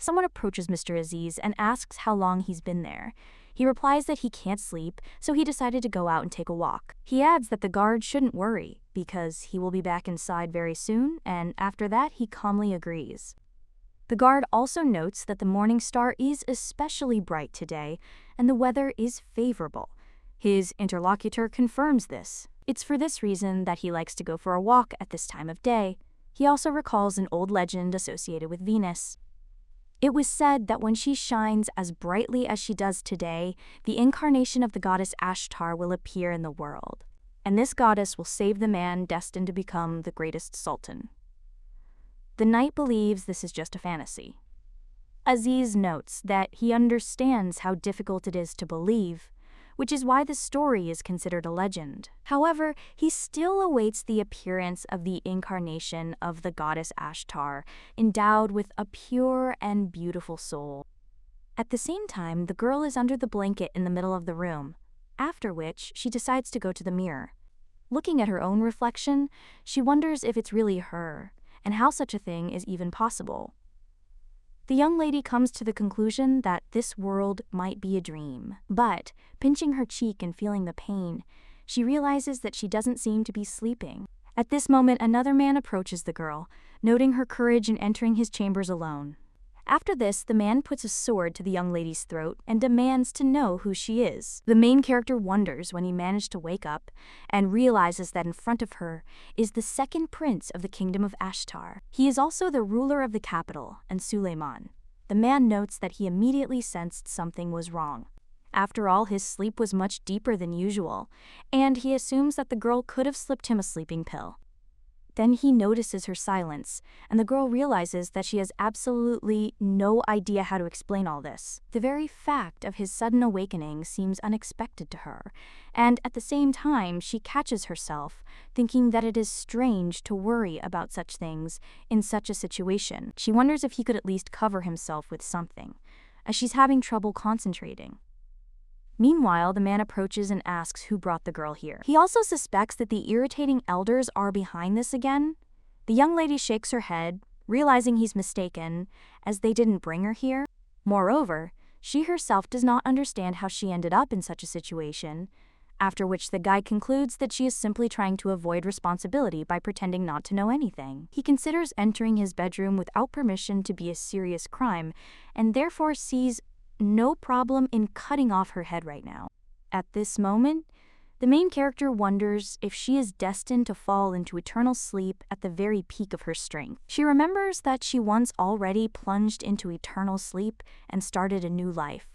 Someone approaches Mr. Aziz and asks how long he's been there. He replies that he can't sleep, so he decided to go out and take a walk. He adds that the guard shouldn't worry, because he will be back inside very soon, and after that he calmly agrees. The guard also notes that the morning star is especially bright today, and the weather is favorable. His interlocutor confirms this. It's for this reason that he likes to go for a walk at this time of day. He also recalls an old legend associated with Venus. It was said that when she shines as brightly as she does today, the incarnation of the goddess Ashtar will appear in the world, and this goddess will save the man destined to become the greatest sultan. The knight believes this is just a fantasy. Aziz notes that he understands how difficult it is to believe, which is why the story is considered a legend. However, he still awaits the appearance of the incarnation of the goddess Ashtar, endowed with a pure and beautiful soul. At the same time, the girl is under the blanket in the middle of the room, after which she decides to go to the mirror. Looking at her own reflection, she wonders if it's really her, and how such a thing is even possible. The young lady comes to the conclusion that this world might be a dream, but, pinching her cheek and feeling the pain, she realizes that she doesn't seem to be sleeping. At this moment, another man approaches the girl, noting her courage in entering his chambers alone. After this, the man puts a sword to the young lady's throat and demands to know who she is. The main character wonders when he managed to wake up and realizes that in front of her is the second prince of the kingdom of Ashtar. He is also the ruler of the capital, and Suleiman. The man notes that he immediately sensed something was wrong. After all, his sleep was much deeper than usual, and he assumes that the girl could have slipped him a sleeping pill. Then he notices her silence, and the girl realizes that she has absolutely no idea how to explain all this. The very fact of his sudden awakening seems unexpected to her, and at the same time she catches herself thinking that it is strange to worry about such things in such a situation. She wonders if he could at least cover himself with something, as she's having trouble concentrating. Meanwhile, the man approaches and asks who brought the girl here. He also suspects that the irritating elders are behind this again. The young lady shakes her head, realizing he's mistaken, as they didn't bring her here. Moreover, she herself does not understand how she ended up in such a situation, after which the guy concludes that she is simply trying to avoid responsibility by pretending not to know anything. He considers entering his bedroom without permission to be a serious crime, and therefore sees no problem in cutting off her head right now. At this moment, the main character wonders if she is destined to fall into eternal sleep at the very peak of her strength. She remembers that she once already plunged into eternal sleep and started a new life,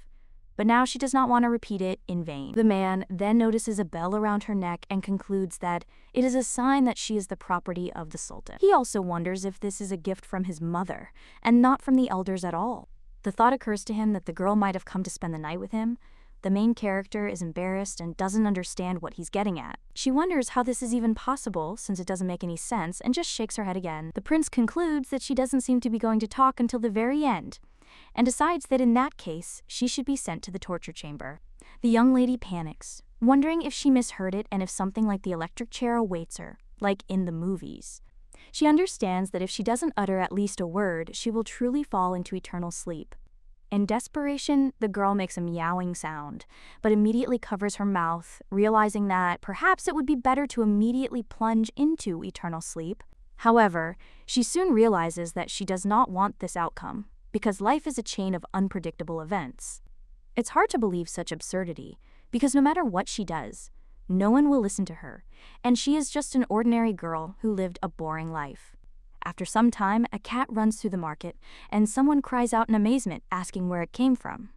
but now she does not want to repeat it in vain. The man then notices a bell around her neck and concludes that it is a sign that she is the property of the Sultan. He also wonders if this is a gift from his mother and not from the elders at all. The thought occurs to him that the girl might have come to spend the night with him. The main character is embarrassed and doesn't understand what he's getting at. She wonders how this is even possible, since it doesn't make any sense, and just shakes her head again. The prince concludes that she doesn't seem to be going to talk until the very end, and decides that in that case, she should be sent to the torture chamber. The young lady panics, wondering if she misheard it and if something like the electric chair awaits her, like in the movies. She understands that if she doesn't utter at least a word, she will truly fall into eternal sleep. In desperation, the girl makes a meowing sound, but immediately covers her mouth, realizing that perhaps it would be better to immediately plunge into eternal sleep. However, she soon realizes that she does not want this outcome, because life is a chain of unpredictable events. It's hard to believe such absurdity, because no matter what she does, no one will listen to her, and she is just an ordinary girl who lived a boring life. After some time, a cat runs through the market, and someone cries out in amazement, asking where it came from.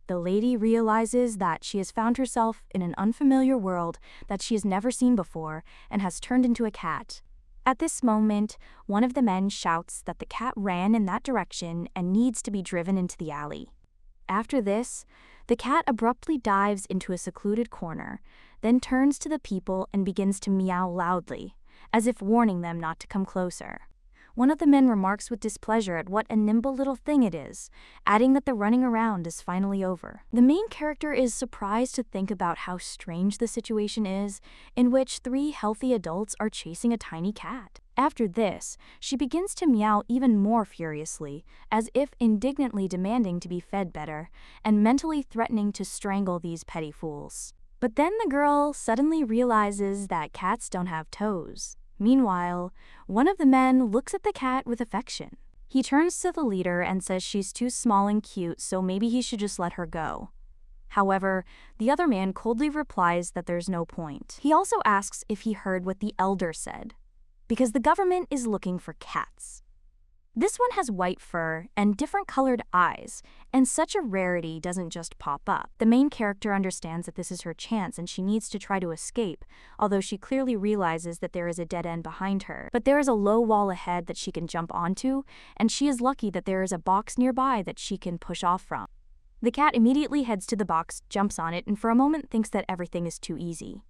The lady realizes that she has found herself in an unfamiliar world that she has never seen before and has turned into a cat. At this moment, one of the men shouts that the cat ran in that direction and needs to be driven into the alley. After this, the cat abruptly dives into a secluded corner, then turns to the people and begins to meow loudly, as if warning them not to come closer. One of the men remarks with displeasure at what a nimble little thing it is, adding that the running around is finally over. The main character is surprised to think about how strange the situation is, in which 3 healthy adults are chasing a tiny cat. After this, she begins to meow even more furiously, as if indignantly demanding to be fed better, and mentally threatening to strangle these petty fools. But then the girl suddenly realizes that cats don't have toes. Meanwhile, one of the men looks at the cat with affection. He turns to the leader and says she's too small and cute, so maybe he should just let her go. However, the other man coldly replies that there's no point. He also asks if he heard what the elder said, because the government is looking for cats. This one has white fur and different colored eyes, and such a rarity doesn't just pop up. The main character understands that this is her chance and she needs to try to escape, although she clearly realizes that there is a dead end behind her. But there is a low wall ahead that she can jump onto, and she is lucky that there is a box nearby that she can push off from. The cat immediately heads to the box, jumps on it, and for a moment thinks that everything is too easy.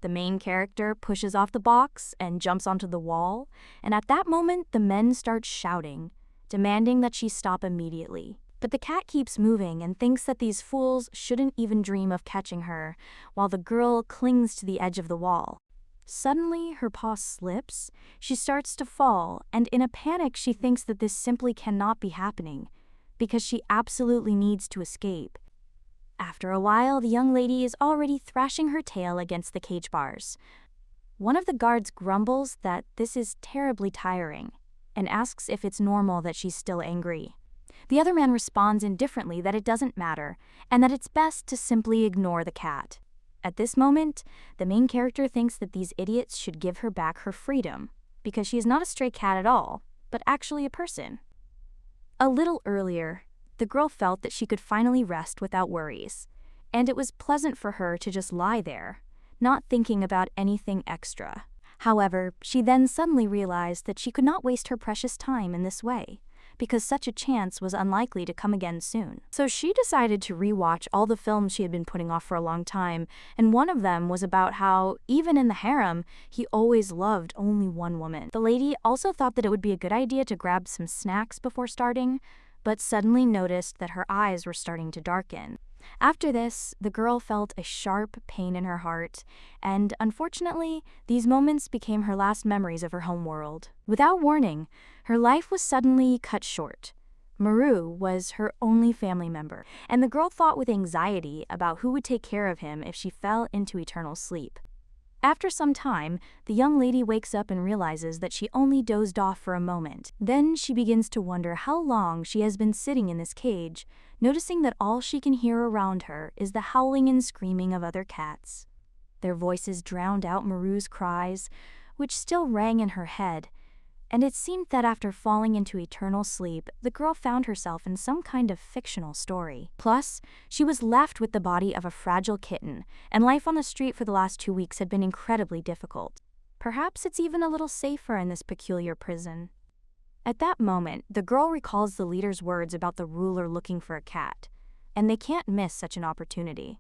The main character pushes off the box and jumps onto the wall, and at that moment the men start shouting, demanding that she stop immediately. But the cat keeps moving and thinks that these fools shouldn't even dream of catching her, while the girl clings to the edge of the wall. Suddenly, her paw slips, she starts to fall, and in a panic she thinks that this simply cannot be happening, because she absolutely needs to escape. After a while, the young lady is already thrashing her tail against the cage bars. One of the guards grumbles that this is terribly tiring, and asks if it's normal that she's still angry. The other man responds indifferently that it doesn't matter, and that it's best to simply ignore the cat. At this moment, the main character thinks that these idiots should give her back her freedom, because she is not a stray cat at all, but actually a person. A little earlier, the girl felt that she could finally rest without worries, and it was pleasant for her to just lie there, not thinking about anything extra. However, she then suddenly realized that she could not waste her precious time in this way, because such a chance was unlikely to come again soon. So she decided to rewatch all the films she had been putting off for a long time, and one of them was about how, even in the harem, he always loved only one woman. The lady also thought that it would be a good idea to grab some snacks before starting, but suddenly noticed that her eyes were starting to darken. After this, the girl felt a sharp pain in her heart, and unfortunately, these moments became her last memories of her homeworld. Without warning, her life was suddenly cut short. Maru was her only family member, and the girl thought with anxiety about who would take care of him if she fell into eternal sleep. After some time, the young lady wakes up and realizes that she only dozed off for a moment. Then she begins to wonder how long she has been sitting in this cage, noticing that all she can hear around her is the howling and screaming of other cats. Their voices drowned out Maru's cries, which still rang in her head, and it seemed that after falling into eternal sleep, the girl found herself in some kind of fictional story. Plus, she was left with the body of a fragile kitten, and life on the street for the last 2 weeks had been incredibly difficult. Perhaps it's even a little safer in this peculiar prison. At that moment, the girl recalls the leader's words about the ruler looking for a cat, and they can't miss such an opportunity.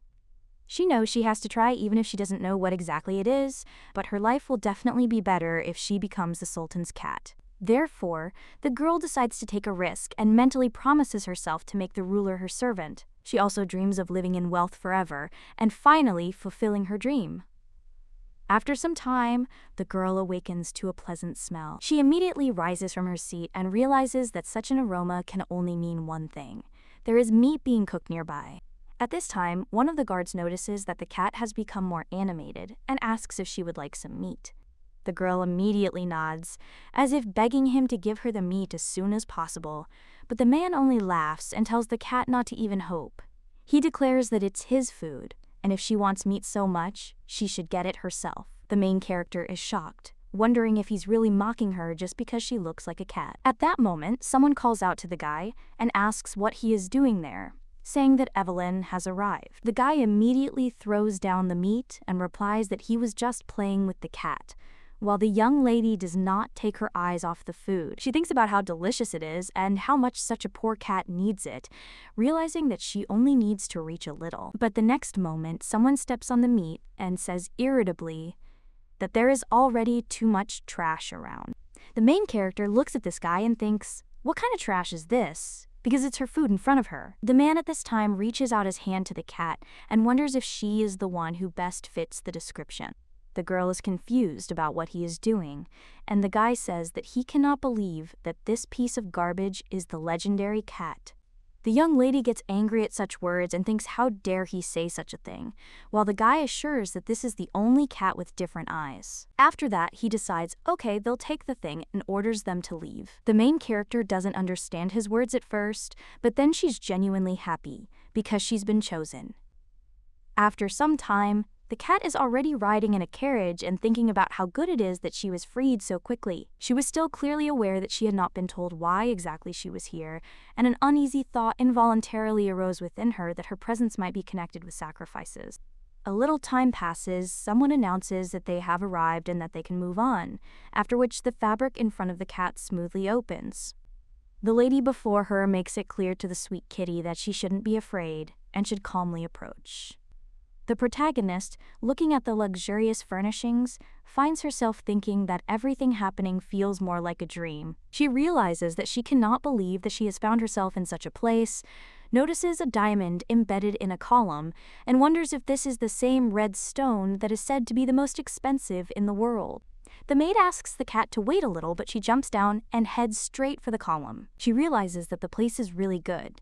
She knows she has to try even if she doesn't know what exactly it is, but her life will definitely be better if she becomes the Sultan's cat. Therefore, the girl decides to take a risk and mentally promises herself to make the ruler her servant. She also dreams of living in wealth forever and finally fulfilling her dream. After some time, the girl awakens to a pleasant smell. She immediately rises from her seat and realizes that such an aroma can only mean one thing. There is meat being cooked nearby. At this time, one of the guards notices that the cat has become more animated and asks if she would like some meat. The girl immediately nods, as if begging him to give her the meat as soon as possible, but the man only laughs and tells the cat not to even hope. He declares that it's his food, and if she wants meat so much, she should get it herself. The main character is shocked, wondering if he's really mocking her just because she looks like a cat. At that moment, someone calls out to the guy and asks what he is doing there, saying that Evelyn has arrived. The guy immediately throws down the meat and replies that he was just playing with the cat, while the young lady does not take her eyes off the food. She thinks about how delicious it is and how much such a poor cat needs it, realizing that she only needs to reach a little. But the next moment, someone steps on the meat and says irritably that there is already too much trash around. The main character looks at this guy and thinks, what kind of trash is this? Because it's her food in front of her. The man at this time reaches out his hand to the cat and wonders if she is the one who best fits the description. The girl is confused about what he is doing, and the guy says that he cannot believe that this piece of garbage is the legendary cat. The young lady gets angry at such words and thinks how dare he say such a thing, while the guy assures that this is the only cat with different eyes. After that, he decides, okay, they'll take the thing, and orders them to leave. The main character doesn't understand his words at first, but then she's genuinely happy because she's been chosen. After some time, the cat is already riding in a carriage and thinking about how good it is that she was freed so quickly. She was still clearly aware that she had not been told why exactly she was here, and an uneasy thought involuntarily arose within her that her presence might be connected with sacrifices. A little time passes, someone announces that they have arrived and that they can move on, after which the fabric in front of the cat smoothly opens. The lady before her makes it clear to the sweet kitty that she shouldn't be afraid and should calmly approach. The protagonist, looking at the luxurious furnishings, finds herself thinking that everything happening feels more like a dream. She realizes that she cannot believe that she has found herself in such a place, notices a diamond embedded in a column, and wonders if this is the same red stone that is said to be the most expensive in the world. The maid asks the cat to wait a little, but she jumps down and heads straight for the column. She realizes that the place is really good,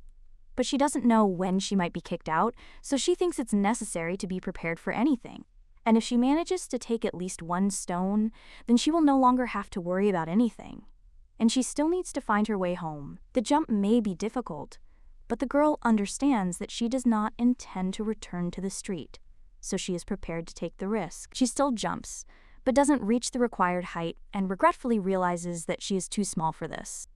but she doesn't know when she might be kicked out, so she thinks it's necessary to be prepared for anything. And if she manages to take at least one stone, then she will no longer have to worry about anything. And she still needs to find her way home. The jump may be difficult, but the girl understands that she does not intend to return to the street, so she is prepared to take the risk. She still jumps, but doesn't reach the required height and regretfully realizes that she is too small for this.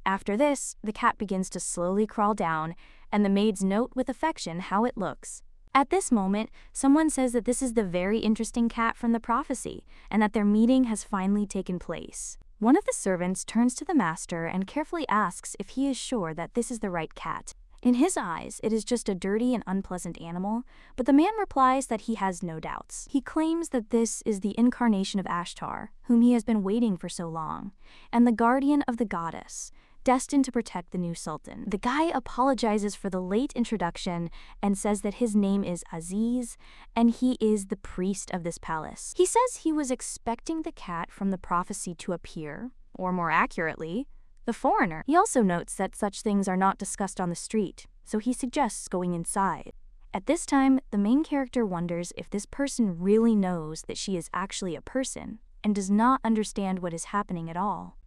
After this, the cat begins to slowly crawl down, and the maids note with affection how it looks. At this moment, someone says that this is the very interesting cat from the prophecy, and that their meeting has finally taken place. One of the servants turns to the master and carefully asks if he is sure that this is the right cat. In his eyes, it is just a dirty and unpleasant animal, but the man replies that he has no doubts. He claims that this is the incarnation of Ashtar, whom he has been waiting for so long, and the guardian of the goddess, destined to protect the new sultan. The guy apologizes for the late introduction and says that his name is Aziz, and he is the priest of this palace. He says he was expecting the cat from the prophecy to appear, or more accurately, the foreigner. He also notes that such things are not discussed on the street, so he suggests going inside. At this time, the main character wonders if this person really knows that she is actually a person, and does not understand what is happening at all.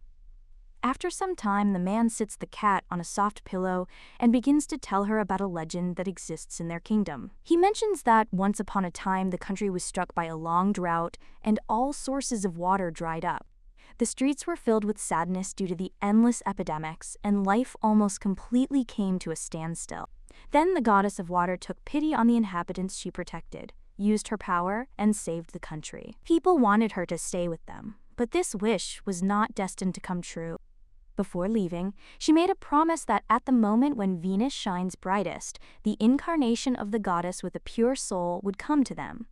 After some time, the man sits the cat on a soft pillow and begins to tell her about a legend that exists in their kingdom. He mentions that once upon a time the country was struck by a long drought and all sources of water dried up. The streets were filled with sadness due to the endless epidemics, and life almost completely came to a standstill. Then the goddess of water took pity on the inhabitants she protected, used her power, and saved the country. People wanted her to stay with them, but this wish was not destined to come true. Before leaving, she made a promise that at the moment when Venus shines brightest, the incarnation of the goddess with a pure soul would come to them.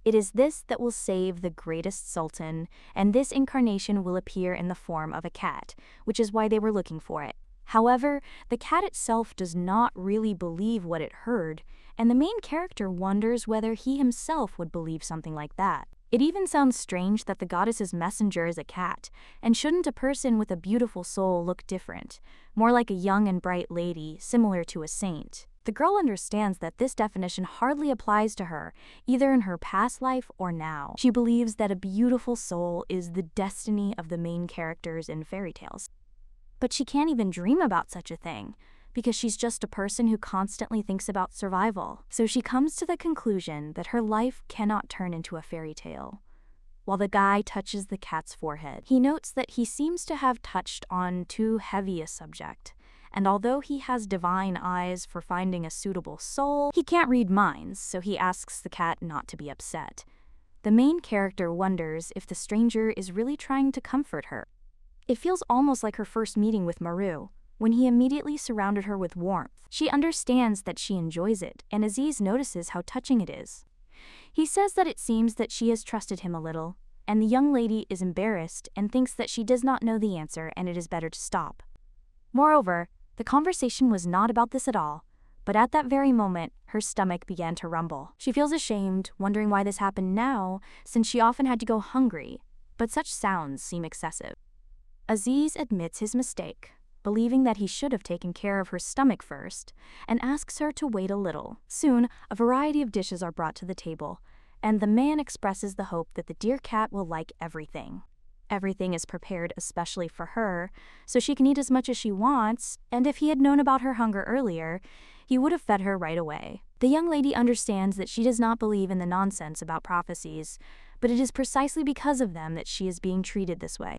It is this that will save the greatest sultan, and this incarnation will appear in the form of a cat, which is why they were looking for it. However, the cat itself does not really believe what it heard, and the main character wonders whether he himself would believe something like that. It even sounds strange that the goddess's messenger is a cat, and shouldn't a person with a beautiful soul look different, more like a young and bright lady, similar to a saint? The girl understands that this definition hardly applies to her, either in her past life or now. She believes that a beautiful soul is the destiny of the main characters in fairy tales. But she can't even dream about such a thing, because she's just a person who constantly thinks about survival. So she comes to the conclusion that her life cannot turn into a fairy tale. While the guy touches the cat's forehead, he notes that he seems to have touched on too heavy a subject, and although he has divine eyes for finding a suitable soul, he can't read minds, so he asks the cat not to be upset. The main character wonders if the stranger is really trying to comfort her. It feels almost like her first meeting with Maru, when he immediately surrounded her with warmth. She understands that she enjoys it, and Aziz notices how touching it is. He says that it seems that she has trusted him a little, and the young lady is embarrassed and thinks that she does not know the answer and it is better to stop. Moreover, the conversation was not about this at all, but at that very moment, her stomach began to rumble. She feels ashamed, wondering why this happened now, since she often had to go hungry, but such sounds seem excessive. Aziz admits his mistake, believing that he should have taken care of her stomach first, and asks her to wait a little. Soon, a variety of dishes are brought to the table, and the man expresses the hope that the dear cat will like everything. Everything is prepared especially for her, so she can eat as much as she wants, and if he had known about her hunger earlier, he would have fed her right away. The young lady understands that she does not believe in the nonsense about prophecies, but it is precisely because of them that she is being treated this way.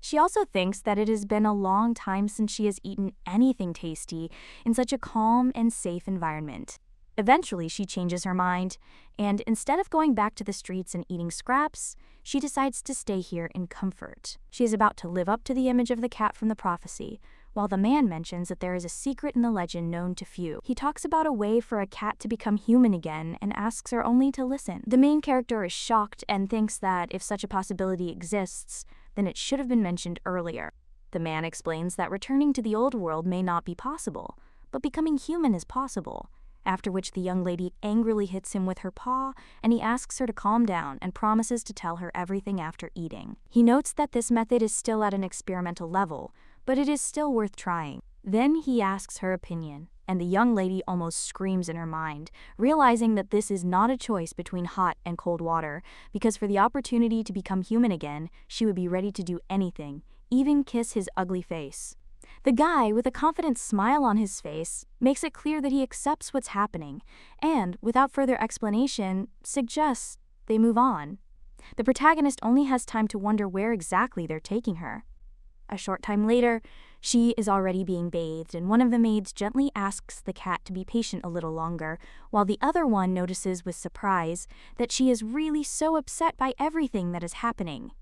She also thinks that it has been a long time since she has eaten anything tasty in such a calm and safe environment. Eventually, she changes her mind, and instead of going back to the streets and eating scraps, she decides to stay here in comfort. She is about to live up to the image of the cat from the prophecy, while the man mentions that there is a secret in the legend known to few. He talks about a way for a cat to become human again and asks her only to listen. The main character is shocked and thinks that if such a possibility exists, then it should have been mentioned earlier. The man explains that returning to the old world may not be possible, but becoming human is possible, after which the young lady angrily hits him with her paw, and he asks her to calm down and promises to tell her everything after eating. He notes that this method is still at an experimental level, but it is still worth trying. Then he asks her opinion, and the young lady almost screams in her mind, realizing that this is not a choice between hot and cold water, because for the opportunity to become human again, she would be ready to do anything, even kiss his ugly face. The guy, with a confident smile on his face, makes it clear that he accepts what's happening, and, without further explanation, suggests they move on. The protagonist only has time to wonder where exactly they're taking her. A short time later, she is already being bathed, and one of the maids gently asks the cat to be patient a little longer, while the other one notices with surprise that she is really so upset by everything that is happening.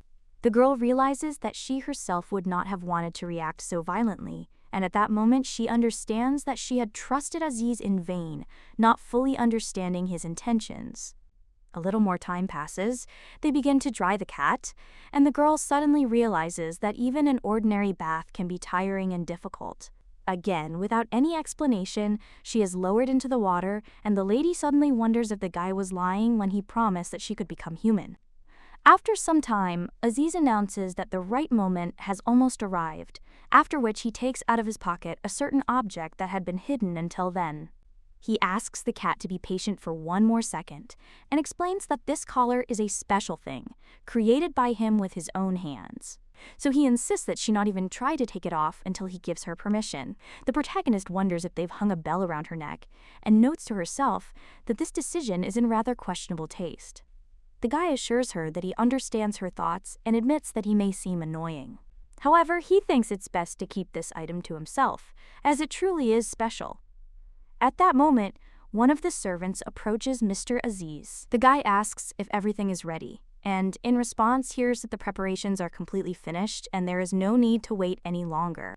The girl realizes that she herself would not have wanted to react so violently, and at that moment she understands that she had trusted Aziz in vain, not fully understanding his intentions. A little more time passes, they begin to dry the cat, and the girl suddenly realizes that even an ordinary bath can be tiring and difficult. Again, without any explanation, she is lowered into the water, and the lady suddenly wonders if the guy was lying when he promised that she could become human. After some time, Aziz announces that the right moment has almost arrived, after which he takes out of his pocket a certain object that had been hidden until then. He asks the cat to be patient for one more second, and explains that this collar is a special thing, created by him with his own hands. So he insists that she not even try to take it off until he gives her permission. The protagonist wonders if they've hung a bell around her neck, and notes to herself that this decision is in rather questionable taste. The guy assures her that he understands her thoughts and admits that he may seem annoying. However, he thinks it's best to keep this item to himself, as it truly is special. At that moment, one of the servants approaches Mr. Aziz. The guy asks if everything is ready, and in response hears that the preparations are completely finished and there is no need to wait any longer.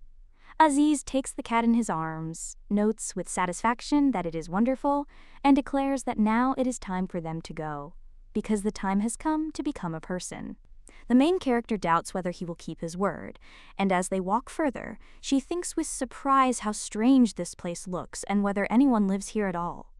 Aziz takes the cat in his arms, notes with satisfaction that it is wonderful, and declares that now it is time for them to go, because the time has come to become a person. The main character doubts whether he will keep his word, and as they walk further, she thinks with surprise how strange this place looks and whether anyone lives here at all.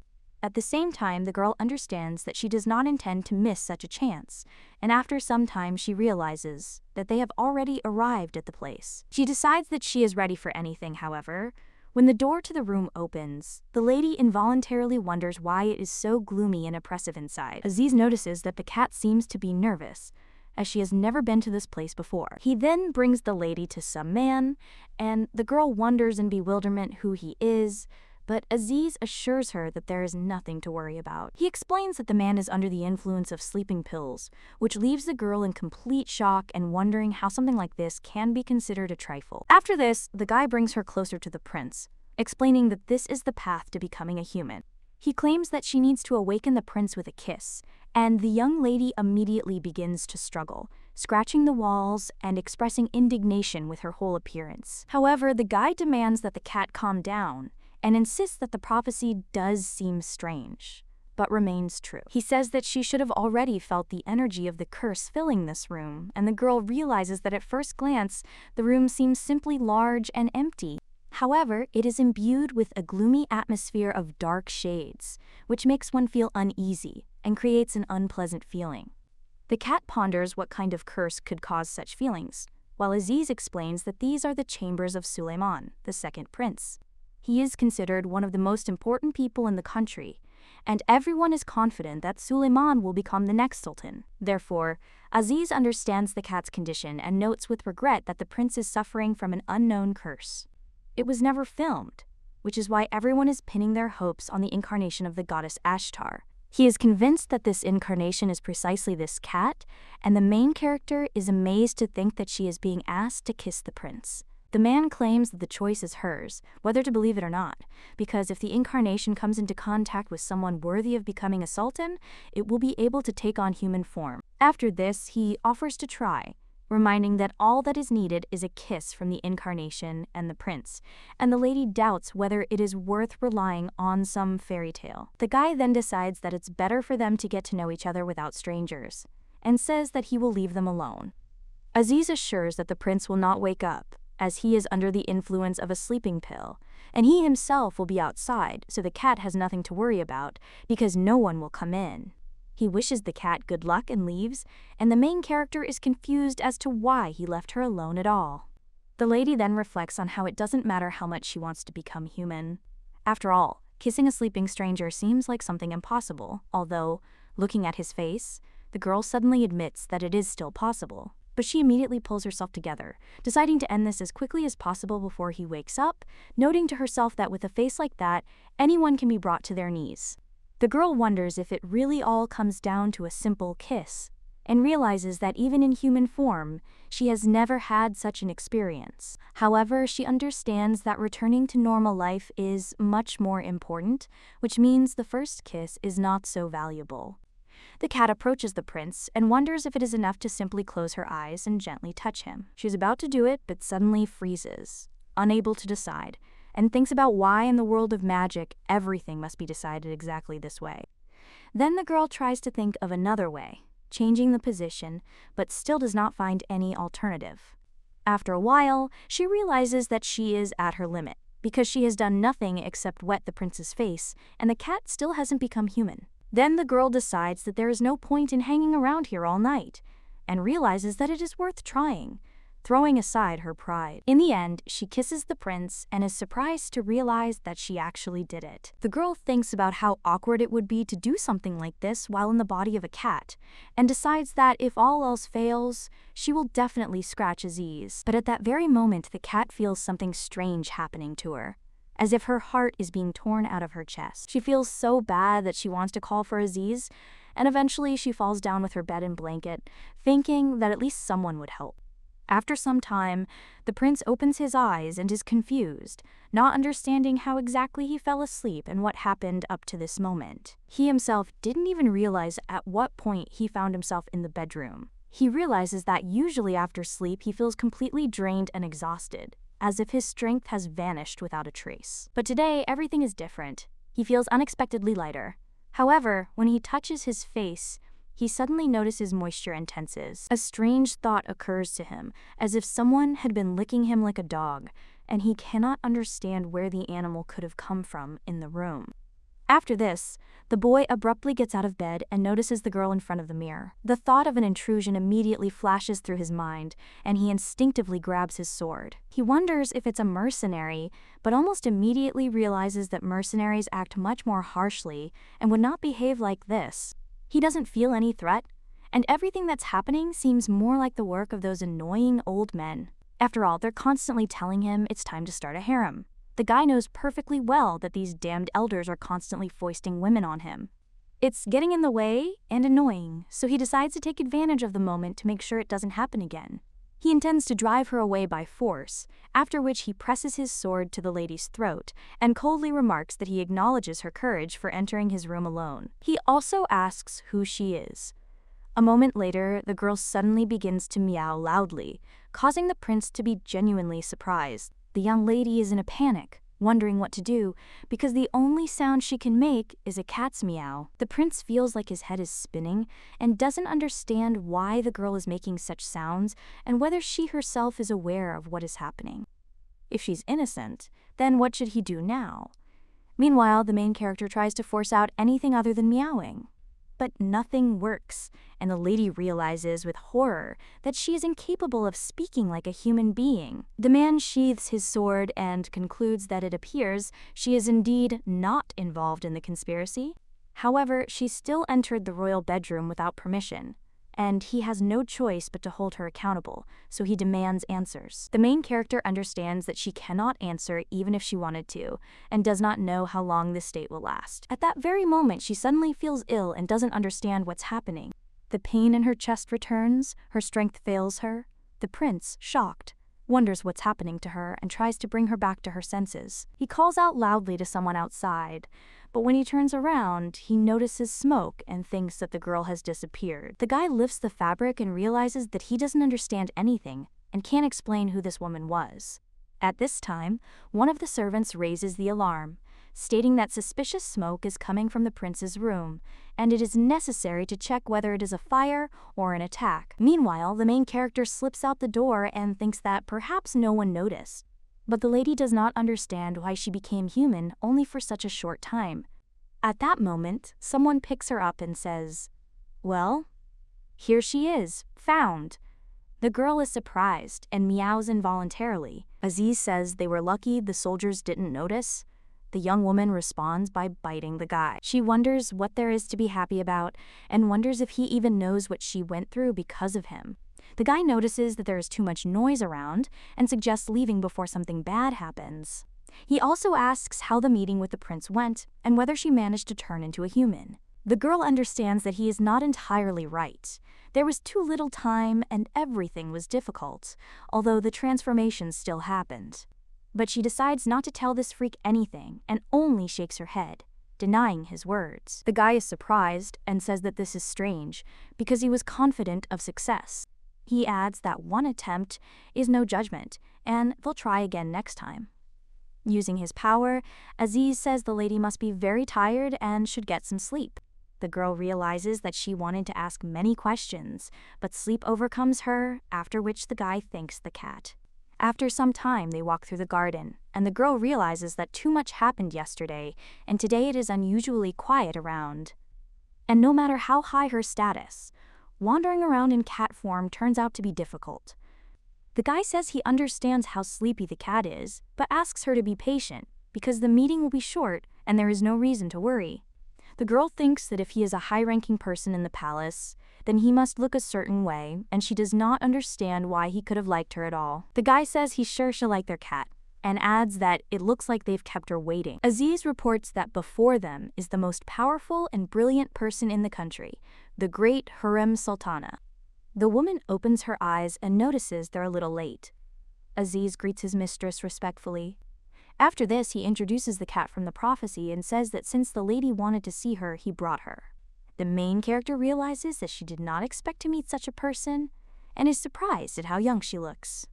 At the same time, the girl understands that she does not intend to miss such a chance, and after some time she realizes that they have already arrived at the place. She decides that she is ready for anything, however. When the door to the room opens, the lady involuntarily wonders why it is so gloomy and oppressive inside. Aziz notices that the cat seems to be nervous, as she has never been to this place before. He then brings the lady to some man, and the girl wonders in bewilderment who he is, but Aziz assures her that there is nothing to worry about. He explains that the man is under the influence of sleeping pills, which leaves the girl in complete shock and wondering how something like this can be considered a trifle. After this, the guy brings her closer to the prince, explaining that this is the path to becoming a human. He claims that she needs to awaken the prince with a kiss, and the young lady immediately begins to struggle, scratching the walls and expressing indignation with her whole appearance. However, the guy demands that the cat calm down and insists that the prophecy does seem strange. but remains true. He says that she should have already felt the energy of the curse filling this room, and the girl realizes that at first glance, the room seems simply large and empty. However, it is imbued with a gloomy atmosphere of dark shades, which makes one feel uneasy and creates an unpleasant feeling. The cat ponders what kind of curse could cause such feelings, while Aziz explains that these are the chambers of Sulaiman, the second prince. He is considered one of the most important people in the country, and everyone is confident that Sulaiman will become the next sultan. Therefore, Aziz understands the cat's condition and notes with regret that the prince is suffering from an unknown curse. It was never filmed, which is why everyone is pinning their hopes on the incarnation of the goddess Ashtar. He is convinced that this incarnation is precisely this cat, and the main character is amazed to think that she is being asked to kiss the prince. The man claims that the choice is hers, whether to believe it or not, because if the incarnation comes into contact with someone worthy of becoming a sultan, it will be able to take on human form. After this, he offers to try, reminding that all that is needed is a kiss from the incarnation and the prince, and the lady doubts whether it is worth relying on some fairy tale. The guy then decides that it's better for them to get to know each other without strangers, and says that he will leave them alone. Aziz assures that the prince will not wake up, as he is under the influence of a sleeping pill, and he himself will be outside, so the cat has nothing to worry about, because no one will come in. He wishes the cat good luck and leaves, and the main character is confused as to why he left her alone at all. The lady then reflects on how it doesn't matter how much she wants to become human. After all, kissing a sleeping stranger seems like something impossible, although, looking at his face, the girl suddenly admits that it is still possible. But she immediately pulls herself together, deciding to end this as quickly as possible before he wakes up, noting to herself that with a face like that, anyone can be brought to their knees. The girl wonders if it really all comes down to a simple kiss, and realizes that even in human form, she has never had such an experience. However, she understands that returning to normal life is much more important, which means the first kiss is not so valuable. The cat approaches the prince and wonders if it is enough to simply close her eyes and gently touch him. She's about to do it, but suddenly freezes, unable to decide, and thinks about why in the world of magic everything must be decided exactly this way. Then the girl tries to think of another way, changing the position, but still does not find any alternative. After a while, she realizes that she is at her limit, because she has done nothing except wet the prince's face, and the cat still hasn't become human. Then the girl decides that there is no point in hanging around here all night, and realizes that it is worth trying, throwing aside her pride. In the end, she kisses the prince and is surprised to realize that she actually did it. The girl thinks about how awkward it would be to do something like this while in the body of a cat, and decides that if all else fails, she will definitely scratch Aziz. But at that very moment, the cat feels something strange happening to her, as if her heart is being torn out of her chest. She feels so bad that she wants to call for Aziz, and eventually she falls down with her bed and blanket, thinking that at least someone would help. After some time, the prince opens his eyes and is confused, not understanding how exactly he fell asleep and what happened up to this moment. He himself didn't even realize at what point he found himself in the bedroom. He realizes that usually after sleep he feels completely drained and exhausted, as if his strength has vanished without a trace. But today, everything is different. He feels unexpectedly lighter. However, when he touches his face, he suddenly notices moisture and tenses. A strange thought occurs to him, as if someone had been licking him like a dog, and he cannot understand where the animal could have come from in the room. After this, the boy abruptly gets out of bed and notices the girl in front of the mirror. The thought of an intrusion immediately flashes through his mind, and he instinctively grabs his sword. He wonders if it's a mercenary, but almost immediately realizes that mercenaries act much more harshly and would not behave like this. He doesn't feel any threat, and everything that's happening seems more like the work of those annoying old men. After all, they're constantly telling him it's time to start a harem. The guy knows perfectly well that these damned elders are constantly foisting women on him. It's getting in the way and annoying, so he decides to take advantage of the moment to make sure it doesn't happen again. He intends to drive her away by force, after which he presses his sword to the lady's throat and coldly remarks that he acknowledges her courage for entering his room alone. He also asks who she is. A moment later, the girl suddenly begins to meow loudly, causing the prince to be genuinely surprised. The young lady is in a panic, wondering what to do because the only sound she can make is a cat's meow. The prince feels like his head is spinning and doesn't understand why the girl is making such sounds and whether she herself is aware of what is happening. If she's innocent, then what should he do now? Meanwhile, the main character tries to force out anything other than meowing. But nothing works, and the lady realizes with horror that she is incapable of speaking like a human being. The man sheathes his sword and concludes that it appears she is indeed not involved in the conspiracy. However, she still entered the royal bedroom without permission, and he has no choice but to hold her accountable, so he demands answers. The main character understands that she cannot answer even if she wanted to, and does not know how long this state will last. At that very moment, she suddenly feels ill and doesn't understand what's happening. The pain in her chest returns, her strength fails her. The prince, shocked, wonders what's happening to her and tries to bring her back to her senses. He calls out loudly to someone outside, but when he turns around, he notices smoke and thinks that the girl has disappeared. The guy lifts the fabric and realizes that he doesn't understand anything and can't explain who this woman was. At this time, one of the servants raises the alarm, stating that suspicious smoke is coming from the prince's room, and it is necessary to check whether it is a fire or an attack. Meanwhile, the main character slips out the door and thinks that perhaps no one noticed. But the lady does not understand why she became human only for such a short time. At that moment, someone picks her up and says, "Well, here she is, found." The girl is surprised and meows involuntarily. Aziz says they were lucky the soldiers didn't notice. The young woman responds by biting the guy. She wonders what there is to be happy about and wonders if he even knows what she went through because of him. The guy notices that there is too much noise around and suggests leaving before something bad happens. He also asks how the meeting with the prince went and whether she managed to turn into a human. The girl understands that he is not entirely right. There was too little time and everything was difficult, although the transformation still happened. But she decides not to tell this freak anything and only shakes her head, denying his words. The guy is surprised and says that this is strange because he was confident of success. He adds that one attempt is no judgment, and they'll try again next time. Using his power, Aziz says the lady must be very tired and should get some sleep. The girl realizes that she wanted to ask many questions, but sleep overcomes her, after which the guy thanks the cat. After some time, they walk through the garden, and the girl realizes that too much happened yesterday, and today it is unusually quiet around. And no matter how high her status, wandering around in cat form turns out to be difficult. The guy says he understands how sleepy the cat is, but asks her to be patient because the meeting will be short and there is no reason to worry. The girl thinks that if he is a high-ranking person in the palace, then he must look a certain way, and she does not understand why he could have liked her at all. The guy says he's sure she'll like their cat, and adds that it looks like they've kept her waiting. Aziz reports that before them is the most powerful and brilliant person in the country, the great Hurrem Sultana. The woman opens her eyes and notices they're a little late. Aziz greets his mistress respectfully. After this, he introduces the cat from the prophecy and says that since the lady wanted to see her, he brought her. The main character realizes that she did not expect to meet such a person and is surprised at how young she looks.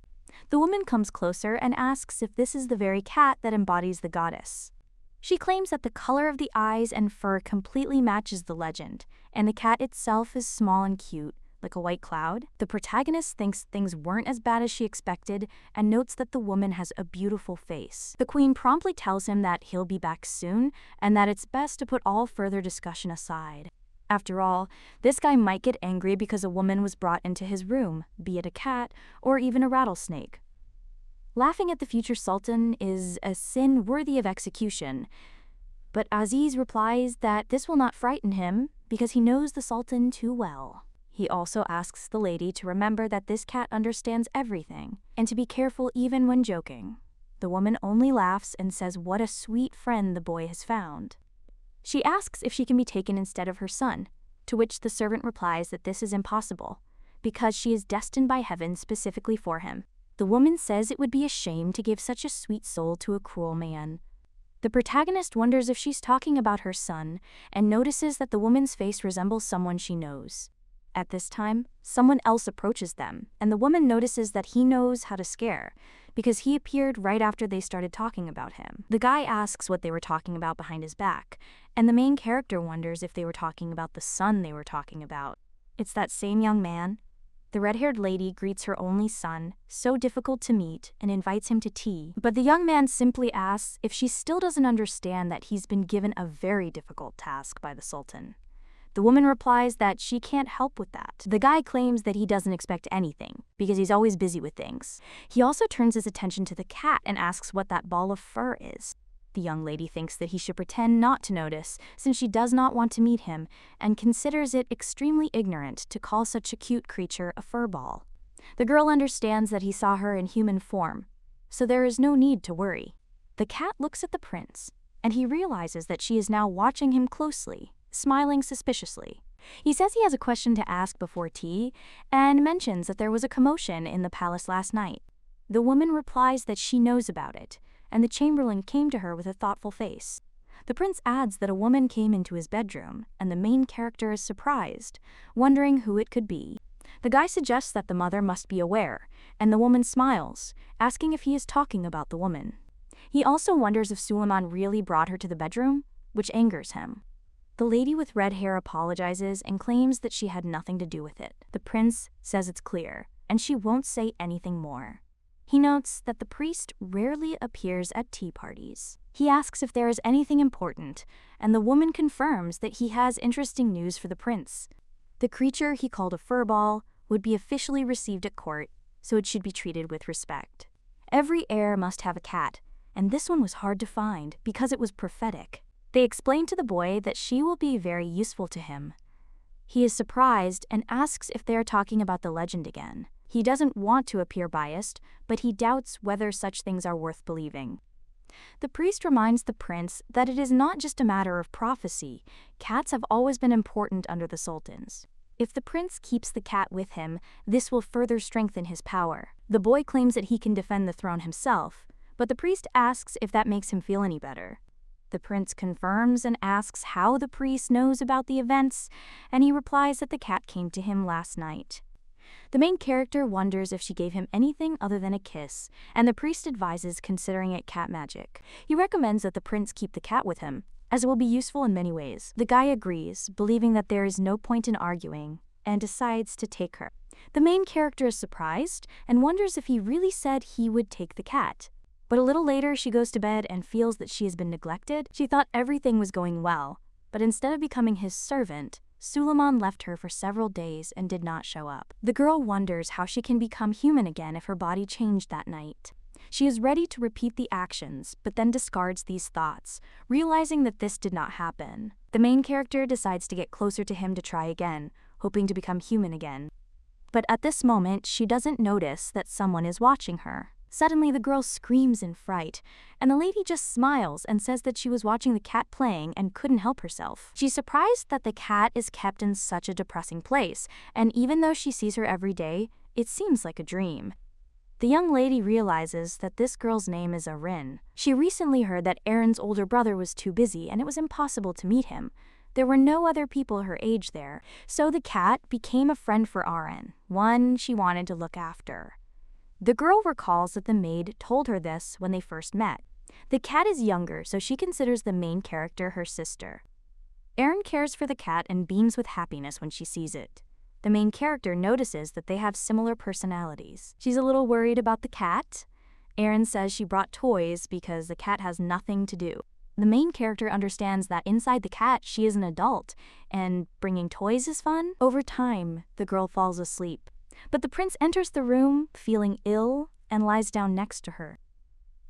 The woman comes closer and asks if this is the very cat that embodies the goddess. She claims that the color of the eyes and fur completely matches the legend, and the cat itself is small and cute, like a white cloud. The protagonist thinks things weren't as bad as she expected and notes that the woman has a beautiful face. The queen promptly tells him that he'll be back soon and that it's best to put all further discussion aside. After all, this guy might get angry because a woman was brought into his room, be it a cat or even a rattlesnake. Laughing at the future sultan is a sin worthy of execution, but Aziz replies that this will not frighten him because he knows the sultan too well. He also asks the lady to remember that this cat understands everything and to be careful even when joking. The woman only laughs and says what a sweet friend the boy has found. She asks if she can be taken instead of her son, to which the servant replies that this is impossible, because she is destined by heaven specifically for him. The woman says it would be a shame to give such a sweet soul to a cruel man. The protagonist wonders if she's talking about her son and notices that the woman's face resembles someone she knows. At this time, someone else approaches them, and the woman notices that he knows how to scare, because he appeared right after they started talking about him. The guy asks what they were talking about behind his back, and the main character wonders if they were talking about the son they were talking about. It's that same young man. The red-haired lady greets her only son, so difficult to meet, and invites him to tea. But the young man simply asks if she still doesn't understand that he's been given a very difficult task by the Sultan. The woman replies that she can't help with that. The guy claims that he doesn't expect anything, because he's always busy with things. He also turns his attention to the cat and asks what that ball of fur is. The young lady thinks that he should pretend not to notice, since she does not want to meet him, and considers it extremely ignorant to call such a cute creature a fur ball. The girl understands that he saw her in human form, so there is no need to worry. The cat looks at the prince, and he realizes that she is now watching him closely, smiling suspiciously. He says he has a question to ask before tea, and mentions that there was a commotion in the palace last night. The woman replies that she knows about it, and the chamberlain came to her with a thoughtful face. The prince adds that a woman came into his bedroom, and the main character is surprised, wondering who it could be. The guy suggests that the mother must be aware, and the woman smiles, asking if he is talking about the woman. He also wonders if Sultan really brought her to the bedroom, which angers him. The lady with red hair apologizes and claims that she had nothing to do with it. The prince says it's clear, and she won't say anything more. He notes that the priest rarely appears at tea parties. He asks if there is anything important, and the woman confirms that he has interesting news for the prince. The creature he called a furball would be officially received at court, so it should be treated with respect. Every heir must have a cat, and this one was hard to find because it was prophetic. They explain to the boy that she will be very useful to him. He is surprised and asks if they are talking about the legend again. He doesn't want to appear biased, but he doubts whether such things are worth believing. The priest reminds the prince that it is not just a matter of prophecy. Cats have always been important under the sultans. If the prince keeps the cat with him, this will further strengthen his power. The boy claims that he can defend the throne himself, but the priest asks if that makes him feel any better. The prince confirms and asks how the priest knows about the events, and he replies that the cat came to him last night. The main character wonders if she gave him anything other than a kiss, and the priest advises considering it cat magic. He recommends that the prince keep the cat with him, as it will be useful in many ways. The guy agrees, believing that there is no point in arguing, and decides to take her. The main character is surprised and wonders if he really said he would take the cat. But a little later, she goes to bed and feels that she has been neglected. She thought everything was going well, but instead of becoming his servant, Sultan left her for several days and did not show up. The girl wonders how she can become human again if her body changed that night. She is ready to repeat the actions, but then discards these thoughts, realizing that this did not happen. The main character decides to get closer to him to try again, hoping to become human again. But at this moment, she doesn't notice that someone is watching her. Suddenly, the girl screams in fright, and the lady just smiles and says that she was watching the cat playing and couldn't help herself. She's surprised that the cat is kept in such a depressing place, and even though she sees her every day, it seems like a dream. The young lady realizes that this girl's name is Arin. She recently heard that Aaron's older brother was too busy and it was impossible to meet him. There were no other people her age there, so the cat became a friend for Arin, one she wanted to look after. The girl recalls that the maid told her this when they first met. The cat is younger, so she considers the main character her sister. Erin cares for the cat and beams with happiness when she sees it. The main character notices that they have similar personalities. She's a little worried about the cat. Erin says she brought toys because the cat has nothing to do. The main character understands that inside the cat she is an adult, and bringing toys is fun. Over time, the girl falls asleep. But the prince enters the room, feeling ill, and lies down next to her.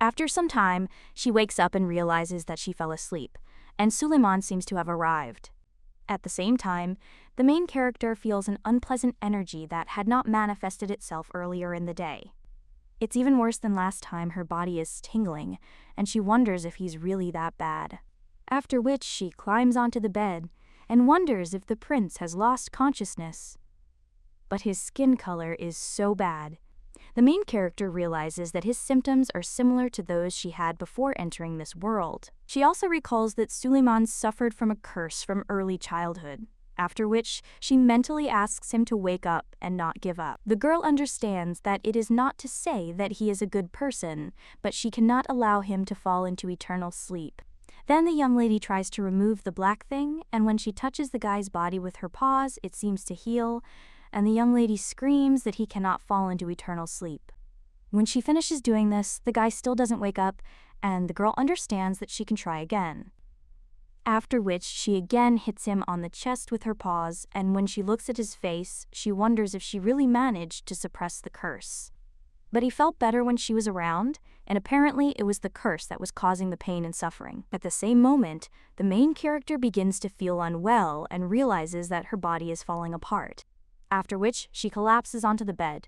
After some time, she wakes up and realizes that she fell asleep, and Suleiman seems to have arrived. At the same time, the main character feels an unpleasant energy that had not manifested itself earlier in the day. It's even worse than last time. Her body is tingling, and she wonders if he's really that bad. After which, she climbs onto the bed and wonders if the prince has lost consciousness. But his skin color is so bad. The main character realizes that his symptoms are similar to those she had before entering this world. She also recalls that Suleiman suffered from a curse from early childhood. after which she mentally asks him to wake up and not give up. The girl understands that it is not to say that he is a good person, but she cannot allow him to fall into eternal sleep. Then the young lady tries to remove the black thing, and when she touches the guy's body with her paws, it seems to heal, and the young lady screams that he cannot fall into eternal sleep. When she finishes doing this, the guy still doesn't wake up, and the girl understands that she can try again. After which she again hits him on the chest with her paws, and when she looks at his face, she wonders if she really managed to suppress the curse. But he felt better when she was around, and apparently it was the curse that was causing the pain and suffering. At the same moment, the main character begins to feel unwell and realizes that her body is falling apart, after which she collapses onto the bed.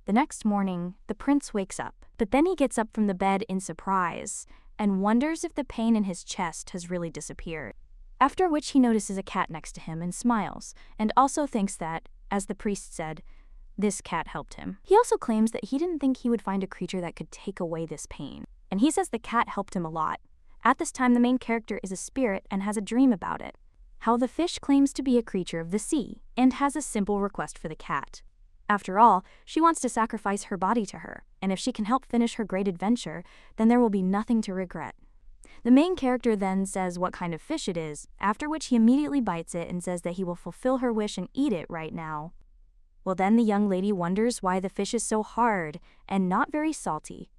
The next morning, the prince wakes up, but then he gets up from the bed in surprise and wonders if the pain in his chest has really disappeared. After which he notices a cat next to him and smiles, and also thinks that, as the priest said, this cat helped him. He also claims that he didn't think he would find a creature that could take away this pain, and he says the cat helped him a lot. At this time, the main character is a spirit and has a dream about it, how the fish claims to be a creature of the sea, and has a simple request for the cat. After all, she wants to sacrifice her body to her, and if she can help finish her great adventure, then there will be nothing to regret. The main character then says what kind of fish it is, after which he immediately bites it and says that he will fulfill her wish and eat it right now. Well, then the young lady wonders why the fish is so hard and not very salty.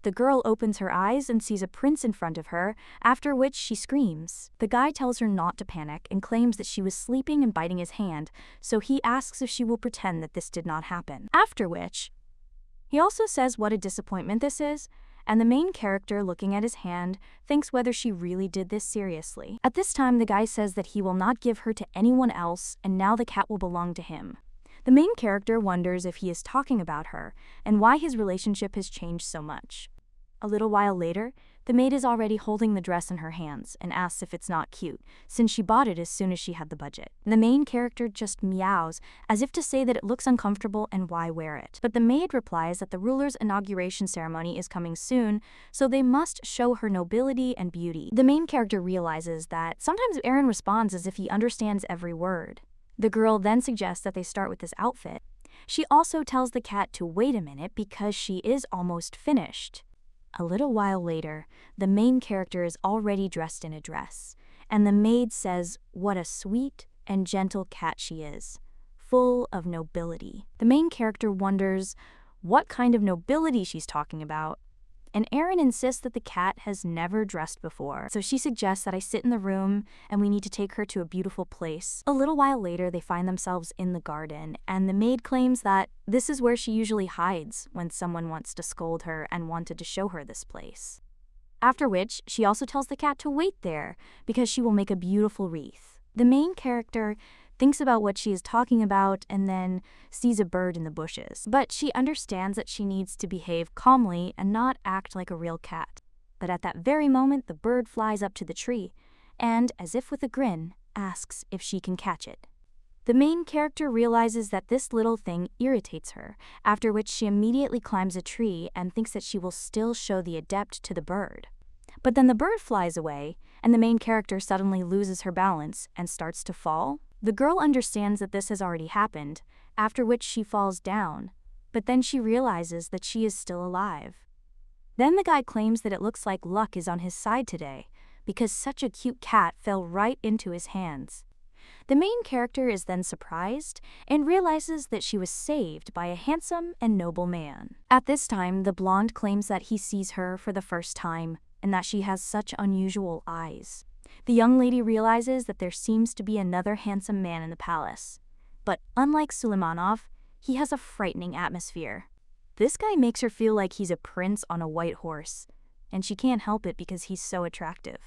The girl opens her eyes and sees a prince in front of her, after which she screams. The guy tells her not to panic and claims that she was sleeping and biting his hand, so he asks if she will pretend that this did not happen. After which, he also says what a disappointment this is, and the main character, looking at his hand, thinks whether she really did this seriously. At this time, the guy says that he will not give her to anyone else, and now the cat will belong to him. The main character wonders if he is talking about her, and why his relationship has changed so much. A little while later, the maid is already holding the dress in her hands and asks if it's not cute, since she bought it as soon as she had the budget. The main character just meows, as if to say that it looks uncomfortable and why wear it. But the maid replies that the ruler's inauguration ceremony is coming soon, so they must show her nobility and beauty. The main character realizes that sometimes Aaron responds as if he understands every word. The girl then suggests that they start with this outfit. She also tells the cat to wait a minute because she is almost finished. A little while later, the main character is already dressed in a dress, and the maid says what a sweet and gentle cat she is, full of nobility. The main character wonders what kind of nobility she's talking about, and Aaron insists that the cat has never dressed before, so she suggests that I sit in the room and we need to take her to a beautiful place. A little while later, they find themselves in the garden, and the maid claims that this is where she usually hides when someone wants to scold her and wanted to show her this place. After which, she also tells the cat to wait there because she will make a beautiful wreath. The main character thinks about what she is talking about and then sees a bird in the bushes. But she understands that she needs to behave calmly and not act like a real cat. But at that very moment, the bird flies up to the tree and, as if with a grin, asks if she can catch it. The main character realizes that this little thing irritates her, after which she immediately climbs a tree and thinks that she will still show the adept to the bird. But then the bird flies away, and the main character suddenly loses her balance and starts to fall. The girl understands that this has already happened, after which she falls down, but then she realizes that she is still alive. Then the guy claims that it looks like luck is on his side today, because such a cute cat fell right into his hands. The main character is then surprised and realizes that she was saved by a handsome and noble man. At this time, the blonde claims that he sees her for the first time and that she has such unusual eyes. The young lady realizes that there seems to be another handsome man in the palace. But unlike Suleimanov, he has a frightening atmosphere. This guy makes her feel like he's a prince on a white horse, and she can't help it because he's so attractive.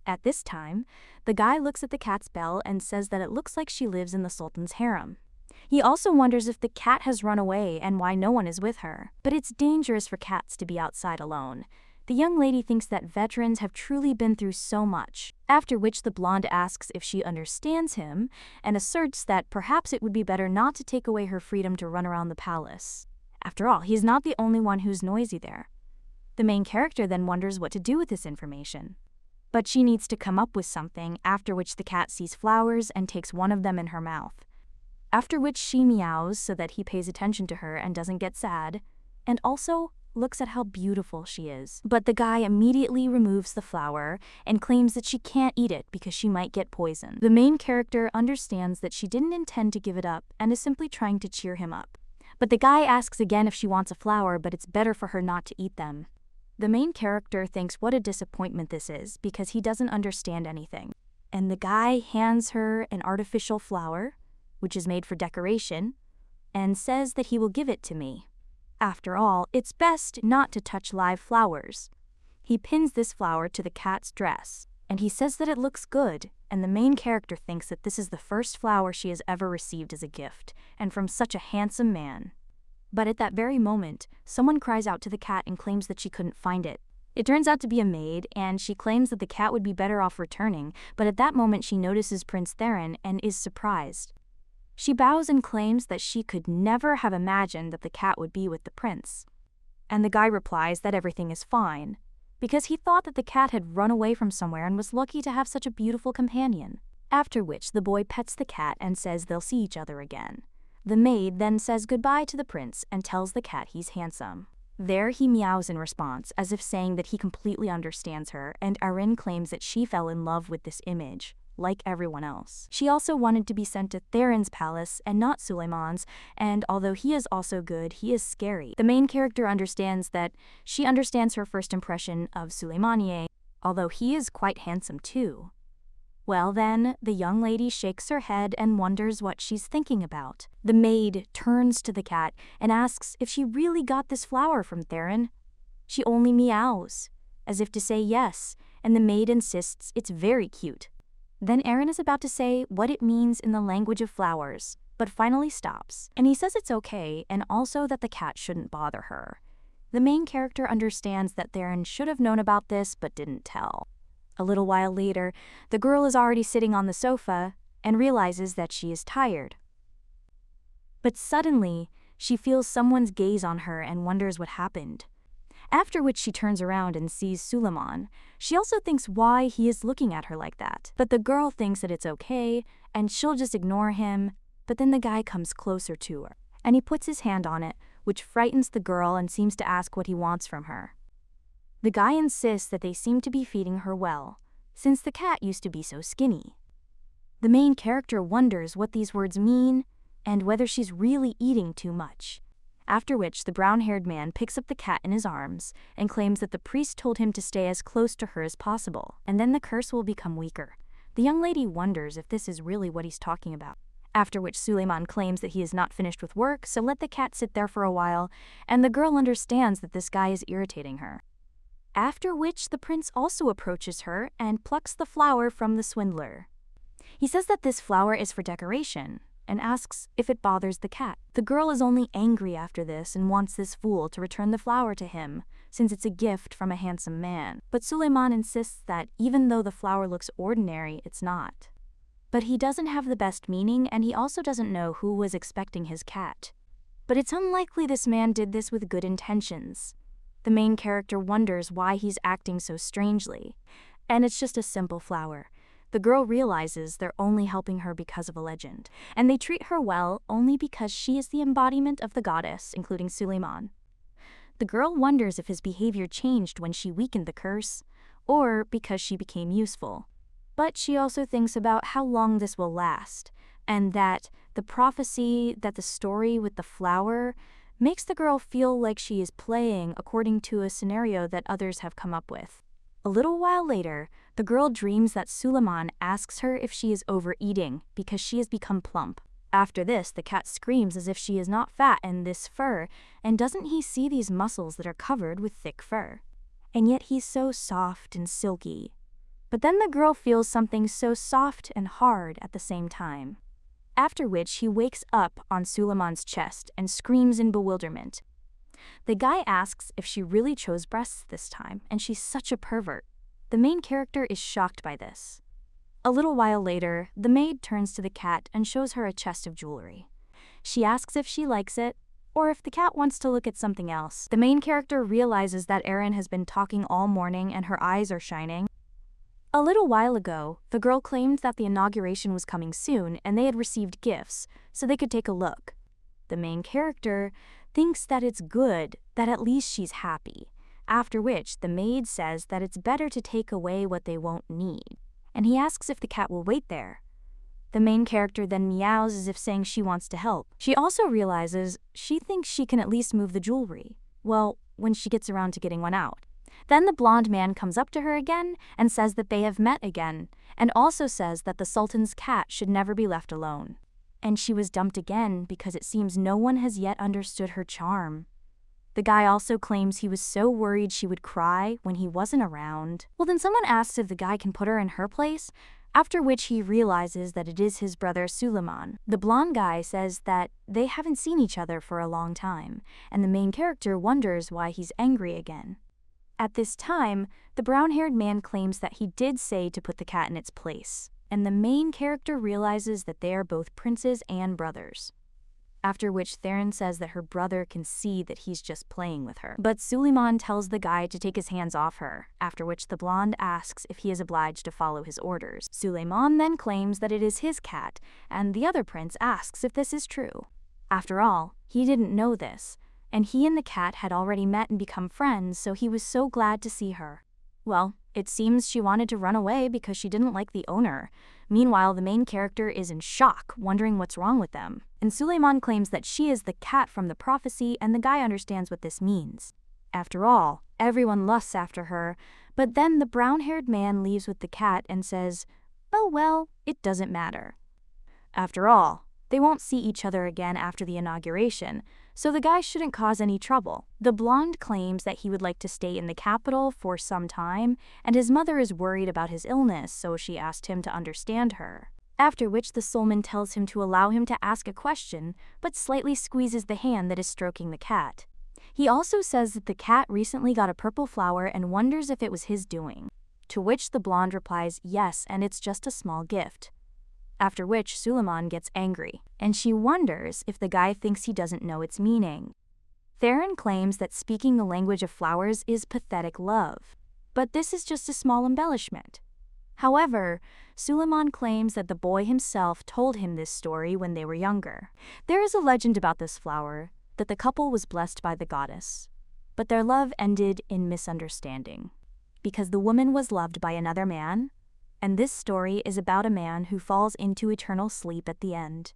At this time, the guy looks at the cat's bell and says that it looks like she lives in the Sultan's harem. He also wonders if the cat has run away and why no one is with her. But it's dangerous for cats to be outside alone. The young lady thinks that veterans have truly been through so much, after which the blonde asks if she understands him and asserts that perhaps it would be better not to take away her freedom to run around the palace. After all, he's not the only one who's noisy there. The main character then wonders what to do with this information. But she needs to come up with something, after which the cat sees flowers and takes one of them in her mouth. After which she meows so that he pays attention to her and doesn't get sad, and also looks at how beautiful she is. But the guy immediately removes the flower and claims that she can't eat it because she might get poisoned. The main character understands that she didn't intend to give it up and is simply trying to cheer him up. But the guy asks again if she wants a flower, but it's better for her not to eat them. The main character thinks what a disappointment this is because he doesn't understand anything. And the guy hands her an artificial flower, which is made for decoration, and says that he will give it to me. After all, it's best not to touch live flowers. He pins this flower to the cat's dress, and he says that it looks good, and the main character thinks that this is the first flower she has ever received as a gift, and from such a handsome man. But at that very moment, someone cries out to the cat and claims that she couldn't find it. It turns out to be a maid, and she claims that the cat would be better off returning, but at that moment she notices Prince Theron and is surprised. She bows and claims that she could never have imagined that the cat would be with the prince. And the guy replies that everything is fine, because he thought that the cat had run away from somewhere and was lucky to have such a beautiful companion. After which the boy pets the cat and says they'll see each other again. The maid then says goodbye to the prince and tells the cat he's handsome. There he meows in response, as if saying that he completely understands her, and Erin claims that she fell in love with this image, like everyone else. She also wanted to be sent to Theron's palace and not Suleiman's, and although he is also good, he is scary. The main character understands that she understands her first impression of Suleimaniye, although he is quite handsome too. Well then, the young lady shakes her head and wonders what she's thinking about. The maid turns to the cat and asks if she really got this flower from Theron. She only meows, as if to say yes, and the maid insists it's very cute. Then Erin is about to say what it means in the language of flowers, but finally stops, and he says it's okay and also that the cat shouldn't bother her. The main character understands that Theron should have known about this but didn't tell. A little while later, the girl is already sitting on the sofa and realizes that she is tired. But suddenly, she feels someone's gaze on her and wonders what happened. After which she turns around and sees Suleiman. She also thinks why he is looking at her like that. But the girl thinks that it's okay and she'll just ignore him, but then the guy comes closer to her and he puts his hand on it, which frightens the girl and seems to ask what he wants from her. The guy insists that they seem to be feeding her well, since the cat used to be so skinny. The main character wonders what these words mean and whether she's really eating too much. After which the brown-haired man picks up the cat in his arms and claims that the priest told him to stay as close to her as possible, and then the curse will become weaker. The young lady wonders if this is really what he's talking about. After which Suleiman claims that he is not finished with work, so let the cat sit there for a while, and the girl understands that this guy is irritating her. After which the prince also approaches her and plucks the flower from the swindler. He says that this flower is for decoration, and asks if it bothers the cat. The girl is only angry after this and wants this fool to return the flower to him, since it's a gift from a handsome man. But Suleiman insists that even though the flower looks ordinary, it's not. But he doesn't have the best meaning, and he also doesn't know who was expecting his cat. But it's unlikely this man did this with good intentions. The main character wonders why he's acting so strangely, and it's just a simple flower. The girl realizes they're only helping her because of a legend, and they treat her well only because she is the embodiment of the goddess, including Suleiman. The girl wonders if his behavior changed when she weakened the curse, or because she became useful. But she also thinks about how long this will last, and that the prophecy, that the story with the flower, makes the girl feel like she is playing according to a scenario that others have come up with. A little while later, the girl dreams that Suleiman asks her if she is overeating because she has become plump. After this, the cat screams as if she is not fat in this fur, and doesn't he see these muscles that are covered with thick fur? And yet he's so soft and silky. But then the girl feels something so soft and hard at the same time. After which he wakes up on Suleiman's chest and screams in bewilderment. The guy asks if she really chose breasts this time, and she's such a pervert. The main character is shocked by this. A little while later, the maid turns to the cat and shows her a chest of jewelry. She asks if she likes it, or if the cat wants to look at something else. The main character realizes that Erin has been talking all morning and her eyes are shining. A little while ago, the girl claimed that the inauguration was coming soon and they had received gifts, so they could take a look. The main character thinks that it's good, that at least she's happy, after which the maid says that it's better to take away what they won't need, and he asks if the cat will wait there. The main character then meows as if saying she wants to help. She also realizes she thinks she can at least move the jewelry, well, when she gets around to getting one out. Then the blonde man comes up to her again and says that they have met again, and also says that the Sultan's cat should never be left alone. And she was dumped again because it seems no one has yet understood her charm. The guy also claims he was so worried she would cry when he wasn't around. Well, then someone asks if the guy can put her in her place, after which he realizes that it is his brother Sultan. The blonde guy says that they haven't seen each other for a long time, and the main character wonders why he's angry again. At this time, the brown-haired man claims that he did say to put the cat in its place, and the main character realizes that they are both princes and brothers. After which Theron says that her brother can see that he's just playing with her. But Sultan tells the guy to take his hands off her, after which the blonde asks if he is obliged to follow his orders. Sultan then claims that it is his cat, and the other prince asks if this is true. After all, he didn't know this, and he and the cat had already met and become friends, so he was so glad to see her. Well, it seems she wanted to run away because she didn't like the owner. Meanwhile, the main character is in shock, wondering what's wrong with them. And Sultan claims that she is the cat from the prophecy, and the guy understands what this means. After all, everyone lusts after her, but then the brown-haired man leaves with the cat and says, "Oh well, it doesn't matter." After all, they won't see each other again after the inauguration, so the guy shouldn't cause any trouble. The blonde claims that he would like to stay in the capital for some time, and his mother is worried about his illness, so she asked him to understand her. After which the Sultan tells him to allow him to ask a question, but slightly squeezes the hand that is stroking the cat. He also says that the cat recently got a purple flower and wonders if it was his doing. To which the blonde replies yes, and it's just a small gift. After which Sultan gets angry, and she wonders if the guy thinks he doesn't know its meaning. Theron claims that speaking the language of flowers is pathetic love, but this is just a small embellishment. However, Sultan claims that the boy himself told him this story when they were younger. There is a legend about this flower, that the couple was blessed by the goddess, but their love ended in misunderstanding, because the woman was loved by another man, and this story is about a man who falls into eternal sleep at the end.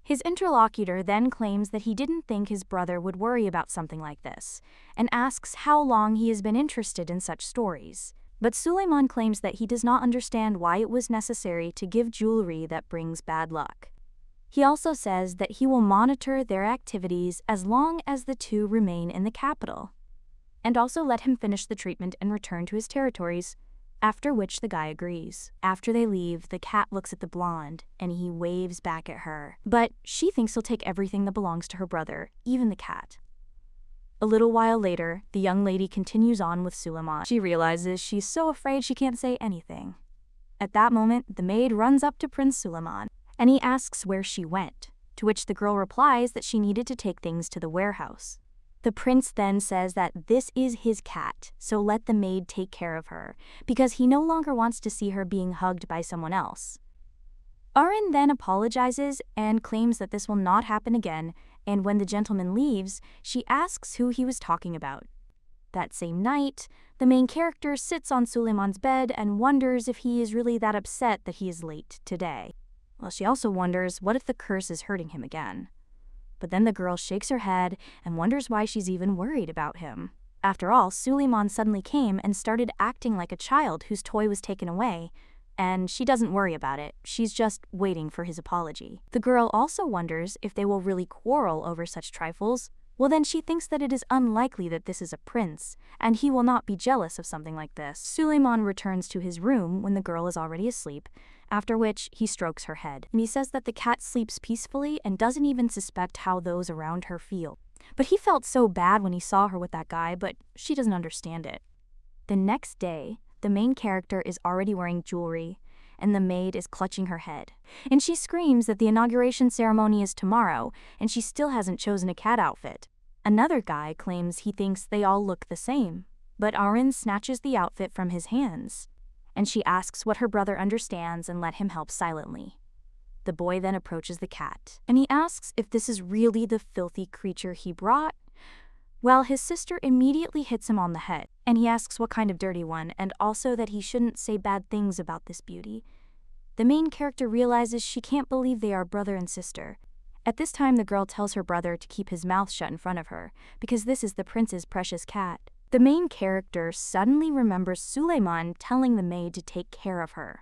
His interlocutor then claims that he didn't think his brother would worry about something like this, and asks how long he has been interested in such stories. But Sultan claims that he does not understand why it was necessary to give jewelry that brings bad luck. He also says that he will monitor their activities as long as the two remain in the capital, and also let him finish the treatment and return to his territories. After which the guy agrees. After they leave, the cat looks at the blonde, and he waves back at her. But she thinks he'll take everything that belongs to her brother, even the cat. A little while later, the young lady continues on with Sultan. She realizes she's so afraid she can't say anything. At that moment, the maid runs up to Prince Sultan, and he asks where she went, to which the girl replies that she needed to take things to the warehouse. The prince then says that this is his cat, so let the maid take care of her, because he no longer wants to see her being hugged by someone else. Arryn then apologizes and claims that this will not happen again, and when the gentleman leaves, she asks who he was talking about. That same night, the main character sits on Sulaiman's bed and wonders if he is really that upset that he is late today. Well, she also wonders what if the curse is hurting him again. But then the girl shakes her head and wonders why she's even worried about him. After all, Sultan suddenly came and started acting like a child whose toy was taken away, and she doesn't worry about it. She's just waiting for his apology. The girl also wonders if they will really quarrel over such trifles. Well, then she thinks that it is unlikely that this is a prince, and he will not be jealous of something like this. Sultan returns to his room when the girl is already asleep, after which he strokes her head. And he says that the cat sleeps peacefully and doesn't even suspect how those around her feel. But he felt so bad when he saw her with that guy, but she doesn't understand it. The next day, the main character is already wearing jewelry, and the maid is clutching her head. And she screams that the inauguration ceremony is tomorrow, and she still hasn't chosen a cat outfit. Another guy claims he thinks they all look the same, but Arryn snatches the outfit from his hands. and she asks what her brother understands and let him help silently. The boy then approaches the cat, and he asks if this is really the filthy creature he brought. Well, his sister immediately hits him on the head, and he asks what kind of dirty one, and also that he shouldn't say bad things about this beauty. The main character realizes she can't believe they are brother and sister. At this time, the girl tells her brother to keep his mouth shut in front of her, because this is the prince's precious cat. The main character suddenly remembers Suleiman telling the maid to take care of her.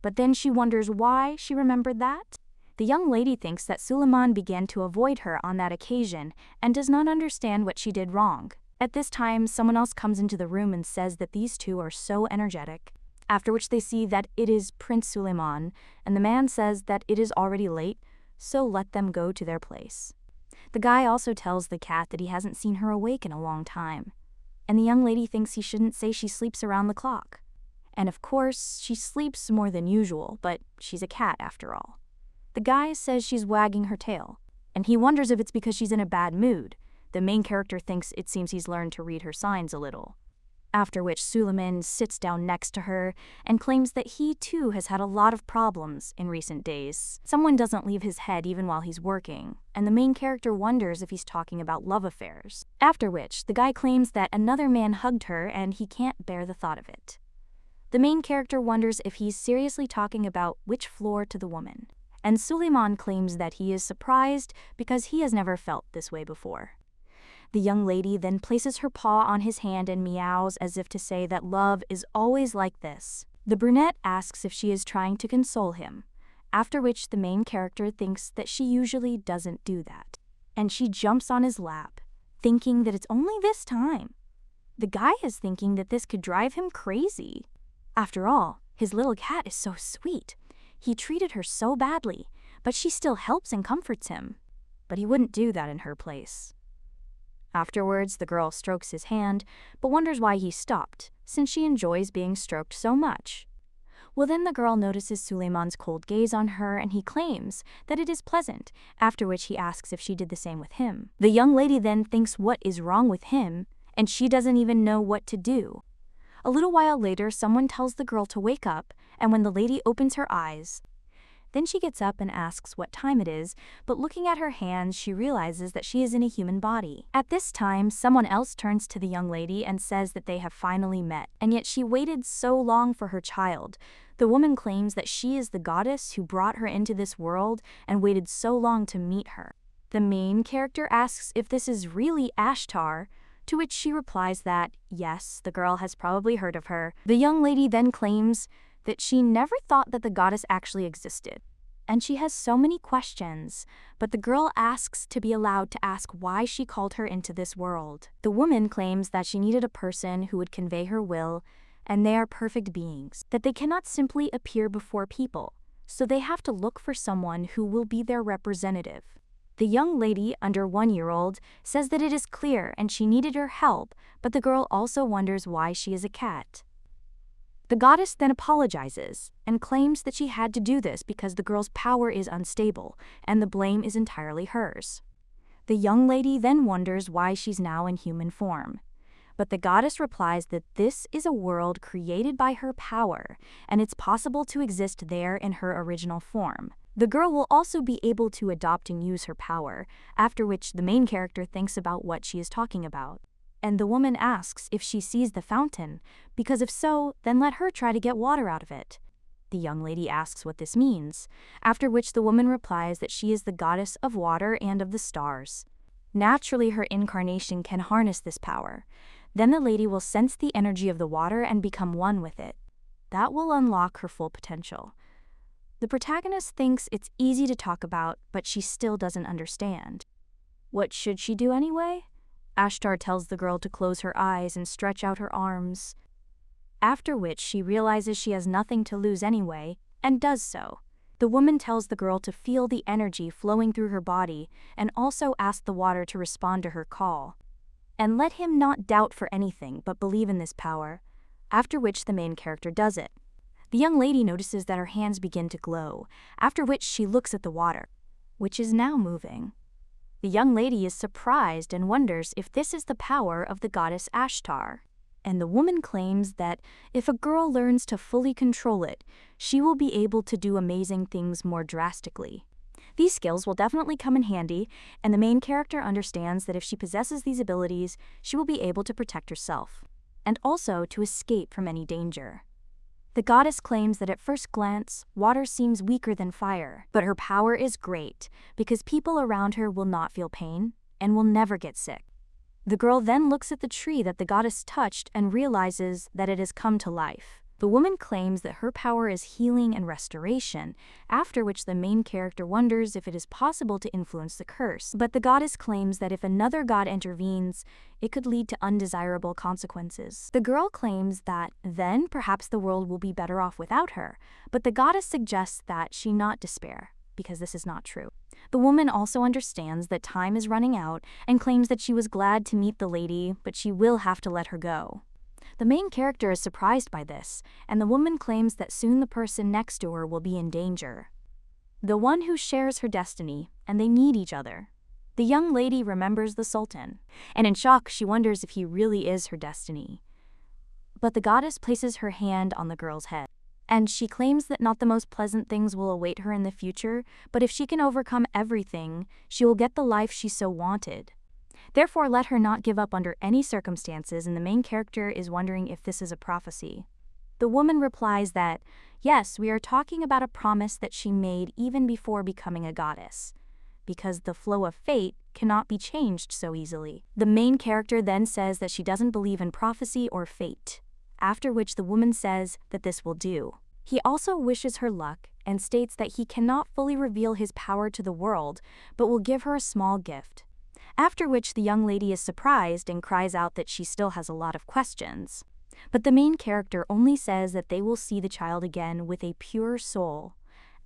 But then she wonders why she remembered that. The young lady thinks that Suleiman began to avoid her on that occasion and does not understand what she did wrong. At this time, someone else comes into the room and says that these two are so energetic, after which they see that it is Prince Suleiman, and the man says that it is already late, so let them go to their place. The guy also tells the cat that he hasn't seen her awake in a long time, and the young lady thinks he shouldn't say she sleeps around the clock. And of course, she sleeps more than usual, but she's a cat after all. The guy says she's wagging her tail, and he wonders if it's because she's in a bad mood. The main character thinks it seems he's learned to read her signs a little. After which Suleiman sits down next to her and claims that he too has had a lot of problems in recent days. Someone doesn't leave his head even while he's working, and the main character wonders if he's talking about love affairs. After which, the guy claims that another man hugged her and he can't bear the thought of it. The main character wonders if he's seriously talking about which floor to the woman, and Suleiman claims that he is surprised because he has never felt this way before. The young lady then places her paw on his hand and meows as if to say that love is always like this. The brunette asks if she is trying to console him, after which the main character thinks that she usually doesn't do that, and she jumps on his lap, thinking that it's only this time. The guy is thinking that this could drive him crazy. After all, his little cat is so sweet. He treated her so badly, but she still helps and comforts him. But he wouldn't do that in her place. Afterwards, the girl strokes his hand, but wonders why he stopped, since she enjoys being stroked so much. Well, then the girl notices Suleiman's cold gaze on her, and he claims that it is pleasant, after which he asks if she did the same with him. The young lady then thinks what is wrong with him, and she doesn't even know what to do. A little while later, someone tells the girl to wake up, and when the lady opens her eyes, then she gets up and asks what time it is, but looking at her hands, she realizes that she is in a human body. At this time, someone else turns to the young lady and says that they have finally met, and yet she waited so long for her child. The woman claims that she is the goddess who brought her into this world and waited so long to meet her. The main character asks if this is really Ashtar, to which she replies that, yes, the girl has probably heard of her. The young lady then claims that she never thought that the goddess actually existed, and she has so many questions, but the girl asks to be allowed to ask why she called her into this world. The woman claims that she needed a person who would convey her will, and they are perfect beings, that they cannot simply appear before people, so they have to look for someone who will be their representative. The young lady, under 1-year-old, says that it is clear and she needed her help, but the girl also wonders why she is a cat. The goddess then apologizes and claims that she had to do this because the girl's power is unstable and the blame is entirely hers. The young lady then wonders why she's now in human form. But the goddess replies that this is a world created by her power and it's possible to exist there in her original form. The girl will also be able to adopt and use her power, after which the main character thinks about what she is talking about. And the woman asks if she sees the fountain, because if so, then let her try to get water out of it. The young lady asks what this means, after which the woman replies that she is the goddess of water and of the stars. Naturally, her incarnation can harness this power. Then the lady will sense the energy of the water and become one with it. That will unlock her full potential. The protagonist thinks it's easy to talk about, but she still doesn't understand. What should she do anyway? Ashtar tells the girl to close her eyes and stretch out her arms, after which she realizes she has nothing to lose anyway, and does so. The woman tells the girl to feel the energy flowing through her body and also ask the water to respond to her call, and let him not doubt for anything but believe in this power, after which the main character does it. The young lady notices that her hands begin to glow, after which she looks at the water, which is now moving. The young lady is surprised and wonders if this is the power of the goddess Ashtar. and the woman claims that if a girl learns to fully control it, she will be able to do amazing things more drastically. These skills will definitely come in handy, and the main character understands that if she possesses these abilities, she will be able to protect herself, and also to escape from any danger. The goddess claims that at first glance, water seems weaker than fire, but her power is great because people around her will not feel pain and will never get sick. The girl then looks at the tree that the goddess touched and realizes that it has come to life. The woman claims that her power is healing and restoration, after which the main character wonders if it is possible to influence the curse. But the goddess claims that if another god intervenes, it could lead to undesirable consequences. The girl claims that then perhaps the world will be better off without her, but the goddess suggests that she not despair, because this is not true. The woman also understands that time is running out and claims that she was glad to meet the lady, but she will have to let her go. The main character is surprised by this, and the woman claims that soon the person next to her will be in danger. The one who shares her destiny, and they need each other. The young lady remembers the Sultan, and in shock she wonders if he really is her destiny. But the goddess places her hand on the girl's head, and she claims that not the most pleasant things will await her in the future, but if she can overcome everything, she will get the life she so wanted. Therefore, let her not give up under any circumstances, and the main character is wondering if this is a prophecy. The woman replies that, yes, we are talking about a promise that she made even before becoming a goddess, because the flow of fate cannot be changed so easily. The main character then says that she doesn't believe in prophecy or fate, after which the woman says that this will do. He also wishes her luck and states that he cannot fully reveal his power to the world, but will give her a small gift. After which the young lady is surprised and cries out that she still has a lot of questions. But the main character only says that they will see the child again with a pure soul,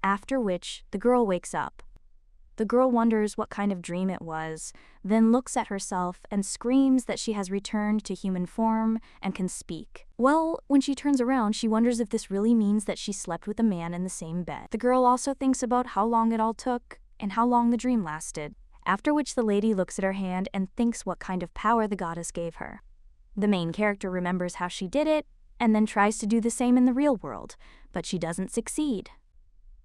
after which the girl wakes up. The girl wonders what kind of dream it was, then looks at herself and screams that she has returned to human form and can speak. Well, when she turns around, she wonders if this really means that she slept with a man in the same bed. The girl also thinks about how long it all took and how long the dream lasted. After which the lady looks at her hand and thinks what kind of power the goddess gave her. The main character remembers how she did it, and then tries to do the same in the real world, but she doesn't succeed.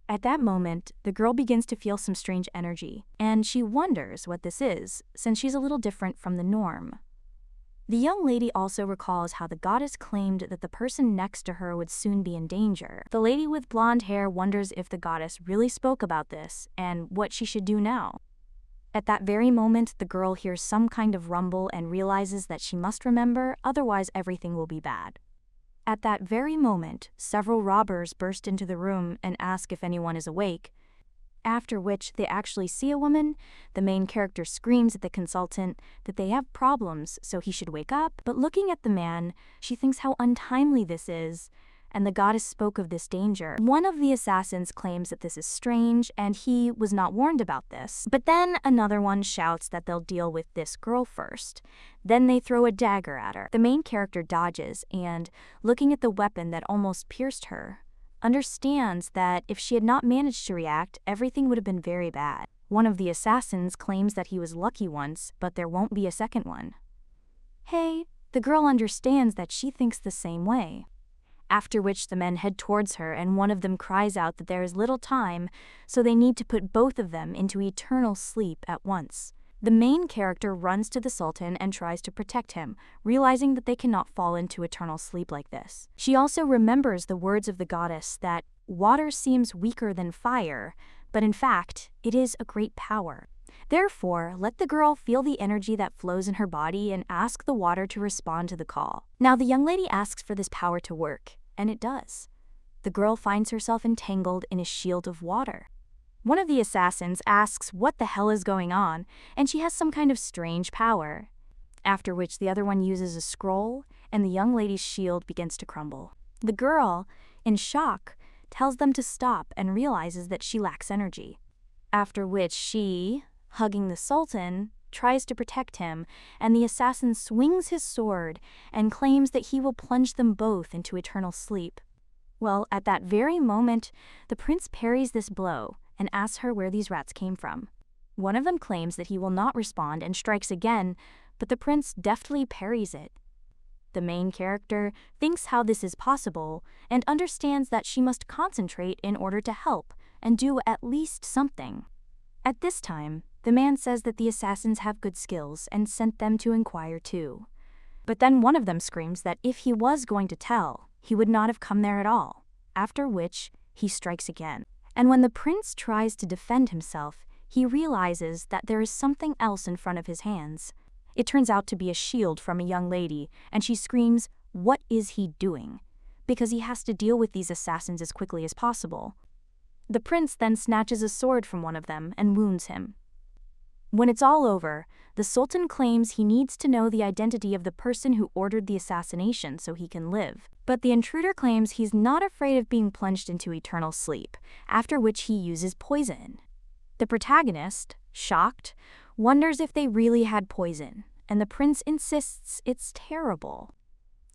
At that moment, the girl begins to feel some strange energy, and she wonders what this is, since she's a little different from the norm. The young lady also recalls how the goddess claimed that the person next to her would soon be in danger. The lady with blonde hair wonders if the goddess really spoke about this, and what she should do now. At that very moment, the girl hears some kind of rumble and realizes that she must remember, otherwise everything will be bad. At that very moment, several robbers burst into the room and ask if anyone is awake, after which they actually see a woman. The main character screams at the consultant that they have problems, so he should wake up, but looking at the man, she thinks how untimely this is, and the goddess spoke of this danger. One of the assassins claims that this is strange and he was not warned about this. But then another one shouts that they'll deal with this girl first. Then they throw a dagger at her. The main character dodges and, looking at the weapon that almost pierced her, understands that if she had not managed to react, everything would have been very bad. One of the assassins claims that he was lucky once, but there won't be a second one. Hey, the girl understands that she thinks the same way. After which the men head towards her and one of them cries out that there is little time, so they need to put both of them into eternal sleep at once. The main character runs to the Sultan and tries to protect him, realizing that they cannot fall into eternal sleep like this. She also remembers the words of the goddess that water seems weaker than fire, but in fact, it is a great power. Therefore, let the girl feel the energy that flows in her body and ask the water to respond to the call. Now the young lady asks for this power to work, and it does. The girl finds herself entangled in a shield of water. One of the assassins asks what the hell is going on, and she has some kind of strange power. After which the other one uses a scroll, and the young lady's shield begins to crumble. The girl, in shock, tells them to stop and realizes that she lacks energy. After which she, hugging the Sultan, tries to protect him, and the assassin swings his sword and claims that he will plunge them both into eternal sleep. Well, at that very moment, the prince parries this blow and asks her where these rats came from. One of them claims that he will not respond and strikes again, but the prince deftly parries it. The main character thinks how this is possible and understands that she must concentrate in order to help and do at least something. At this time, the man says that the assassins have good skills and sent them to inquire too. But then one of them screams that if he was going to tell, he would not have come there at all, after which he strikes again. And when the prince tries to defend himself, he realizes that there is something else in front of his hands. It turns out to be a shield from a young lady, and she screams, "What is he doing?" because he has to deal with these assassins as quickly as possible. The prince then snatches a sword from one of them and wounds him. When it's all over, the Sultan claims he needs to know the identity of the person who ordered the assassination so he can live. But the intruder claims he's not afraid of being plunged into eternal sleep, after which he uses poison. The protagonist, shocked, wonders if they really had poison, and the prince insists it's terrible.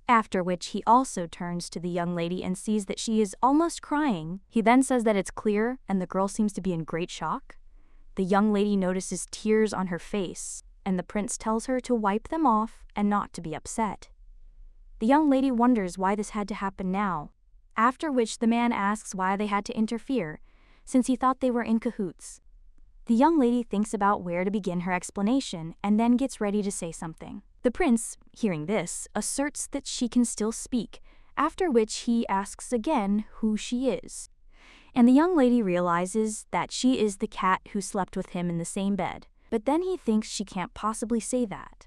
After which he also turns to the young lady and sees that she is almost crying. He then says that it's clear and the girl seems to be in great shock. The young lady notices tears on her face, and the prince tells her to wipe them off and not to be upset. The young lady wonders why this had to happen now, after which the man asks why they had to interfere, since he thought they were in cahoots. The young lady thinks about where to begin her explanation and then gets ready to say something. The prince, hearing this, asserts that she can still speak, after which he asks again who she is. And the young lady realizes that she is the cat who slept with him in the same bed, but then he thinks she can't possibly say that.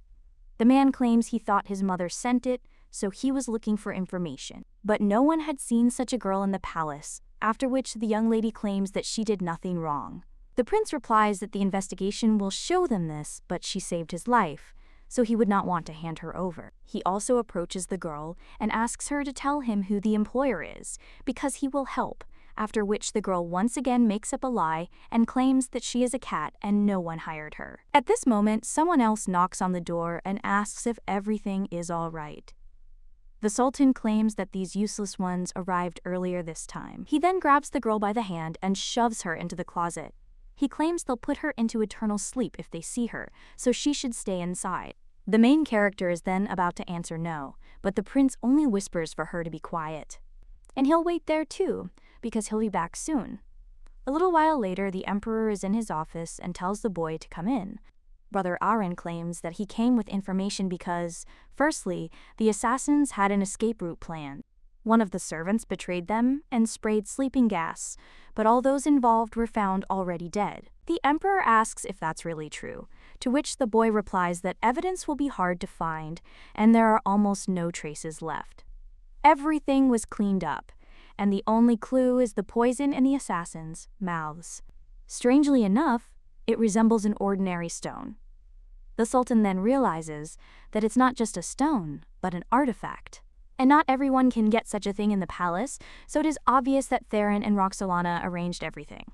The man claims he thought his mother sent it, so he was looking for information. But no one had seen such a girl in the palace, after which the young lady claims that she did nothing wrong. The prince replies that the investigation will show them this, but she saved his life, so he would not want to hand her over. He also approaches the girl and asks her to tell him who the employer is, because he will help, after which the girl once again makes up a lie and claims that she is a cat and no one hired her. At this moment, someone else knocks on the door and asks if everything is all right. The Sultan claims that these useless ones arrived earlier this time. He then grabs the girl by the hand and shoves her into the closet. He claims they'll put her into eternal sleep if they see her, so she should stay inside. The main character is then about to answer no, but the prince only whispers for her to be quiet. And he'll wait there too, because he'll be back soon. A little while later, the emperor is in his office and tells the boy to come in. Brother Aaron claims that he came with information because, firstly, the assassins had an escape route planned. One of the servants betrayed them and sprayed sleeping gas, but all those involved were found already dead. The emperor asks if that's really true, to which the boy replies that evidence will be hard to find and there are almost no traces left. Everything was cleaned up, and the only clue is the poison in the assassins' mouths. Strangely enough, it resembles an ordinary stone. The Sultan then realizes that it's not just a stone, but an artifact. And not everyone can get such a thing in the palace, so it is obvious that Theron and Roxolana arranged everything.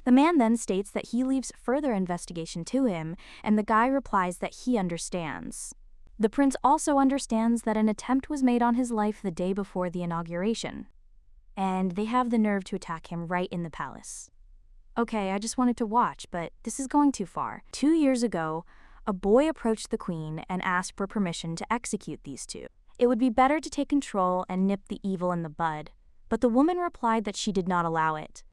The man then states that he leaves further investigation to him, and the guy replies that he understands. The prince also understands that an attempt was made on his life the day before the inauguration, and they have the nerve to attack him right in the palace. Okay, I just wanted to watch, but this is going too far. 2 years ago, a boy approached the queen and asked for permission to execute these two. It would be better to take control and nip the evil in the bud, but the woman replied that she did not allow it.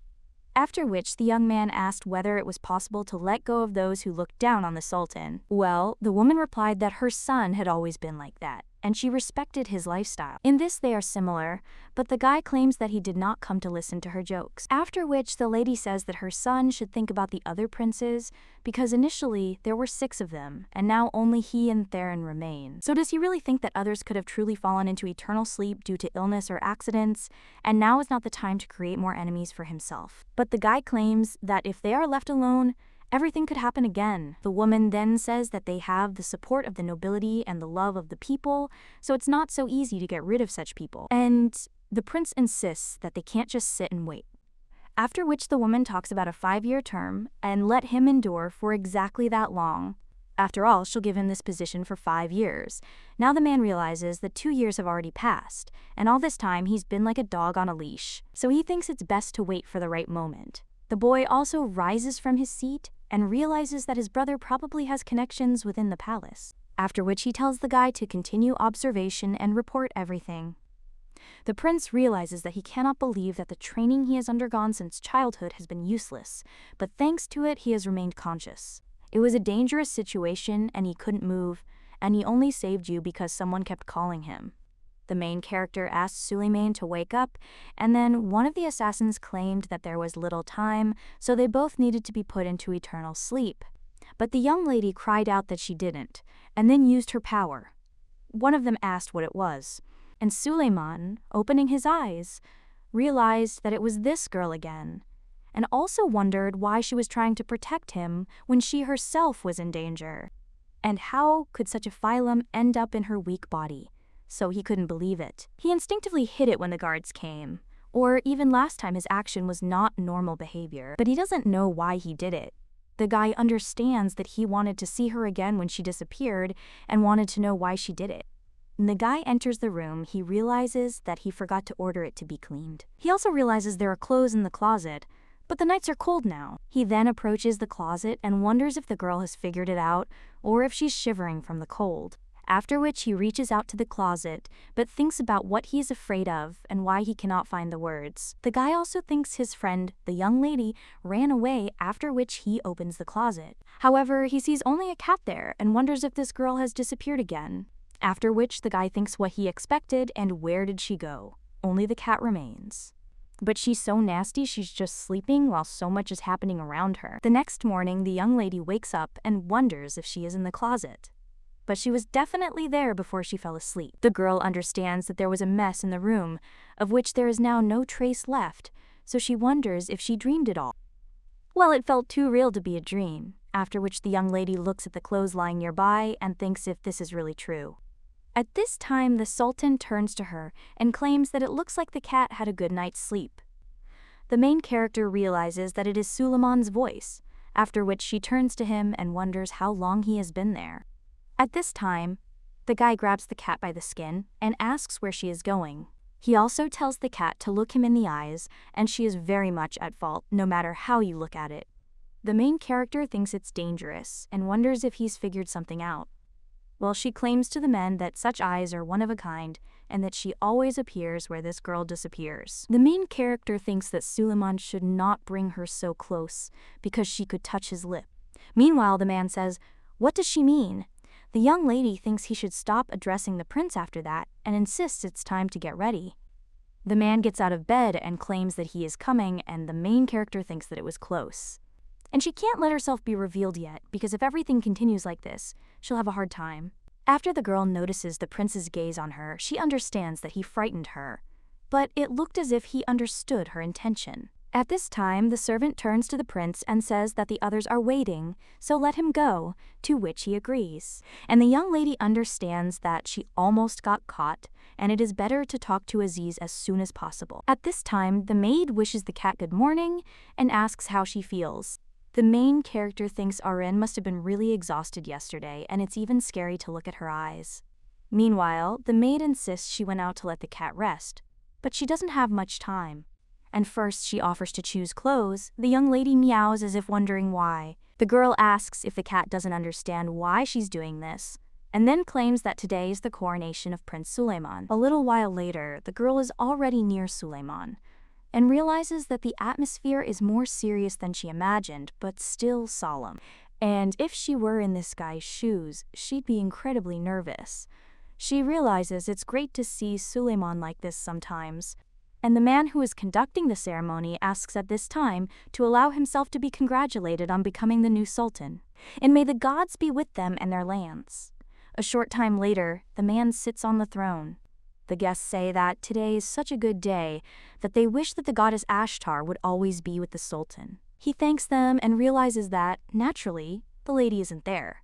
After which the young man asked whether it was possible to let go of those who looked down on the Sultan. Well, the woman replied that her son had always been like that, and she respected his lifestyle. In this they are similar, but the guy claims that he did not come to listen to her jokes. After which the lady says that her son should think about the other princes, because initially there were 6 of them, and now only he and Theron remain. So does he really think that others could have truly fallen into eternal sleep due to illness or accidents, and now is not the time to create more enemies for himself? But the guy claims that if they are left alone, everything could happen again. The woman then says that they have the support of the nobility and the love of the people, so it's not so easy to get rid of such people. And the prince insists that they can't just sit and wait. After which the woman talks about a 5-year term and let him endure for exactly that long. After all, she'll give him this position for 5 years. Now the man realizes that 2 years have already passed, and all this time he's been like a dog on a leash, so he thinks it's best to wait for the right moment. The boy also rises from his seat and realizes that his brother probably has connections within the palace. after which he tells the guy to continue observation and report everything. The prince realizes that he cannot believe that the training he has undergone since childhood has been useless, but thanks to it he has remained conscious. It was a dangerous situation and he couldn't move, and he only saved you because someone kept calling him. The main character asked Suleiman to wake up, and then one of the assassins claimed that there was little time, so they both needed to be put into eternal sleep. But the young lady cried out that she didn't, and then used her power. One of them asked what it was, and Suleiman, opening his eyes, realized that it was this girl again, and also wondered why she was trying to protect him when she herself was in danger. And how could such a phylum end up in her weak body? So he couldn't believe it. He instinctively hid it when the guards came, or even last time his action was not normal behavior, but he doesn't know why he did it. The guy understands that he wanted to see her again when she disappeared and wanted to know why she did it. When the guy enters the room, he realizes that he forgot to order it to be cleaned. He also realizes there are clothes in the closet, but the nights are cold now. He then approaches the closet and wonders if the girl has figured it out or if she's shivering from the cold. After which he reaches out to the closet, but thinks about what he is afraid of and why he cannot find the words. The guy also thinks his friend, the young lady, ran away, after which he opens the closet. However, he sees only a cat there and wonders if this girl has disappeared again. After which the guy thinks what he expected and where did she go? Only the cat remains. But she's so nasty she's just sleeping while so much is happening around her. The next morning, the young lady wakes up and wonders if she is in the closet. But she was definitely there before she fell asleep. The girl understands that there was a mess in the room, of which there is now no trace left, so she wonders if she dreamed it all. Well, it felt too real to be a dream, after which the young lady looks at the clothes lying nearby and thinks if this is really true. At this time, the Sultan turns to her and claims that it looks like the cat had a good night's sleep. The main character realizes that it is Suleiman's voice, after which she turns to him and wonders how long he has been there. At this time, the guy grabs the cat by the skin and asks where she is going. He also tells the cat to look him in the eyes, and she is very much at fault no matter how you look at it. The main character thinks it's dangerous and wonders if he's figured something out. Well, she claims to the men that such eyes are one of a kind and that she always appears where this girl disappears. The main character thinks that Suleiman should not bring her so close because she could touch his lip. Meanwhile, the man says, "What does she mean?" The young lady thinks he should stop addressing the prince after that and insists it's time to get ready. The man gets out of bed and claims that he is coming, and the main character thinks that it was close. And she can't let herself be revealed yet, because if everything continues like this, she'll have a hard time. After the girl notices the prince's gaze on her, she understands that he frightened her, but it looked as if he understood her intention. At this time, the servant turns to the prince and says that the others are waiting, so let him go, to which he agrees. And the young lady understands that she almost got caught, and it is better to talk to Aziz as soon as possible. At this time, the maid wishes the cat good morning and asks how she feels. The main character thinks Aren must have been really exhausted yesterday, and it's even scary to look at her eyes. Meanwhile, the maid insists she went out to let the cat rest, but she doesn't have much time. And first she offers to choose clothes. The young lady meows as if wondering why. The girl asks if the cat doesn't understand why she's doing this, and then claims that today is the coronation of Prince Suleiman. A little while later, the girl is already near Suleiman, and realizes that the atmosphere is more serious than she imagined, but still solemn. And if she were in this guy's shoes, she'd be incredibly nervous. She realizes it's great to see Suleiman like this sometimes. And the man who is conducting the ceremony asks at this time to allow himself to be congratulated on becoming the new sultan, and may the gods be with them and their lands. A short time later, the man sits on the throne. The guests say that today is such a good day that they wish that the goddess Ashtar would always be with the sultan. He thanks them and realizes that, naturally, the lady isn't there.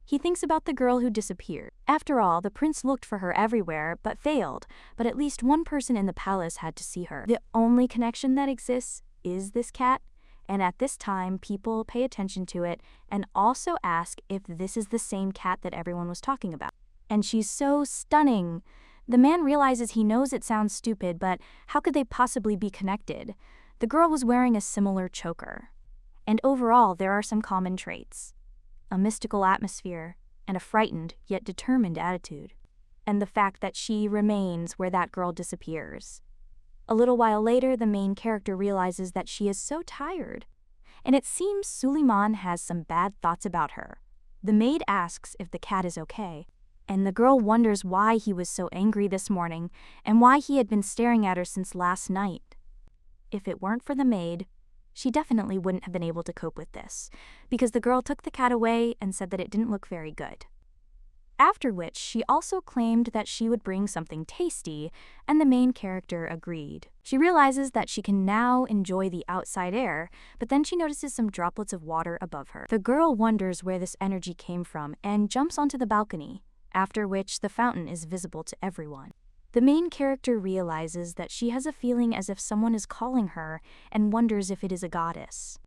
He thinks about the girl who disappeared. After all, the prince looked for her everywhere, but failed, but at least one person in the palace had to see her. The only connection that exists is this cat, and at this time, people pay attention to it and also ask if this is the same cat that everyone was talking about. And she's so stunning. The man realizes he knows it sounds stupid, but how could they possibly be connected? The girl was wearing a similar choker. And overall, there are some common traits: a mystical atmosphere, and a frightened yet determined attitude. And the fact that she remains where that girl disappears. A little while later, the main character realizes that she is so tired, and it seems Suleiman has some bad thoughts about her. The maid asks if the cat is okay, and the girl wonders why he was so angry this morning and why he had been staring at her since last night. If it weren't for the maid, she definitely wouldn't have been able to cope with this, because the girl took the cat away and said that it didn't look very good. After which, she also claimed that she would bring something tasty, and the main character agreed. She realizes that she can now enjoy the outside air, but then she notices some droplets of water above her. The girl wonders where this energy came from and jumps onto the balcony, after which the fountain is visible to everyone. The main character realizes that she has a feeling as if someone is calling her and wonders if it is a goddess.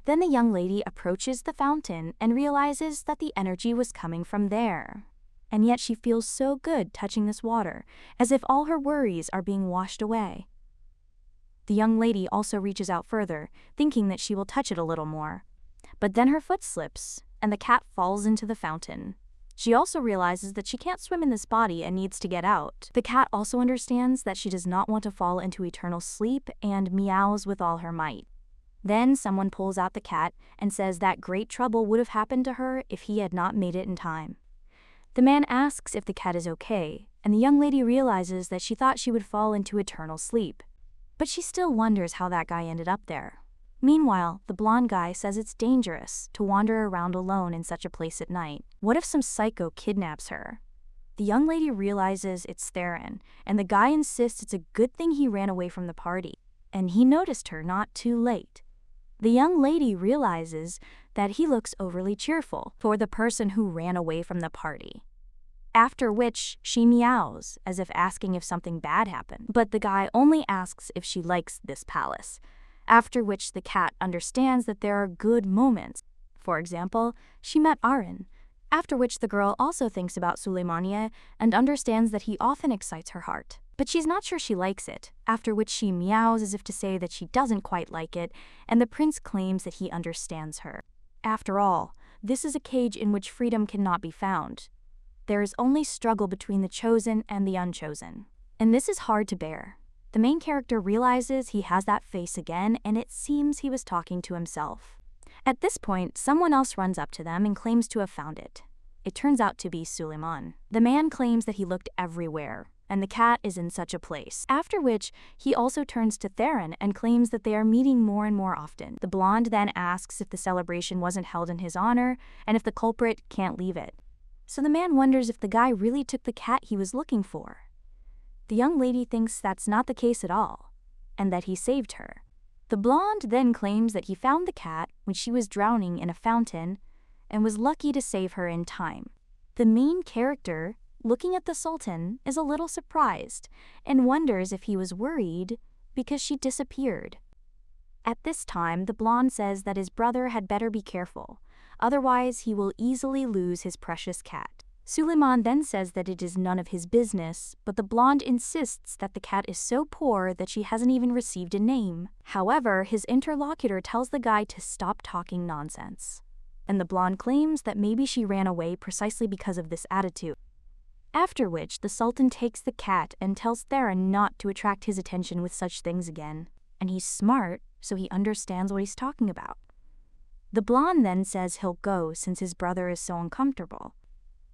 Then the young lady approaches the fountain and realizes that the energy was coming from there. And yet she feels so good touching this water, as if all her worries are being washed away. The young lady also reaches out further, thinking that she will touch it a little more. But then her foot slips, and the cat falls into the fountain. She also realizes that she can't swim in this body and needs to get out. The cat also understands that she does not want to fall into eternal sleep and meows with all her might. Then someone pulls out the cat and says that great trouble would have happened to her if he had not made it in time. The man asks if the cat is okay, and the young lady realizes that she thought she would fall into eternal sleep. But she still wonders how that guy ended up there. Meanwhile, the blonde guy says it's dangerous to wander around alone in such a place at night. What if some psycho kidnaps her? The young lady realizes it's Theron, and the guy insists it's a good thing he ran away from the party, and he noticed her not too late. The young lady realizes that he looks overly cheerful for the person who ran away from the party. After which, she meows, as if asking if something bad happened. But the guy only asks if she likes this palace. After which the cat understands that there are good moments. For example, she met Aaron. After which the girl also thinks about Suleimania and understands that he often excites her heart. But she's not sure she likes it, after which she meows as if to say that she doesn't quite like it, and the prince claims that he understands her. After all, this is a cage in which freedom cannot be found. There is only struggle between the chosen and the unchosen. And this is hard to bear. The main character realizes he has that face again, and it seems he was talking to himself. At this point, someone else runs up to them and claims to have found it. It turns out to be Suleiman. The man claims that he looked everywhere, and the cat is in such a place. After which, he also turns to Theron and claims that they are meeting more and more often. The blonde then asks if the celebration wasn't held in his honor, and if the culprit can't leave it. So the man wonders if the guy really took the cat he was looking for. The young lady thinks that's not the case at all, and that he saved her. The blonde then claims that he found the cat when she was drowning in a fountain, and was lucky to save her in time. The main character, looking at the Sultan, is a little surprised and wonders if he was worried because she disappeared. At this time, the blonde says that his brother had better be careful, otherwise he will easily lose his precious cat. Suleiman then says that it is none of his business, but the blonde insists that the cat is so poor that she hasn't even received a name. However, his interlocutor tells the guy to stop talking nonsense, and the blonde claims that maybe she ran away precisely because of this attitude. After which, the Sultan takes the cat and tells Theron not to attract his attention with such things again. And he's smart, so he understands what he's talking about. The blonde then says he'll go since his brother is so uncomfortable.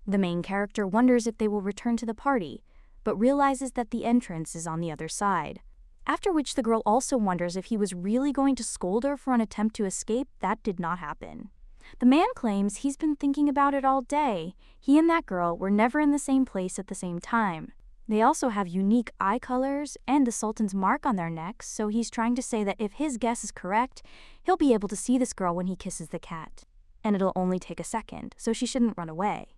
The main character wonders if they will return to the party, but realizes that the entrance is on the other side. After which the girl also wonders if he was really going to scold her for an attempt to escape. That did not happen. The man claims he's been thinking about it all day. He and that girl were never in the same place at the same time. They also have unique eye colors and the Sultan's mark on their necks, so he's trying to say that if his guess is correct, he'll be able to see this girl when he kisses the cat. And it'll only take a second, so she shouldn't run away.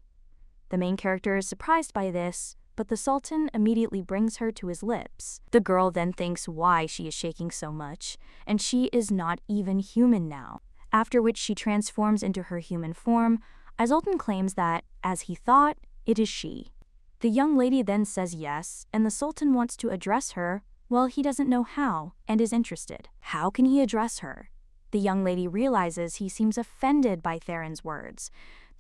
The main character is surprised by this, but the Sultan immediately brings her to his lips. The girl then thinks why she is shaking so much, and she is not even human now. After which she transforms into her human form. Sultan claims that, as he thought, it is she. The young lady then says yes, and the Sultan wants to address her, well, he doesn't know how, and is interested. How can he address her? The young lady realizes he seems offended by Theron's words.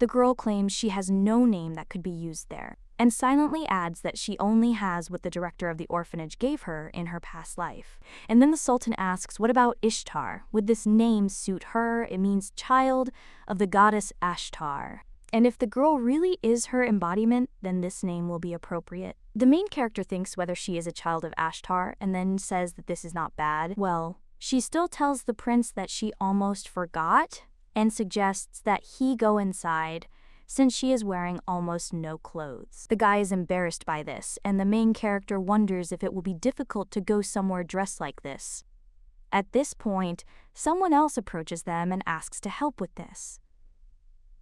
The girl claims she has no name that could be used there, and silently adds that she only has what the director of the orphanage gave her in her past life. And then the Sultan asks, what about Ishtar? Would this name suit her? It means child of the goddess Ashtar. And if the girl really is her embodiment, then this name will be appropriate. The main character thinks whether she is a child of Ashtar and then says that this is not bad. Well, she still tells the prince that she almost forgot and suggests that he go inside since she is wearing almost no clothes. The guy is embarrassed by this, and the main character wonders if it will be difficult to go somewhere dressed like this. At this point, someone else approaches them and asks to help with this.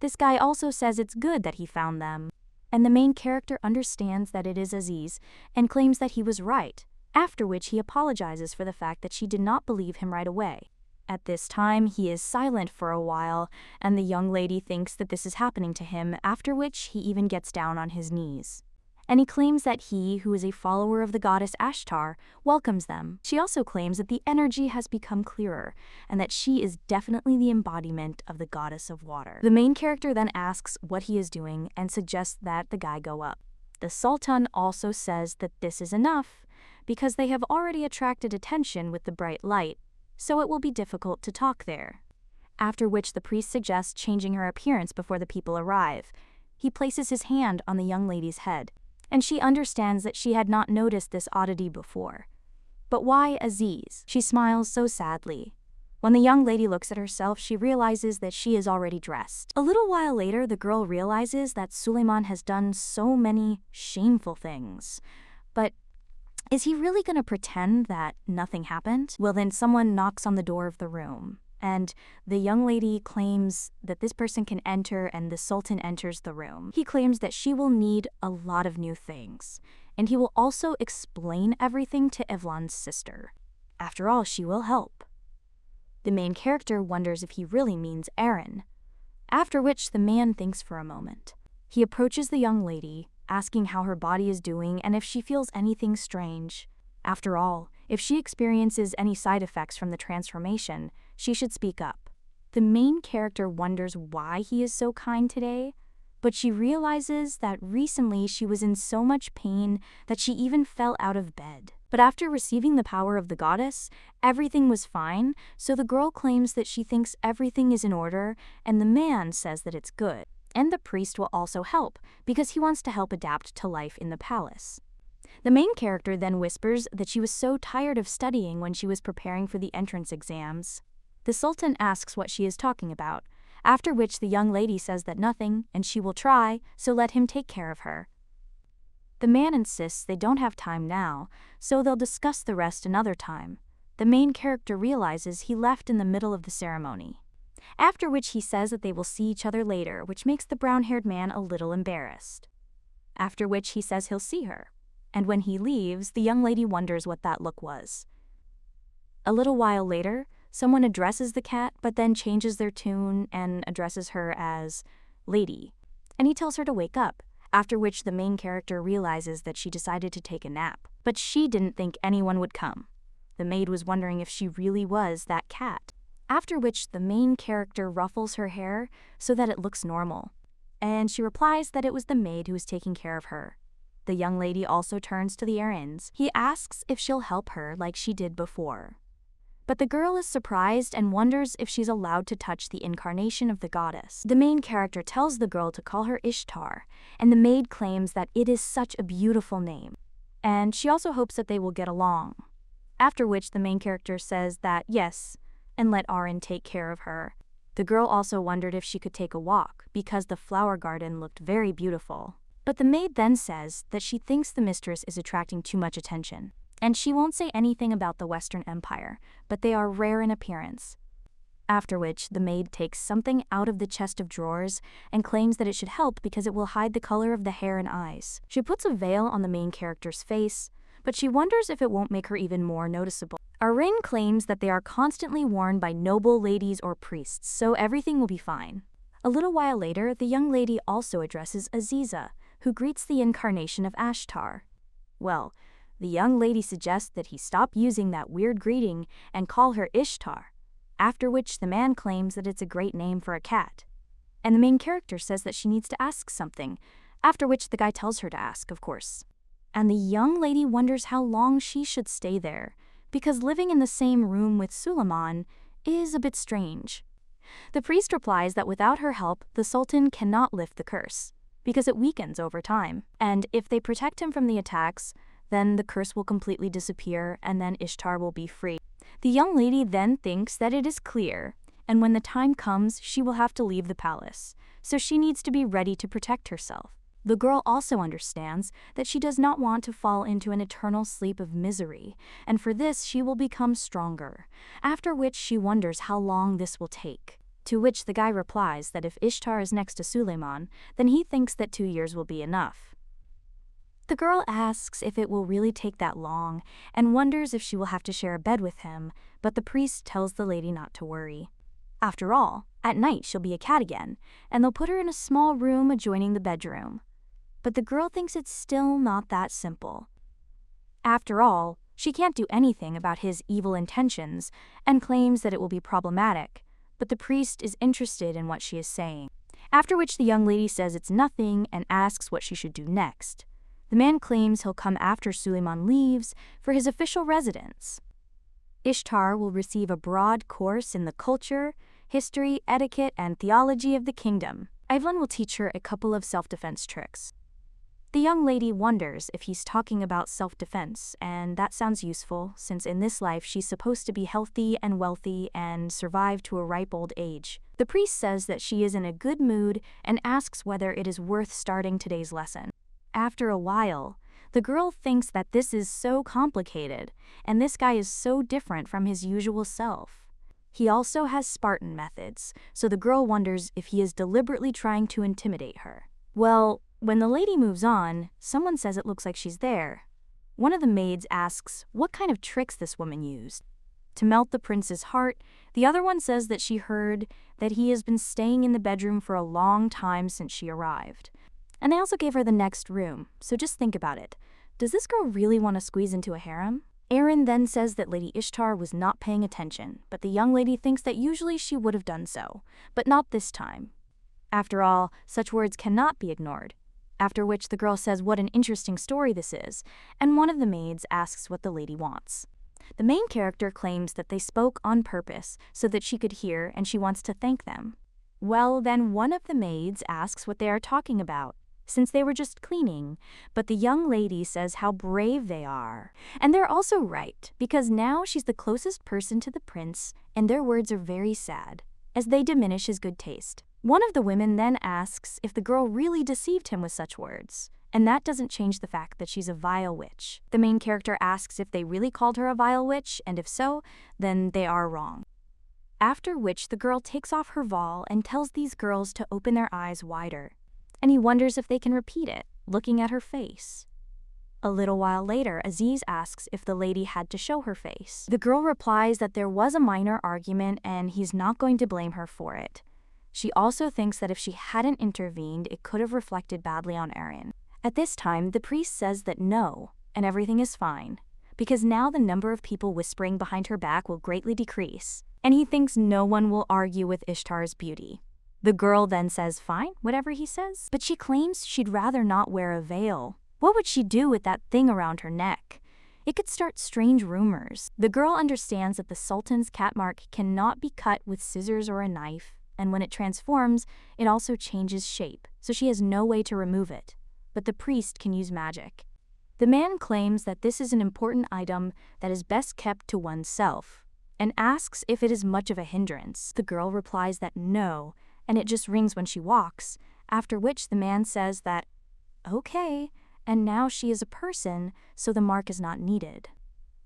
This guy also says it's good that he found them, and the main character understands that it is Aziz and claims that he was right, after which he apologizes for the fact that she did not believe him right away. At this time, he is silent for a while, and the young lady thinks that this is happening to him, after which he even gets down on his knees. And he claims that he, who is a follower of the goddess Ashtar, welcomes them. She also claims that the energy has become clearer, and that she is definitely the embodiment of the goddess of water. The main character then asks what he is doing and suggests that the guy go up. The Sultan also says that this is enough, because they have already attracted attention with the bright light, so it will be difficult to talk there. After which the priest suggests changing her appearance before the people arrive. He places his hand on the young lady's head, and she understands that she had not noticed this oddity before. But why Aziz? She smiles so sadly. When the young lady looks at herself, she realizes that she is already dressed. A little while later, the girl realizes that Suleiman has done so many shameful things. But is he really going to pretend that nothing happened? Well, then someone knocks on the door of the room, and the young lady claims that this person can enter, and the Sultan enters the room. He claims that she will need a lot of new things, and he will also explain everything to Evlan's sister. After all, she will help. The main character wonders if he really means Aaron, after which the man thinks for a moment. He approaches the young lady, asking how her body is doing and if she feels anything strange. After all, if she experiences any side effects from the transformation, she should speak up. The main character wonders why he is so kind today, but she realizes that recently she was in so much pain that she even fell out of bed. But after receiving the power of the goddess, everything was fine, so the girl claims that she thinks everything is in order, and the man says that it's good. And the priest will also help, because he wants to help adapt to life in the palace. The main character then whispers that she was so tired of studying when she was preparing for the entrance exams. The Sultan asks what she is talking about, after which the young lady says that nothing, and she will try, so let him take care of her. The man insists they don't have time now, so they'll discuss the rest another time. The main character realizes he left in the middle of the ceremony. After which he says that they will see each other later, which makes the brown-haired man a little embarrassed. After which he says he'll see her, and when he leaves, the young lady wonders what that look was. A little while later, someone addresses the cat, but then changes their tune and addresses her as Lady, and he tells her to wake up, after which the main character realizes that she decided to take a nap, but she didn't think anyone would come. The maid was wondering if she really was that cat. After which the main character ruffles her hair so that it looks normal, and she replies that it was the maid who was taking care of her. The young lady also turns to the errands. He asks if she'll help her like she did before. But the girl is surprised and wonders if she's allowed to touch the incarnation of the goddess. The main character tells the girl to call her Ishtar, and the maid claims that it is such a beautiful name. And she also hopes that they will get along. After which the main character says that yes, and let Aaron take care of her. The girl also wondered if she could take a walk, because the flower garden looked very beautiful. But the maid then says that she thinks the mistress is attracting too much attention, and she won't say anything about the Western Empire, but they are rare in appearance. After which the maid takes something out of the chest of drawers and claims that it should help because it will hide the color of the hair and eyes. She puts a veil on the main character's face, but she wonders if it won't make her even more noticeable. Aaron claims that they are constantly worn by noble ladies or priests, so everything will be fine. A little while later, the young lady also addresses Aziza, who greets the incarnation of Ashtar. Well, the young lady suggests that he stop using that weird greeting and call her Ishtar, after which the man claims that it's a great name for a cat. and the main character says that she needs to ask something, after which the guy tells her to ask, of course. And the young lady wonders how long she should stay there, because living in the same room with Sultan is a bit strange. The priest replies that without her help, the Sultan cannot lift the curse, because it weakens over time. And if they protect him from the attacks, then the curse will completely disappear and then Ishtar will be free. The young lady then thinks that it is clear, and when the time comes, she will have to leave the palace, so she needs to be ready to protect herself. The girl also understands that she does not want to fall into an eternal sleep of misery, and for this she will become stronger, after which she wonders how long this will take. To which the guy replies that if Ishtar is next to Suleiman, then he thinks that 2 years will be enough. The girl asks if it will really take that long, and wonders if she will have to share a bed with him, but the priest tells the lady not to worry. After all, at night she'll be a cat again, and they'll put her in a small room adjoining the bedroom. But the girl thinks it's still not that simple. After all, she can't do anything about his evil intentions, and claims that it will be problematic, but the priest is interested in what she is saying. After which the young lady says it's nothing and asks what she should do next. The man claims he'll come after Suleiman leaves for his official residence. Ishtar will receive a broad course in the culture, history, etiquette, and theology of the kingdom. Evelyn will teach her a couple of self-defense tricks. The young lady wonders if he's talking about self-defense, and that sounds useful, since in this life she's supposed to be healthy and wealthy and survive to a ripe old age. The priest says that she is in a good mood and asks whether it is worth starting today's lesson. After a while, the girl thinks that this is so complicated, and this guy is so different from his usual self. He also has Spartan methods, so the girl wonders if he is deliberately trying to intimidate her. Well, when the lady moves on, someone says it looks like she's there. One of the maids asks what kind of tricks this woman used. To melt the prince's heart, the other one says that she heard that he has been staying in the bedroom for a long time since she arrived. And they also gave her the next room, so just think about it. Does this girl really want to squeeze into a harem? Aaron then says that Lady Ishtar was not paying attention, but the young lady thinks that usually she would have done so, but not this time. After all, such words cannot be ignored. After which the girl says what an interesting story this is, and one of the maids asks what the lady wants. The main character claims that they spoke on purpose so that she could hear and she wants to thank them. Well, then one of the maids asks what they are talking about, since they were just cleaning, but the young lady says how brave they are. And they're also right, because now she's the closest person to the prince, and their words are very sad, as they diminish his good taste. One of the women then asks if the girl really deceived him with such words, and that doesn't change the fact that she's a vile witch. The main character asks if they really called her a vile witch, and if so, then they are wrong. After which the girl takes off her voile and tells these girls to open their eyes wider, and he wonders if they can repeat it, looking at her face. A little while later, Aziz asks if the lady had to show her face. The girl replies that there was a minor argument and he's not going to blame her for it. She also thinks that if she hadn't intervened, it could have reflected badly on Aaron. At this time, the priest says that no, and everything is fine, because now the number of people whispering behind her back will greatly decrease, and he thinks no one will argue with Ishtar's beauty. The girl then says fine, whatever he says, but she claims she'd rather not wear a veil. What would she do with that thing around her neck? It could start strange rumors. The girl understands that the Sultan's cat mark cannot be cut with scissors or a knife, and when it transforms, it also changes shape, so she has no way to remove it. But the priest can use magic. The man claims that this is an important item that is best kept to oneself, and asks if it is much of a hindrance. The girl replies that no, and it just rings when she walks, after which the man says that, okay, and now she is a person, so the mark is not needed.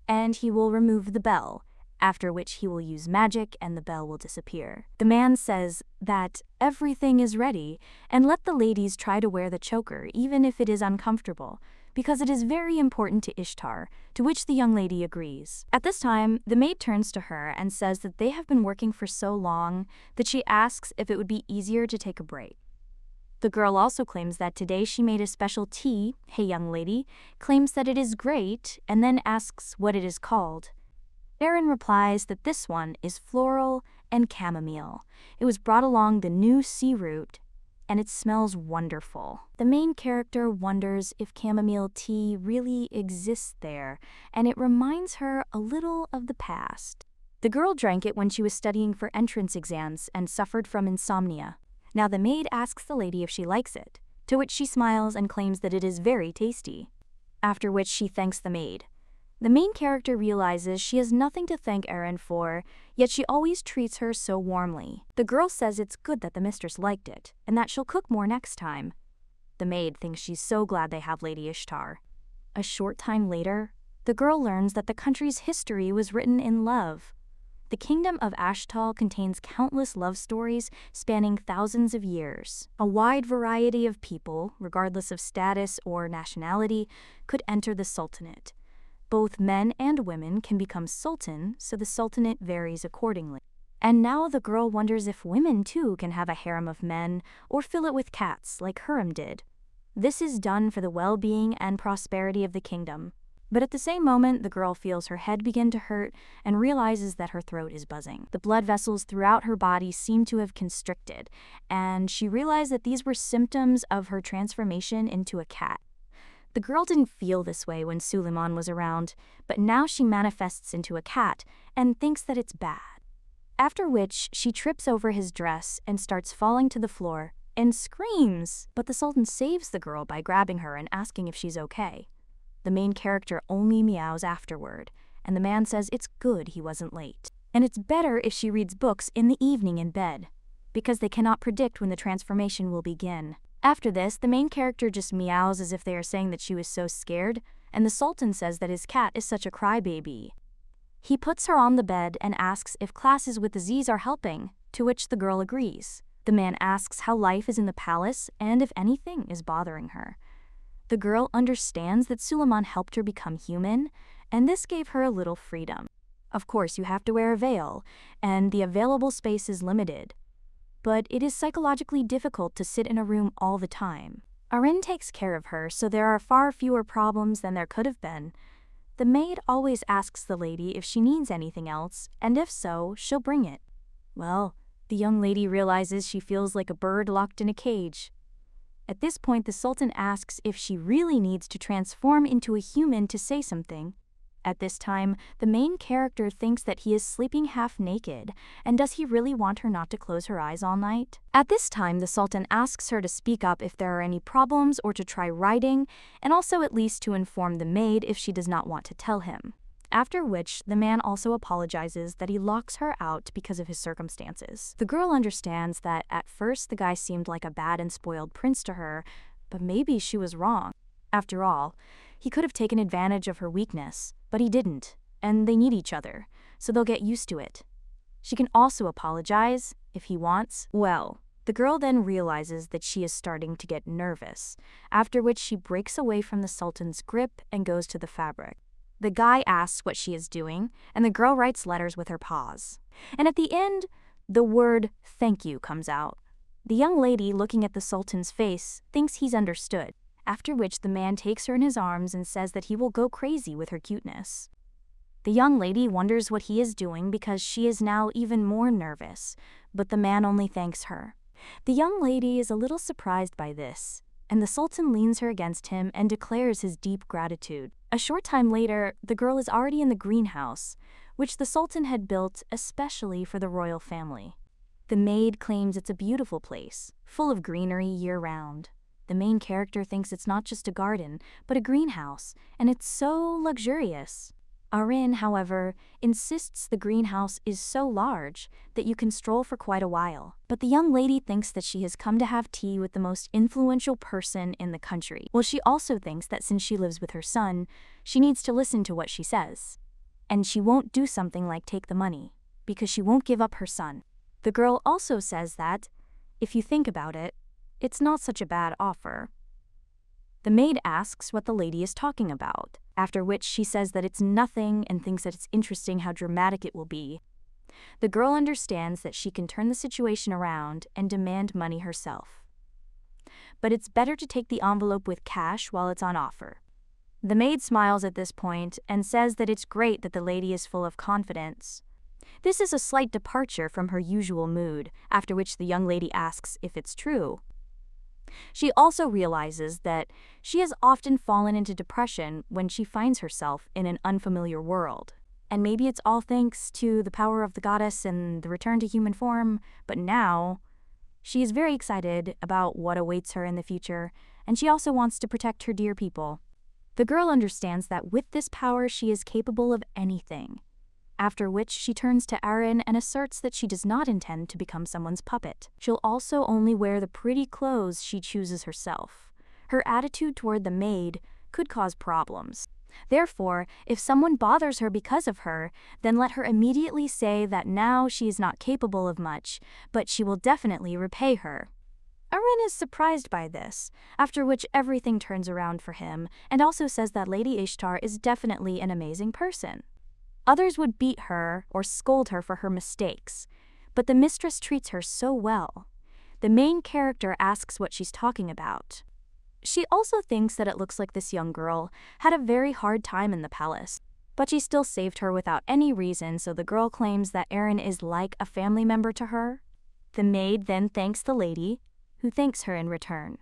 And he will remove the bell, after which he will use magic and the bell will disappear. The man says that everything is ready, and let the ladies try to wear the choker even if it is uncomfortable, because it is very important to Ishtar, to which the young lady agrees. At this time, the maid turns to her and says that they have been working for so long that she asks if it would be easier to take a break. The girl also claims that today she made a special tea, hey young lady, claims that it is great, and then asks what it is called. Aaron replies that this one is floral and chamomile. It was brought along the new sea root, and it smells wonderful. The main character wonders if chamomile tea really exists there, and it reminds her a little of the past. The girl drank it when she was studying for entrance exams and suffered from insomnia. Now the maid asks the lady if she likes it, to which she smiles and claims that it is very tasty, after which she thanks the maid. The main character realizes she has nothing to thank Erin for, yet she always treats her so warmly. The girl says it's good that the mistress liked it, and that she'll cook more next time. The maid thinks she's so glad they have Lady Ishtar. A short time later, the girl learns that the country's history was written in love. The kingdom of Ashtal contains countless love stories spanning thousands of years. A wide variety of people, regardless of status or nationality, could enter the sultanate. Both men and women can become sultan, so the sultanate varies accordingly. And now the girl wonders if women too can have a harem of men or fill it with cats like Hurrem did. This is done for the well-being and prosperity of the kingdom. But at the same moment, the girl feels her head begin to hurt and realizes that her throat is buzzing. The blood vessels throughout her body seem to have constricted, and she realized that these were symptoms of her transformation into a cat. The girl didn't feel this way when Suleiman was around, but now she manifests into a cat and thinks that it's bad. After which, she trips over his dress and starts falling to the floor and screams. But the Sultan saves the girl by grabbing her and asking if she's okay. The main character only meows afterward, and the man says it's good he wasn't late. And it's better if she reads books in the evening in bed, because they cannot predict when the transformation will begin. After this, the main character just meows as if they are saying that she was so scared, and the Sultan says that his cat is such a crybaby. He puts her on the bed and asks if classes with Aziz are helping, to which the girl agrees. The man asks how life is in the palace and if anything is bothering her. The girl understands that Suleiman helped her become human, and this gave her a little freedom. Of course, you have to wear a veil, and the available space is limited. But it is psychologically difficult to sit in a room all the time. Arin takes care of her, so there are far fewer problems than there could have been. The maid always asks the lady if she needs anything else, and if so, she'll bring it. Well, the young lady realizes she feels like a bird locked in a cage. At this point, the Sultan asks if she really needs to transform into a human to say something. At this time, the main character thinks that he is sleeping half naked, and does he really want her not to close her eyes all night? At this time, the Sultan asks her to speak up if there are any problems or to try writing, and also at least to inform the maid if she does not want to tell him. After which, the man also apologizes that he locks her out because of his circumstances. The girl understands that at first the guy seemed like a bad and spoiled prince to her, but maybe she was wrong. After all, he could have taken advantage of her weakness, but he didn't, and they need each other, so they'll get used to it. She can also apologize, if he wants. Well, the girl then realizes that she is starting to get nervous, after which she breaks away from the Sultan's grip and goes to the fabric. The guy asks what she is doing, and the girl writes letters with her paws. And at the end, the word "thank you" comes out. The young lady, looking at the Sultan's face, thinks he's understood, after which the man takes her in his arms and says that he will go crazy with her cuteness. The young lady wonders what he is doing because she is now even more nervous, but the man only thanks her. The young lady is a little surprised by this, and the Sultan leans her against him and declares his deep gratitude. A short time later, the girl is already in the greenhouse, which the Sultan had built especially for the royal family. The maid claims it's a beautiful place, full of greenery year-round. The main character thinks it's not just a garden, but a greenhouse, and it's so luxurious. Arin, however, insists the greenhouse is so large that you can stroll for quite a while. But the young lady thinks that she has come to have tea with the most influential person in the country. Well, she also thinks that since she lives with her son, she needs to listen to what she says. And she won't do something like take the money, because she won't give up her son. The girl also says that, if you think about it, it's not such a bad offer. The maid asks what the lady is talking about, after which she says that it's nothing and thinks that it's interesting how dramatic it will be. The girl understands that she can turn the situation around and demand money herself. But it's better to take the envelope with cash while it's on offer. The maid smiles at this point and says that it's great that the lady is full of confidence. This is a slight departure from her usual mood, after which the young lady asks if it's true. She also realizes that she has often fallen into depression when she finds herself in an unfamiliar world. And maybe it's all thanks to the power of the goddess and the return to human form, but now she is very excited about what awaits her in the future, and she also wants to protect her dear people. The girl understands that with this power she is capable of anything, after which she turns to Aaron and asserts that she does not intend to become someone's puppet. She'll also only wear the pretty clothes she chooses herself. Her attitude toward the maid could cause problems. Therefore, if someone bothers her because of her, then let her immediately say that now she is not capable of much, but she will definitely repay her. Aaron is surprised by this, after which everything turns around for him, and also says that Lady Ishtar is definitely an amazing person. Others would beat her or scold her for her mistakes, but the mistress treats her so well. The main character asks what she's talking about. She also thinks that it looks like this young girl had a very hard time in the palace, but she still saved her without any reason, so the girl claims that Aaron is like a family member to her. The maid then thanks the lady, who thanks her in return.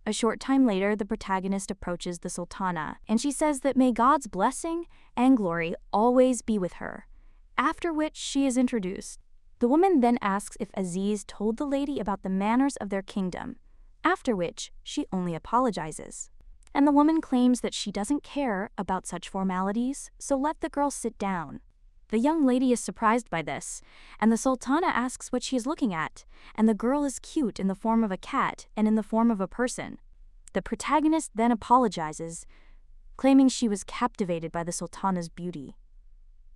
A short time later, the protagonist approaches the Sultana, and she says that may God's blessing and glory always be with her, after which she is introduced. The woman then asks if Aziz told the lady about the manners of their kingdom, after which she only apologizes. And the woman claims that she doesn't care about such formalities, so let the girl sit down. The young lady is surprised by this, and the Sultana asks what she is looking at, and the girl is cute in the form of a cat and in the form of a person. The protagonist then apologizes, claiming she was captivated by the Sultana's beauty.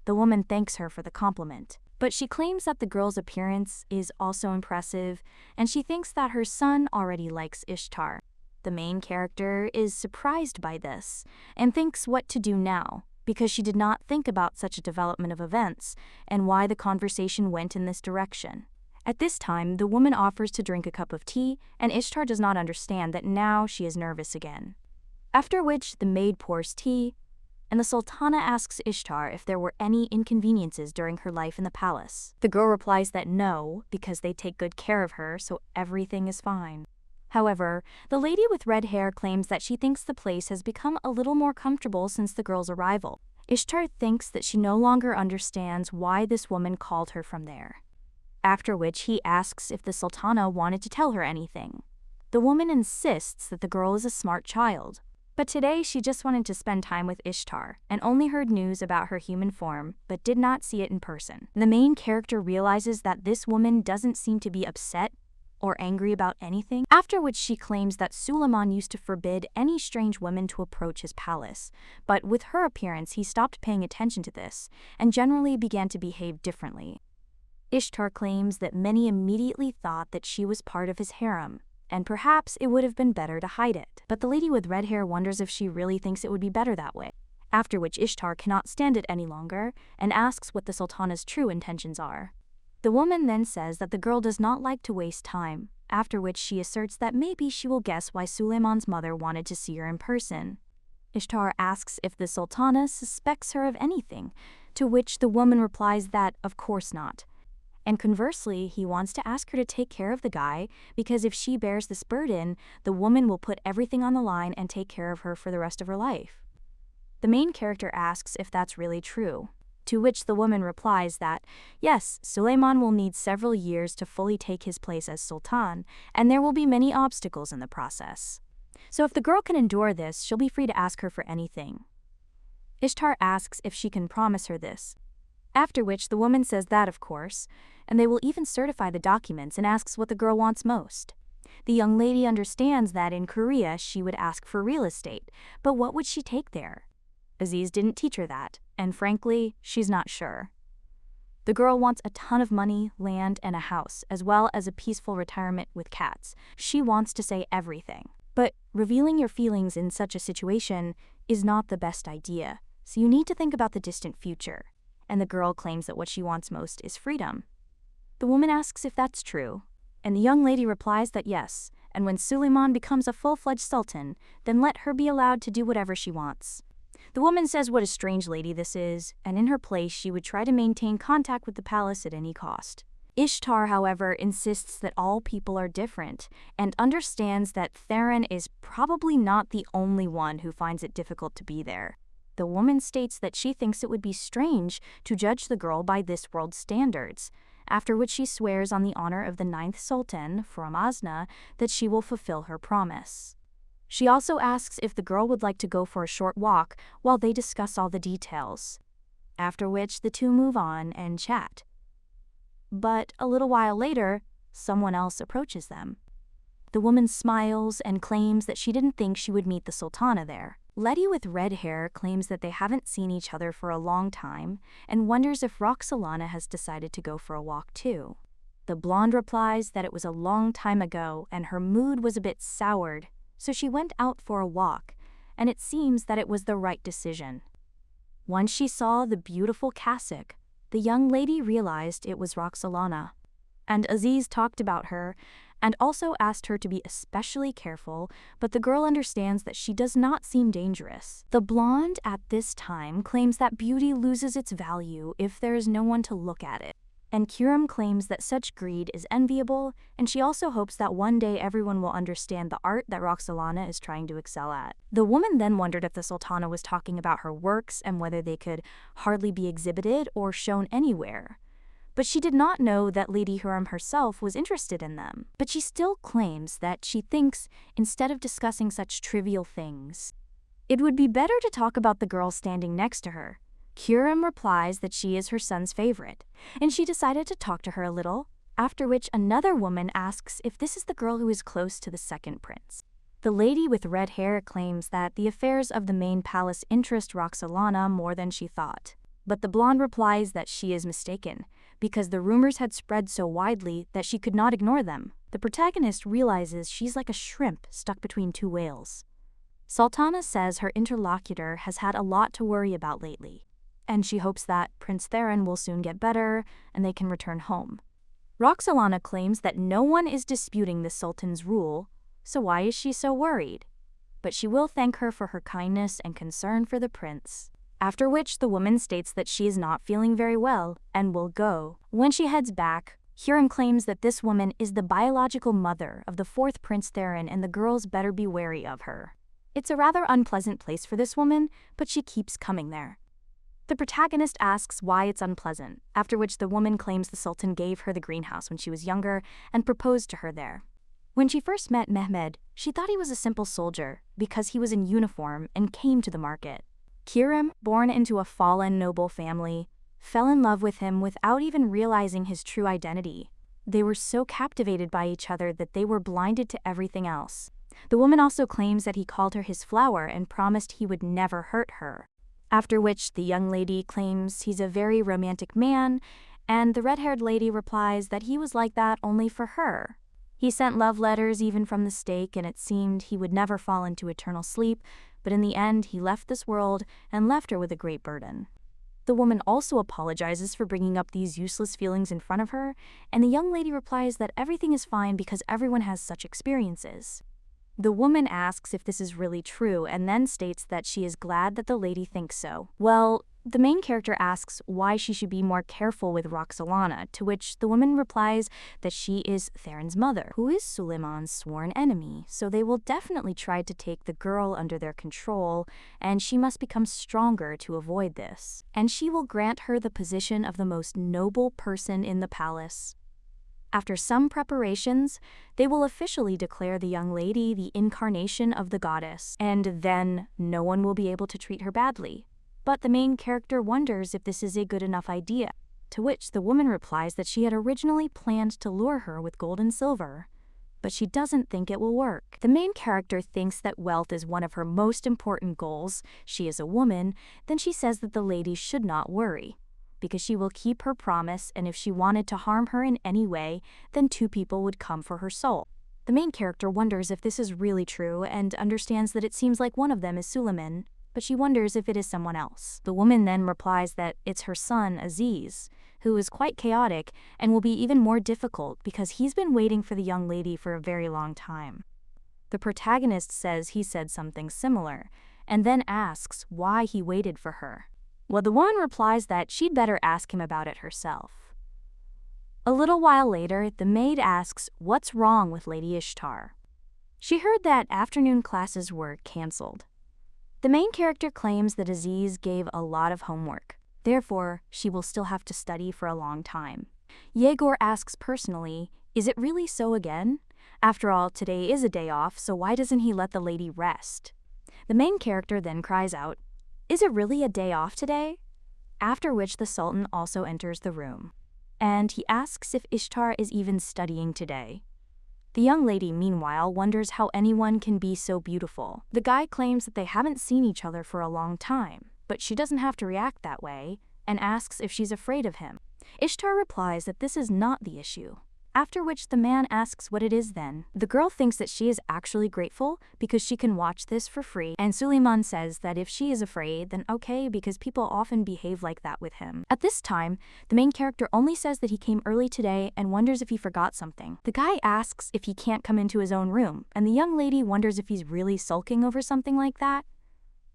The woman thanks her for the compliment, but she claims that the girl's appearance is also impressive, and she thinks that her son already likes Ishtar. The main character is surprised by this, and thinks what to do now, because she did not think about such a development of events, and why the conversation went in this direction. At this time, the woman offers to drink a cup of tea, and Ishtar does not understand that now she is nervous again. After which, the maid pours tea, and the Sultana asks Ishtar if there were any inconveniences during her life in the palace. The girl replies that no, because they take good care of her, so everything is fine. However, the lady with red hair claims that she thinks the place has become a little more comfortable since the girl's arrival. Ishtar thinks that she no longer understands why this woman called her from there. After which he asks if the Sultana wanted to tell her anything. The woman insists that the girl is a smart child, but today she just wanted to spend time with Ishtar and only heard news about her human form, but did not see it in person. The main character realizes that this woman doesn't seem to be upset or angry about anything, after which she claims that Sultan used to forbid any strange women to approach his palace, but with her appearance he stopped paying attention to this and generally began to behave differently. Ishtar claims that many immediately thought that she was part of his harem, and perhaps it would have been better to hide it, but the lady with red hair wonders if she really thinks it would be better that way, after which Ishtar cannot stand it any longer and asks what the Sultana's true intentions are. The woman then says that the girl does not like to waste time, after which she asserts that maybe she will guess why Suleiman's mother wanted to see her in person. Ishtar asks if the Sultana suspects her of anything, to which the woman replies that of course not. And conversely, he wants to ask her to take care of the guy, because if she bears this burden, the woman will put everything on the line and take care of her for the rest of her life. The main character asks if that's really true, to which the woman replies that, yes, Suleiman will need several years to fully take his place as Sultan, and there will be many obstacles in the process. So if the girl can endure this, she'll be free to ask her for anything. Ishtar asks if she can promise her this, after which the woman says that of course, and they will even certify the documents and asks what the girl wants most. The young lady understands that in Korea she would ask for real estate, but what would she take there? Aziz didn't teach her that, and frankly, she's not sure. The girl wants a ton of money, land, and a house, as well as a peaceful retirement with cats. She wants to say everything. But revealing your feelings in such a situation is not the best idea, so you need to think about the distant future. And the girl claims that what she wants most is freedom. The woman asks if that's true, and the young lady replies that yes, and when Suleiman becomes a full-fledged sultan, then let her be allowed to do whatever she wants. The woman says what a strange lady this is, and in her place she would try to maintain contact with the palace at any cost. Ishtar, however, insists that all people are different, and understands that Theron is probably not the only one who finds it difficult to be there. The woman states that she thinks it would be strange to judge the girl by this world's standards, after which she swears on the honor of the 9th Sultan, Fromazna, that she will fulfill her promise. She also asks if the girl would like to go for a short walk while they discuss all the details, after which the two move on and chat. But a little while later, someone else approaches them. The woman smiles and claims that she didn't think she would meet the Sultana there. Letty with red hair claims that they haven't seen each other for a long time and wonders if Roxolana has decided to go for a walk too. The blonde replies that it was a long time ago and her mood was a bit soured, so she went out for a walk, and it seems that it was the right decision. Once she saw the beautiful cassock, the young lady realized it was Roxolana, and Aziz talked about her and also asked her to be especially careful, but the girl understands that she does not seem dangerous. The blonde at this time claims that beauty loses its value if there is no one to look at it, and Kiram claims that such greed is enviable, and she also hopes that one day everyone will understand the art that Roxolana is trying to excel at. The woman then wondered if the Sultana was talking about her works and whether they could hardly be exhibited or shown anywhere. But she did not know that Lady Huram herself was interested in them. But she still claims that she thinks, instead of discussing such trivial things, it would be better to talk about the girl standing next to her. Kiram replies that she is her son's favorite, and she decided to talk to her a little, after which another woman asks if this is the girl who is close to the second prince. The lady with red hair claims that the affairs of the main palace interest Roxolana more than she thought. But the blonde replies that she is mistaken, because the rumors had spread so widely that she could not ignore them. The protagonist realizes she's like a shrimp stuck between two whales. Sultana says her interlocutor has had a lot to worry about lately, and she hopes that Prince Theron will soon get better and they can return home. Roxolana claims that no one is disputing the Sultan's rule, so why is she so worried? But she will thank her for her kindness and concern for the prince. After which the woman states that she is not feeling very well and will go. When she heads back, Huram claims that this woman is the biological mother of the 4th Prince Theron and the girls better be wary of her. It's a rather unpleasant place for this woman, but she keeps coming there. The protagonist asks why it's unpleasant, after which the woman claims the Sultan gave her the greenhouse when she was younger and proposed to her there. When she first met Mehmed, she thought he was a simple soldier because he was in uniform and came to the market. Kiram, born into a fallen noble family, fell in love with him without even realizing his true identity. They were so captivated by each other that they were blinded to everything else. The woman also claims that he called her his flower and promised he would never hurt her. After which the young lady claims he's a very romantic man, and the red-haired lady replies that he was like that only for her. He sent love letters even from the stake, and it seemed he would never fall into eternal sleep, but in the end he left this world and left her with a great burden. The woman also apologizes for bringing up these useless feelings in front of her, and the young lady replies that everything is fine because everyone has such experiences. The woman asks if this is really true and then states that she is glad that the lady thinks so. Well, the main character asks why she should be more careful with Roxolana, to which the woman replies that she is Theron's mother, who is Suleiman's sworn enemy, so they will definitely try to take the girl under their control, and she must become stronger to avoid this. And she will grant her the position of the most noble person in the palace. After some preparations, they will officially declare the young lady the incarnation of the goddess, and then no one will be able to treat her badly. But the main character wonders if this is a good enough idea, to which the woman replies that she had originally planned to lure her with gold and silver, but she doesn't think it will work. The main character thinks that wealth is one of her most important goals. She is a woman, then she says that the lady should not worry, because she will keep her promise, and if she wanted to harm her in any way, then 2 people would come for her soul. The main character wonders if this is really true and understands that it seems like one of them is Suleiman, but she wonders if it is someone else. The woman then replies that it's her son, Aziz, who is quite chaotic and will be even more difficult because he's been waiting for the young lady for a very long time. The protagonist says he said something similar, and then asks why he waited for her. Well, the woman replies that she'd better ask him about it herself. A little while later, the maid asks what's wrong with Lady Ishtar. She heard that afternoon classes were cancelled. The main character claims that Aziz gave a lot of homework. Therefore, she will still have to study for a long time. Yegor asks personally, is it really so again? After all, today is a day off, so why doesn't he let the lady rest? The main character then cries out, is it really a day off today? After which the Sultan also enters the room. And he asks if Ishtar is even studying today. The young lady, meanwhile, wonders how anyone can be so beautiful. The guy claims that they haven't seen each other for a long time, but she doesn't have to react that way, and asks if she's afraid of him. Ishtar replies that this is not the issue. After which the man asks what it is then. The girl thinks that she is actually grateful because she can watch this for free, and Suleiman says that if she is afraid, then okay, because people often behave like that with him. At this time, the main character only says that he came early today and wonders if he forgot something. The guy asks if he can't come into his own room, and the young lady wonders if he's really sulking over something like that.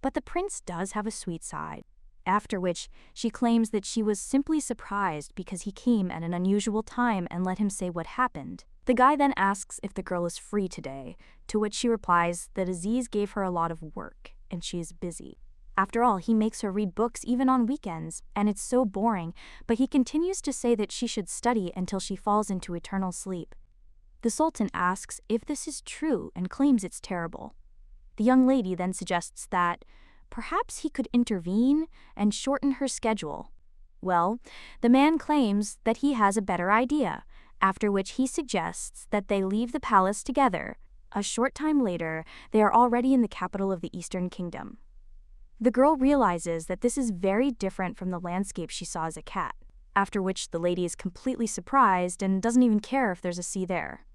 But the prince does have a sweet side. After which, she claims that she was simply surprised because he came at an unusual time and let him say what happened. The guy then asks if the girl is free today, to which she replies that Aziz gave her a lot of work, and she is busy. After all, he makes her read books even on weekends, and it's so boring, but he continues to say that she should study until she falls into eternal sleep. The Sultan asks if this is true and claims it's terrible. The young lady then suggests that perhaps he could intervene and shorten her schedule. Well, the man claims that he has a better idea, after which he suggests that they leave the palace together. A short time later, they are already in the capital of the Eastern Kingdom. The girl realizes that this is very different from the landscape she saw as a cat, after which the lady is completely surprised and doesn't even care if there's a sea there.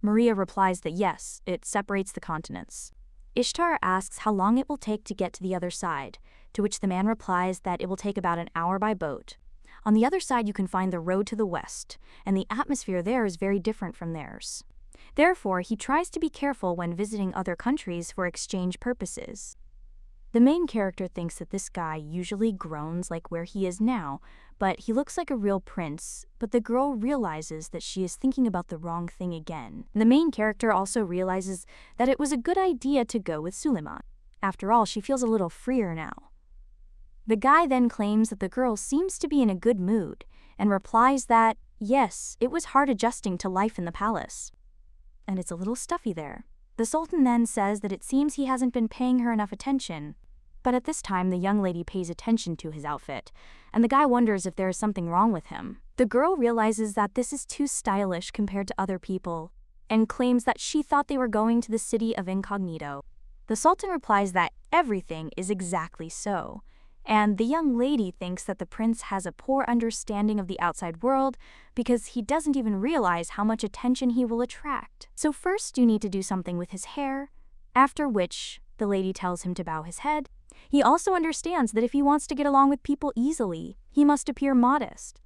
Maria replies that yes, it separates the continents. Ishtar asks how long it will take to get to the other side, to which the man replies that it will take about an hour by boat. On the other side you can find the road to the west, and the atmosphere there is very different from theirs. Therefore, he tries to be careful when visiting other countries for exchange purposes. The main character thinks that this guy usually groans like where he is now, but he looks like a real prince, but the girl realizes that she is thinking about the wrong thing again. The main character also realizes that it was a good idea to go with Suleiman. After all, she feels a little freer now. The guy then claims that the girl seems to be in a good mood, and replies that, yes, it was hard adjusting to life in the palace. And it's a little stuffy there. The Sultan then says that it seems he hasn't been paying her enough attention. But at this time, the young lady pays attention to his outfit, and the guy wonders if there is something wrong with him. The girl realizes that this is too stylish compared to other people, and claims that she thought they were going to the city of incognito. The Sultan replies that everything is exactly so, and the young lady thinks that the prince has a poor understanding of the outside world because he doesn't even realize how much attention he will attract. So first you need to do something with his hair, after which the lady tells him to bow his head. He also understands that if he wants to get along with people easily, he must appear modest.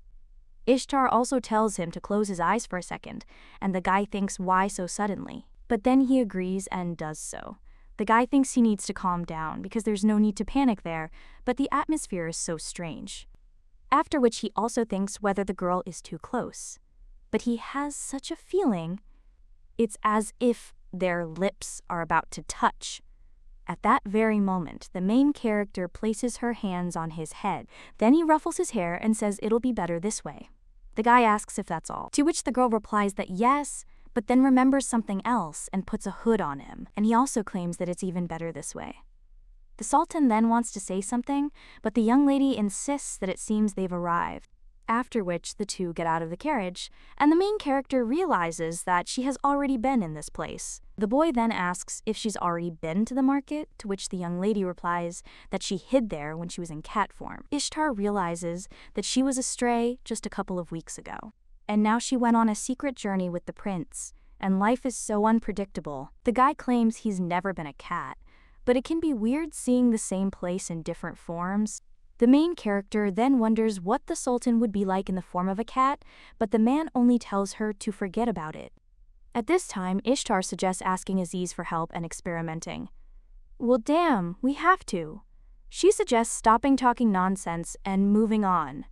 Ishtar also tells him to close his eyes for a second, and the guy thinks why so suddenly. But then he agrees and does so. The guy thinks he needs to calm down because there's no need to panic there, but the atmosphere is so strange. After which he also thinks whether the girl is too close. But he has such a feeling. It's as if their lips are about to touch. At that very moment, the main character places her hands on his head. Then he ruffles his hair and says it'll be better this way. The guy asks if that's all, to which the girl replies that yes, but then remembers something else and puts a hood on him, and he also claims that it's even better this way. The Sultan then wants to say something, but the young lady insists that it seems they've arrived. After which the two get out of the carriage, and the main character realizes that she has already been in this place. The boy then asks if she's already been to the market, to which the young lady replies that she hid there when she was in cat form. Ishtar realizes that she was astray just a couple of weeks ago, and now she went on a secret journey with the prince, and life is so unpredictable. The guy claims he's never been a cat, but it can be weird seeing the same place in different forms. The main character then wonders what the Sultan would be like in the form of a cat, but the man only tells her to forget about it. At this time, Ishtar suggests asking Aziz for help and experimenting. Well, damn, we have to. She suggests stopping talking nonsense and moving on.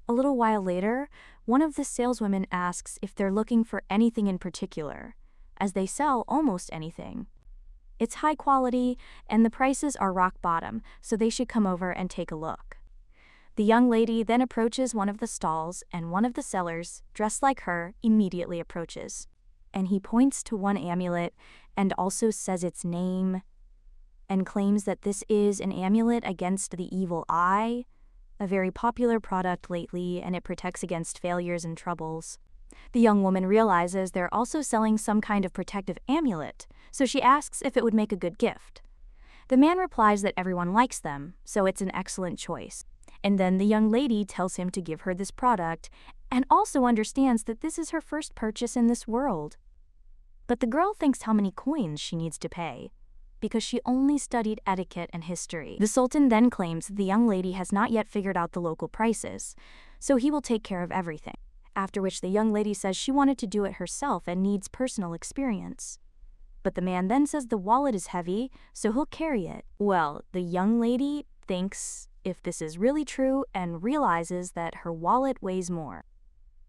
A little while later, one of the saleswomen asks if they're looking for anything in particular, as they sell almost anything. It's high quality, and the prices are rock bottom, so they should come over and take a look. The young lady then approaches one of the stalls, and one of the sellers, dressed like her, immediately approaches. And he points to one amulet and also says its name, and claims that this is an amulet against the evil eye, a very popular product lately, and it protects against failures and troubles. The young woman realizes they're also selling some kind of protective amulet, so she asks if it would make a good gift. The man replies that everyone likes them, so it's an excellent choice. And then the young lady tells him to give her this product, and also understands that this is her first purchase in this world. But the girl thinks how many coins she needs to pay, because she only studied etiquette and history. The Sultan then claims the young lady has not yet figured out the local prices, so he will take care of everything. After which the young lady says she wanted to do it herself and needs personal experience. But the man then says the wallet is heavy, so he'll carry it. Well, the young lady thinks if this is really true and realizes that her wallet weighs more.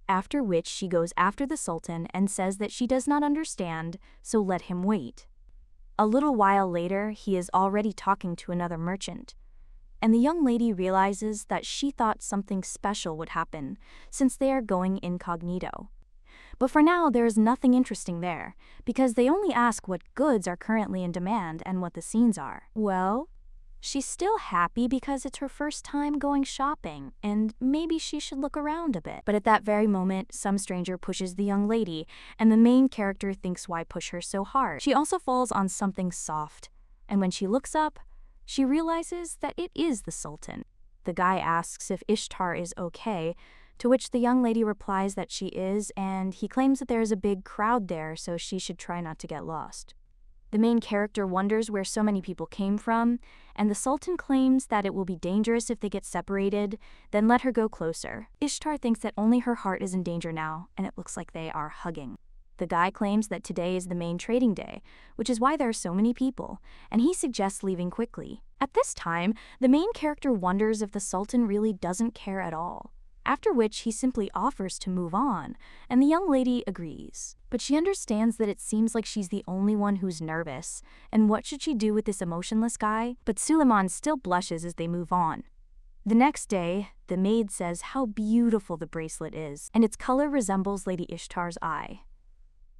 After which she goes after the Sultan and says that she does not understand, so let him wait. A little while later, he is already talking to another merchant, and the young lady realizes that she thought something special would happen since they are going incognito. But for now, there is nothing interesting there, because they only ask what goods are currently in demand and what the scenes are. Well, she's still happy because it's her first time going shopping, and maybe she should look around a bit. But at that very moment, some stranger pushes the young lady, and the main character thinks why push her so hard. She also falls on something soft, and when she looks up, she realizes that it is the Sultan. The guy asks if Ishtar is okay, to which the young lady replies that she is, and he claims that there is a big crowd there, so she should try not to get lost. The main character wonders where so many people came from, and the Sultan claims that it will be dangerous if they get separated, then let her go closer. Ishtar thinks that only her heart is in danger now, and it looks like they are hugging. The guy claims that today is the main trading day, which is why there are so many people, and he suggests leaving quickly. At this time, the main character wonders if the Sultan really doesn't care at all, after which he simply offers to move on, and the young lady agrees. But she understands that it seems like she's the only one who's nervous, and what should she do with this emotionless guy? But Suleiman still blushes as they move on. The next day, the maid says how beautiful the bracelet is, and its color resembles Lady Ishtar's eye.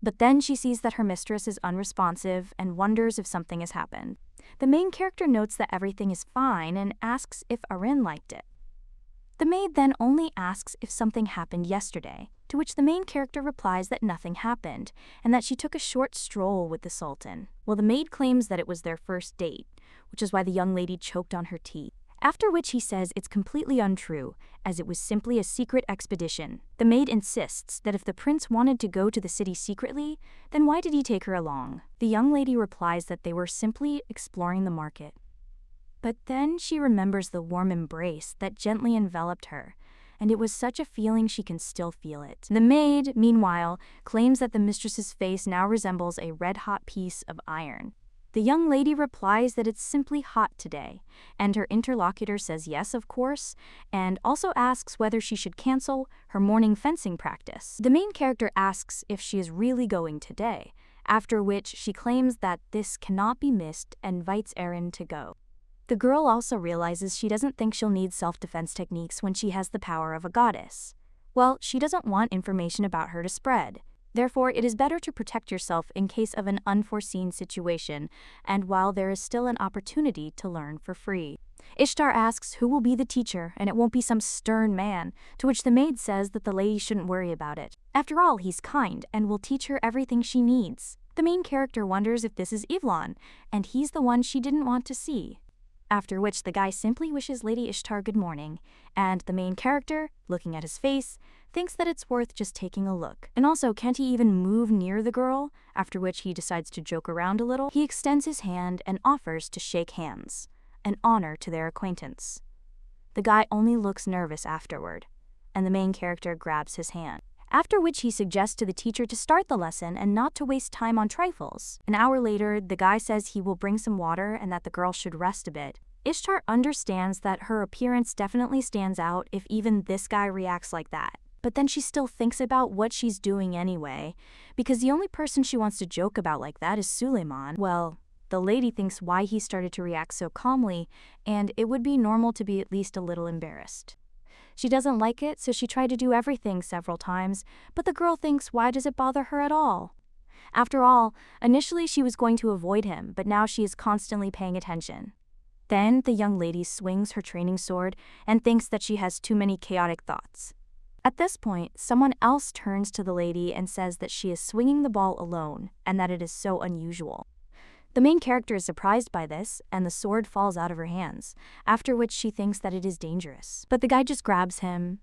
But then she sees that her mistress is unresponsive and wonders if something has happened. The main character notes that everything is fine and asks if Arin liked it. The maid then only asks if something happened yesterday, to which the main character replies that nothing happened, and that she took a short stroll with the Sultan. Well, the maid claims that it was their first date, which is why the young lady choked on her tea. After which he says it's completely untrue, as it was simply a secret expedition. The maid insists that if the prince wanted to go to the city secretly, then why did he take her along? The young lady replies that they were simply exploring the market. But then she remembers the warm embrace that gently enveloped her, and it was such a feeling she can still feel it. The maid, meanwhile, claims that the mistress's face now resembles a red-hot piece of iron. The young lady replies that it's simply hot today, and her interlocutor says yes, of course, and also asks whether she should cancel her morning fencing practice. The main character asks if she is really going today, after which she claims that this cannot be missed and invites Erin to go. The girl also realizes she doesn't think she'll need self-defense techniques when she has the power of a goddess. Well, she doesn't want information about her to spread. Therefore, it is better to protect yourself in case of an unforeseen situation, and while there is still an opportunity to learn for free. Ishtar asks who will be the teacher, and it won't be some stern man, to which the maid says that the lady shouldn't worry about it. After all, he's kind and will teach her everything she needs. The main character wonders if this is Evlon, and he's the one she didn't want to see. After which the guy simply wishes Lady Ishtar good morning, and the main character, looking at his face, thinks that it's worth just taking a look. And also, can't he even move near the girl? After which he decides to joke around a little. He extends his hand and offers to shake hands, an honor to their acquaintance. The guy only looks nervous afterward, and the main character grabs his hand. After which he suggests to the teacher to start the lesson and not to waste time on trifles. An hour later, the guy says he will bring some water and that the girl should rest a bit. Ishtar understands that her appearance definitely stands out if even this guy reacts like that. But then she still thinks about what she's doing anyway, because the only person she wants to joke about like that is Suleiman. Well, the lady thinks why he started to react so calmly, and it would be normal to be at least a little embarrassed. She doesn't like it, so she tried to do everything several times, but the girl thinks why does it bother her at all? After all, initially she was going to avoid him, but now she is constantly paying attention. Then the young lady swings her training sword and thinks that she has too many chaotic thoughts. At this point, someone else turns to the lady and says that she is swinging the ball alone and that it is so unusual. The main character is surprised by this, and the sword falls out of her hands, after which she thinks that it is dangerous. But the guy just grabs him.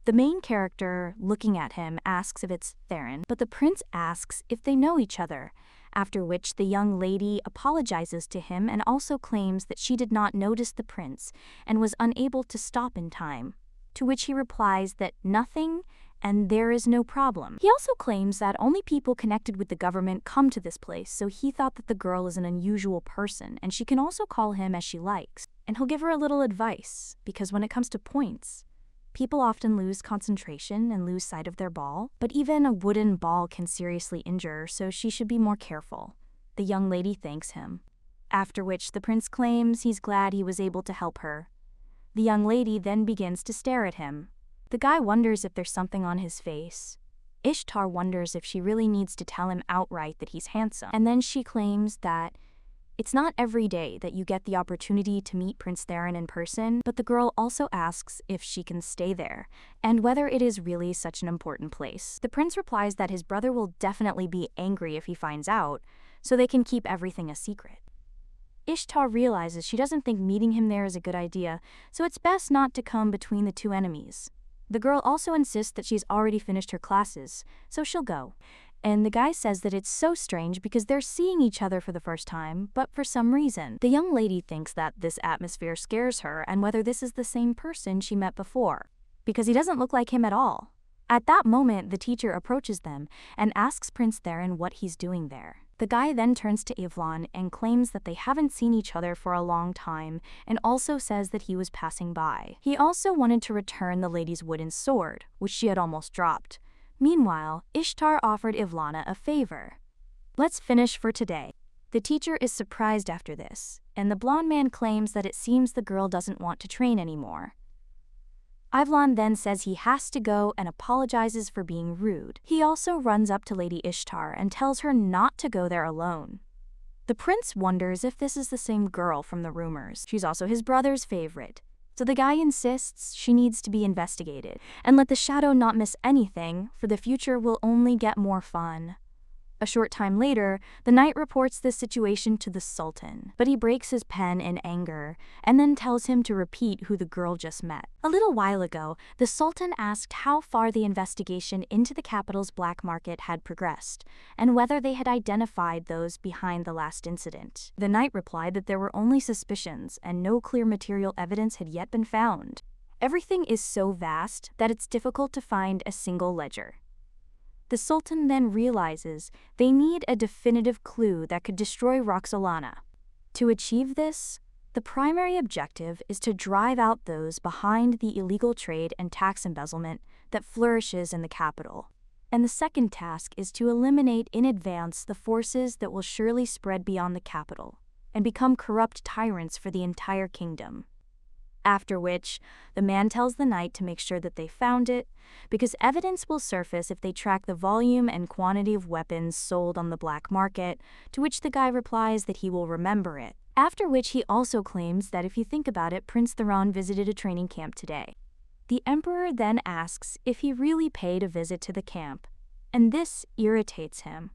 The main character, looking at him, asks if it's Theron, but the prince asks if they know each other, after which the young lady apologizes to him and also claims that she did not notice the prince and was unable to stop in time, to which he replies that nothing and there is no problem. He also claims that only people connected with the government come to this place, so he thought that the girl is an unusual person and she can also call him as she likes. And he'll give her a little advice, because when it comes to points, people often lose concentration and lose sight of their ball, but even a wooden ball can seriously injure, so she should be more careful. The young lady thanks him, after which the prince claims he's glad he was able to help her. The young lady then begins to stare at him. The guy wonders if there's something on his face. Ishtar wonders if she really needs to tell him outright that he's handsome. And then she claims that it's not every day that you get the opportunity to meet Prince Theron in person, but the girl also asks if she can stay there, and whether it is really such an important place. The prince replies that his brother will definitely be angry if he finds out, so they can keep everything a secret. Ishtar realizes she doesn't think meeting him there is a good idea, so it's best not to come between the two enemies. The girl also insists that she's already finished her classes, so she'll go. And the guy says that it's so strange because they're seeing each other for the first time, but for some reason. The young lady thinks that this atmosphere scares her and whether this is the same person she met before, because he doesn't look like him at all. At that moment, the teacher approaches them and asks Prince Theron what he's doing there. The guy then turns to Yvonne and claims that they haven't seen each other for a long time and also says that he was passing by. He also wanted to return the lady's wooden sword, which she had almost dropped. Meanwhile, Ishtar offered Ivlana a favor. Let's finish for today. The teacher is surprised after this, and the blonde man claims that it seems the girl doesn't want to train anymore. Ivlan then says he has to go and apologizes for being rude. He also runs up to Lady Ishtar and tells her not to go there alone. The prince wonders if this is the same girl from the rumors. She's also his brother's favorite. So the guy insists she needs to be investigated and let the shadow not miss anything, for the future will only get more fun. A short time later, the knight reports this situation to the Sultan, but he breaks his pen in anger and then tells him to repeat who the girl just met. A little while ago, the Sultan asked how far the investigation into the capital's black market had progressed and whether they had identified those behind the last incident. The knight replied that there were only suspicions and no clear material evidence had yet been found. Everything is so vast that it's difficult to find a single ledger. The Sultan then realizes they need a definitive clue that could destroy Roxolana. To achieve this, the primary objective is to drive out those behind the illegal trade and tax embezzlement that flourishes in the capital. And the second task is to eliminate in advance the forces that will surely spread beyond the capital and become corrupt tyrants for the entire kingdom. After which, the man tells the knight to make sure that they found it, because evidence will surface if they track the volume and quantity of weapons sold on the black market, to which the guy replies that he will remember it. After which he also claims that if you think about it, Prince Theron visited a training camp today. The emperor then asks if he really paid a visit to the camp, and this irritates him.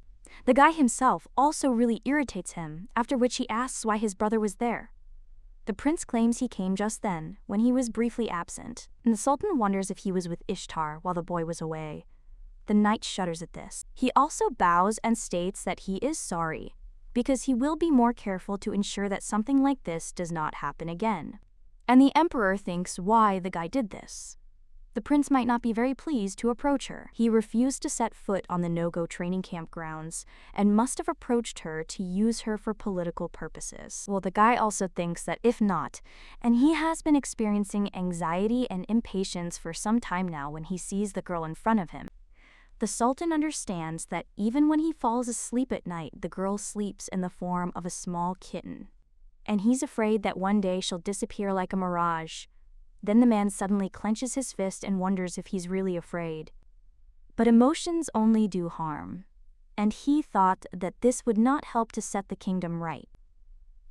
The guy himself also really irritates him, after which he asks why his brother was there. The prince claims he came just then, when he was briefly absent, and the Sultan wonders if he was with Ishtar while the boy was away. The knight shudders at this. He also bows and states that he is sorry, because he will be more careful to ensure that something like this does not happen again. And the emperor thinks why the guy did this. the prince might not be very pleased to approach her. He refused to set foot on the no-go training camp grounds and must have approached her to use her for political purposes. Well, the guy also thinks that if not, and he has been experiencing anxiety and impatience for some time now when he sees the girl in front of him. The Sultan understands that even when he falls asleep at night, the girl sleeps in the form of a small kitten. And he's afraid that one day she'll disappear like a mirage. Then the man suddenly clenches his fist and wonders if he's really afraid. But emotions only do harm, and he thought that this would not help to set the kingdom right.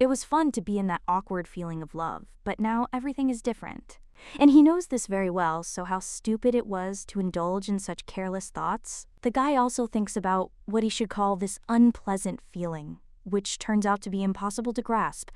It was fun to be in that awkward feeling of love, but now everything is different. And he knows this very well, so how stupid it was to indulge in such careless thoughts. The guy also thinks about what he should call this unpleasant feeling, which turns out to be impossible to grasp,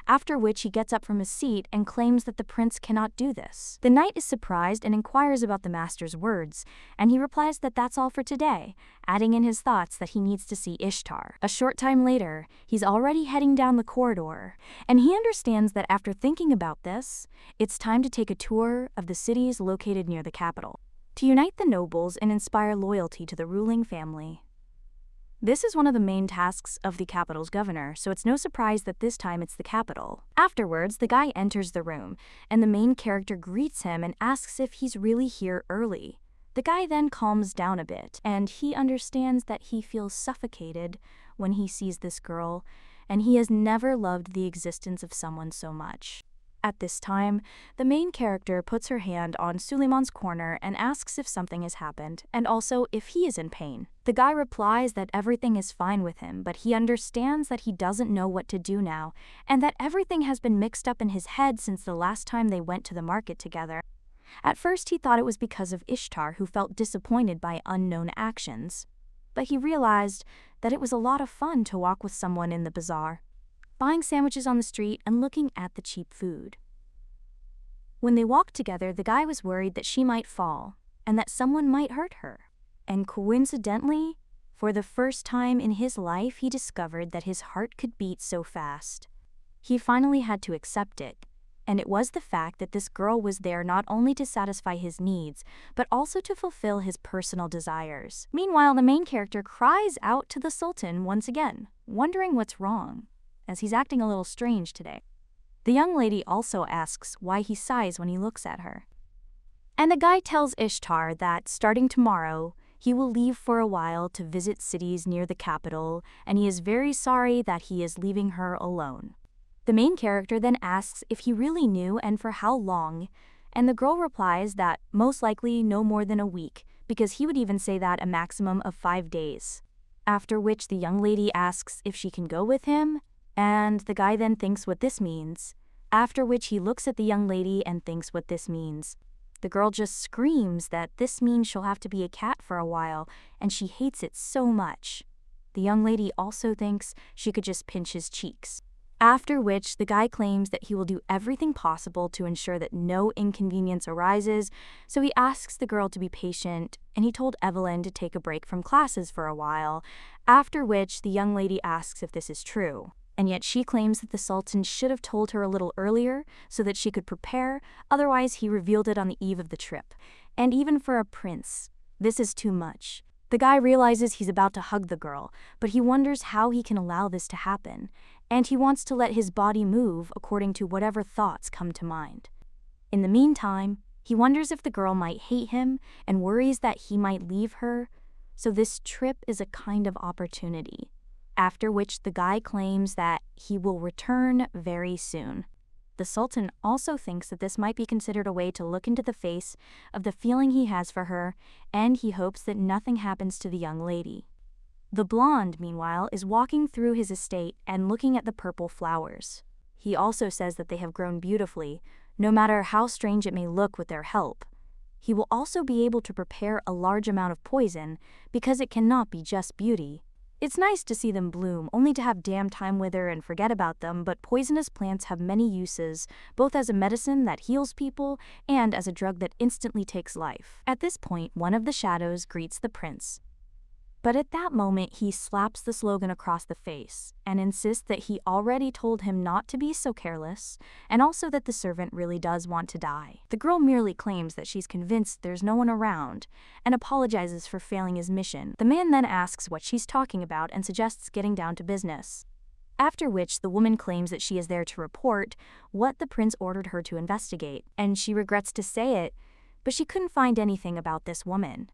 after which he gets up from his seat and claims that the prince cannot do this. The knight is surprised and inquires about the master's words, and he replies that that's all for today, adding in his thoughts that he needs to see Ishtar. A short time later, he's already heading down the corridor, and he understands that after thinking about this, it's time to take a tour of the cities located near the capital, to unite the nobles and inspire loyalty to the ruling family. This is one of the main tasks of the capital's governor, so it's no surprise that this time it's the capital. Afterwards, the guy enters the room, and the main character greets him and asks if he's really here early. The guy then calms down a bit, and he understands that he feels suffocated when he sees this girl, and he has never loved the existence of someone so much. At this time, the main character puts her hand on Suleiman's corner and asks if something has happened, and also if he is in pain. The guy replies that everything is fine with him, but he understands that he doesn't know what to do now, and that everything has been mixed up in his head since the last time they went to the market together. At first he thought it was because of Ishtar, who felt disappointed by unknown actions. But he realized that it was a lot of fun to walk with someone in the bazaar, buying sandwiches on the street and looking at the cheap food. When they walked together, the guy was worried that she might fall and that someone might hurt her. And coincidentally, for the first time in his life, he discovered that his heart could beat so fast. He finally had to accept it, and it was the fact that this girl was there not only to satisfy his needs, but also to fulfill his personal desires. Meanwhile, the main character cries out to the Sultan once again, wondering what's wrong, as he's acting a little strange today. The young lady also asks why he sighs when he looks at her. And the guy tells Ishtar that starting tomorrow, he will leave for a while to visit cities near the capital, and he is very sorry that he is leaving her alone. The main character then asks if he really knew and for how long, and the girl replies that most likely no more than a week, because he would even say that a maximum of 5 days. After which the young lady asks if she can go with him, and the guy then thinks what this means, after which he looks at the young lady and thinks what this means. The girl just screams that this means she'll have to be a cat for a while, and she hates it so much. The young lady also thinks she could just pinch his cheeks. After which the guy claims that he will do everything possible to ensure that no inconvenience arises, so he asks the girl to be patient, and he told Evelyn to take a break from classes for a while, after which the young lady asks if this is true. And yet she claims that the Sultan should have told her a little earlier so that she could prepare, otherwise he revealed it on the eve of the trip. And even for a prince, this is too much. The guy realizes he's about to hug the girl, but he wonders how he can allow this to happen, and he wants to let his body move according to whatever thoughts come to mind. In the meantime, he wonders if the girl might hate him and worries that he might leave her, so this trip is a kind of opportunity. After which the guy claims that he will return very soon. The Sultan also thinks that this might be considered a way to look into the face of the feeling he has for her, and he hopes that nothing happens to the young lady. The blonde, meanwhile, is walking through his estate and looking at the purple flowers. He also says that they have grown beautifully, no matter how strange it may look with their help. He will also be able to prepare a large amount of poison, because it cannot be just beauty. It's nice to see them bloom, only to have damn time wither and forget about them, but poisonous plants have many uses, both as a medicine that heals people and as a drug that instantly takes life. At this point, one of the shadows greets the prince. But at that moment, he slaps the slogan across the face and insists that he already told him not to be so careless, and also that the servant really does want to die. The girl merely claims that she's convinced there's no one around and apologizes for failing his mission. The man then asks what she's talking about and suggests getting down to business. After which, the woman claims that she is there to report what the prince ordered her to investigate, and she regrets to say it, but she couldn't find anything about this woman.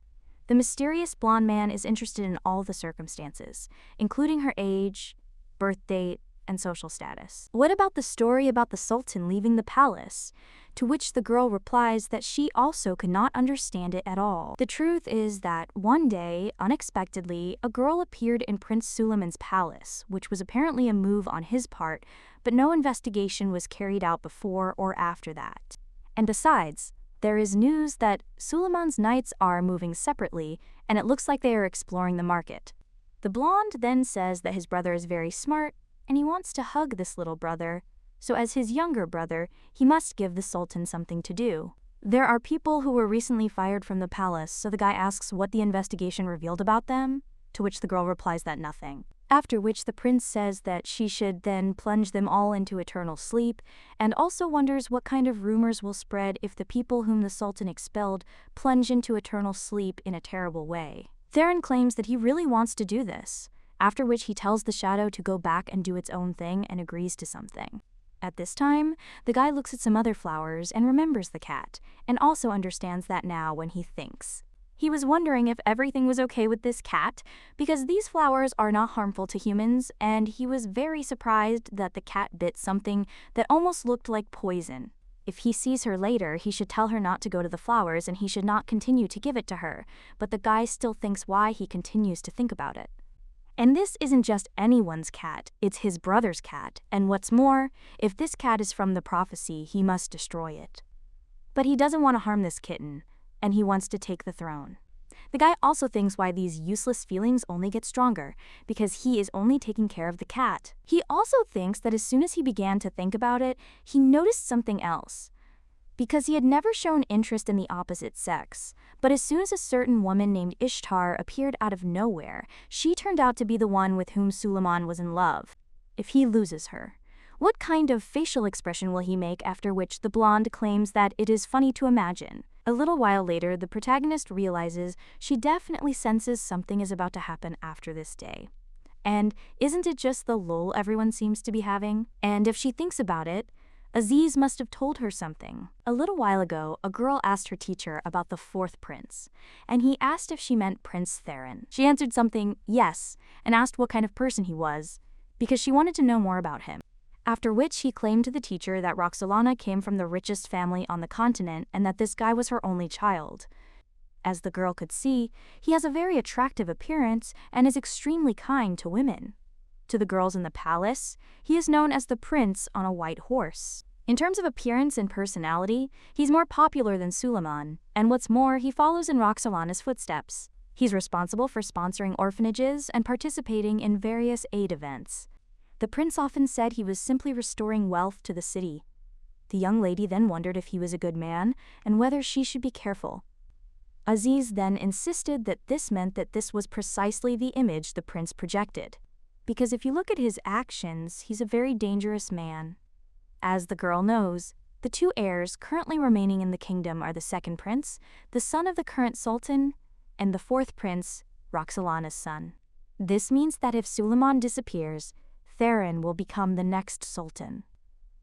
The mysterious blonde man is interested in all the circumstances, including her age, birth date, and social status. What about the story about the Sultan leaving the palace? To which the girl replies that she also could not understand it at all. The truth is that one day, unexpectedly, a girl appeared in Prince Suleiman's palace, which was apparently a move on his part, but no investigation was carried out before or after that. And besides, there is news that Suleiman's knights are moving separately, and it looks like they are exploring the market. The blonde then says that his brother is very smart, and he wants to hug this little brother, so as his younger brother, he must give the Sultan something to do. There are people who were recently fired from the palace, so the guy asks what the investigation revealed about them, to which the girl replies that nothing. After which the prince says that she should then plunge them all into eternal sleep, and also wonders what kind of rumors will spread if the people whom the Sultan expelled plunge into eternal sleep in a terrible way. Theron claims that he really wants to do this, after which he tells the shadow to go back and do its own thing and agrees to something. At this time, the guy looks at some other flowers and remembers the cat, and also understands that now when he thinks. He was wondering if everything was okay with this cat, because these flowers are not harmful to humans, and he was very surprised that the cat bit something that almost looked like poison. If he sees her later, he should tell her not to go to the flowers and he should not continue to give it to her, but the guy still thinks why he continues to think about it. And this isn't just anyone's cat, it's his brother's cat, and what's more, if this cat is from the prophecy, he must destroy it. But he doesn't want to harm this kitten, and he wants to take the throne. The guy also thinks why these useless feelings only get stronger, because he is only taking care of the cat. He also thinks that as soon as he began to think about it, he noticed something else. Because he had never shown interest in the opposite sex, but as soon as a certain woman named Ishtar appeared out of nowhere, she turned out to be the one with whom Suleiman was in love. If he loses her, what kind of facial expression will he make? After which the blonde claims that it is funny to imagine. A little while later, the protagonist realizes she definitely senses something is about to happen after this day. And isn't it just the lull everyone seems to be having? And if she thinks about it, Aziz must have told her something. A little while ago, a girl asked her teacher about the fourth prince, and he asked if she meant Prince Theron. She answered something, yes, and asked what kind of person he was, because she wanted to know more about him. After which he claimed to the teacher that Roxolana came from the richest family on the continent and that this guy was her only child. As the girl could see, he has a very attractive appearance and is extremely kind to women. To the girls in the palace, he is known as the prince on a white horse. In terms of appearance and personality, he's more popular than Suleiman, and what's more, he follows in Roxolana's footsteps. He's responsible for sponsoring orphanages and participating in various aid events. The prince often said he was simply restoring wealth to the city. The young lady then wondered if he was a good man and whether she should be careful. Aziz then insisted that this meant that this was precisely the image the prince projected. Because if you look at his actions, he's a very dangerous man. As the girl knows, the two heirs currently remaining in the kingdom are the second prince, the son of the current sultan, and the fourth prince, Roxolana's son. This means that if Suleiman disappears, Theron will become the next sultan.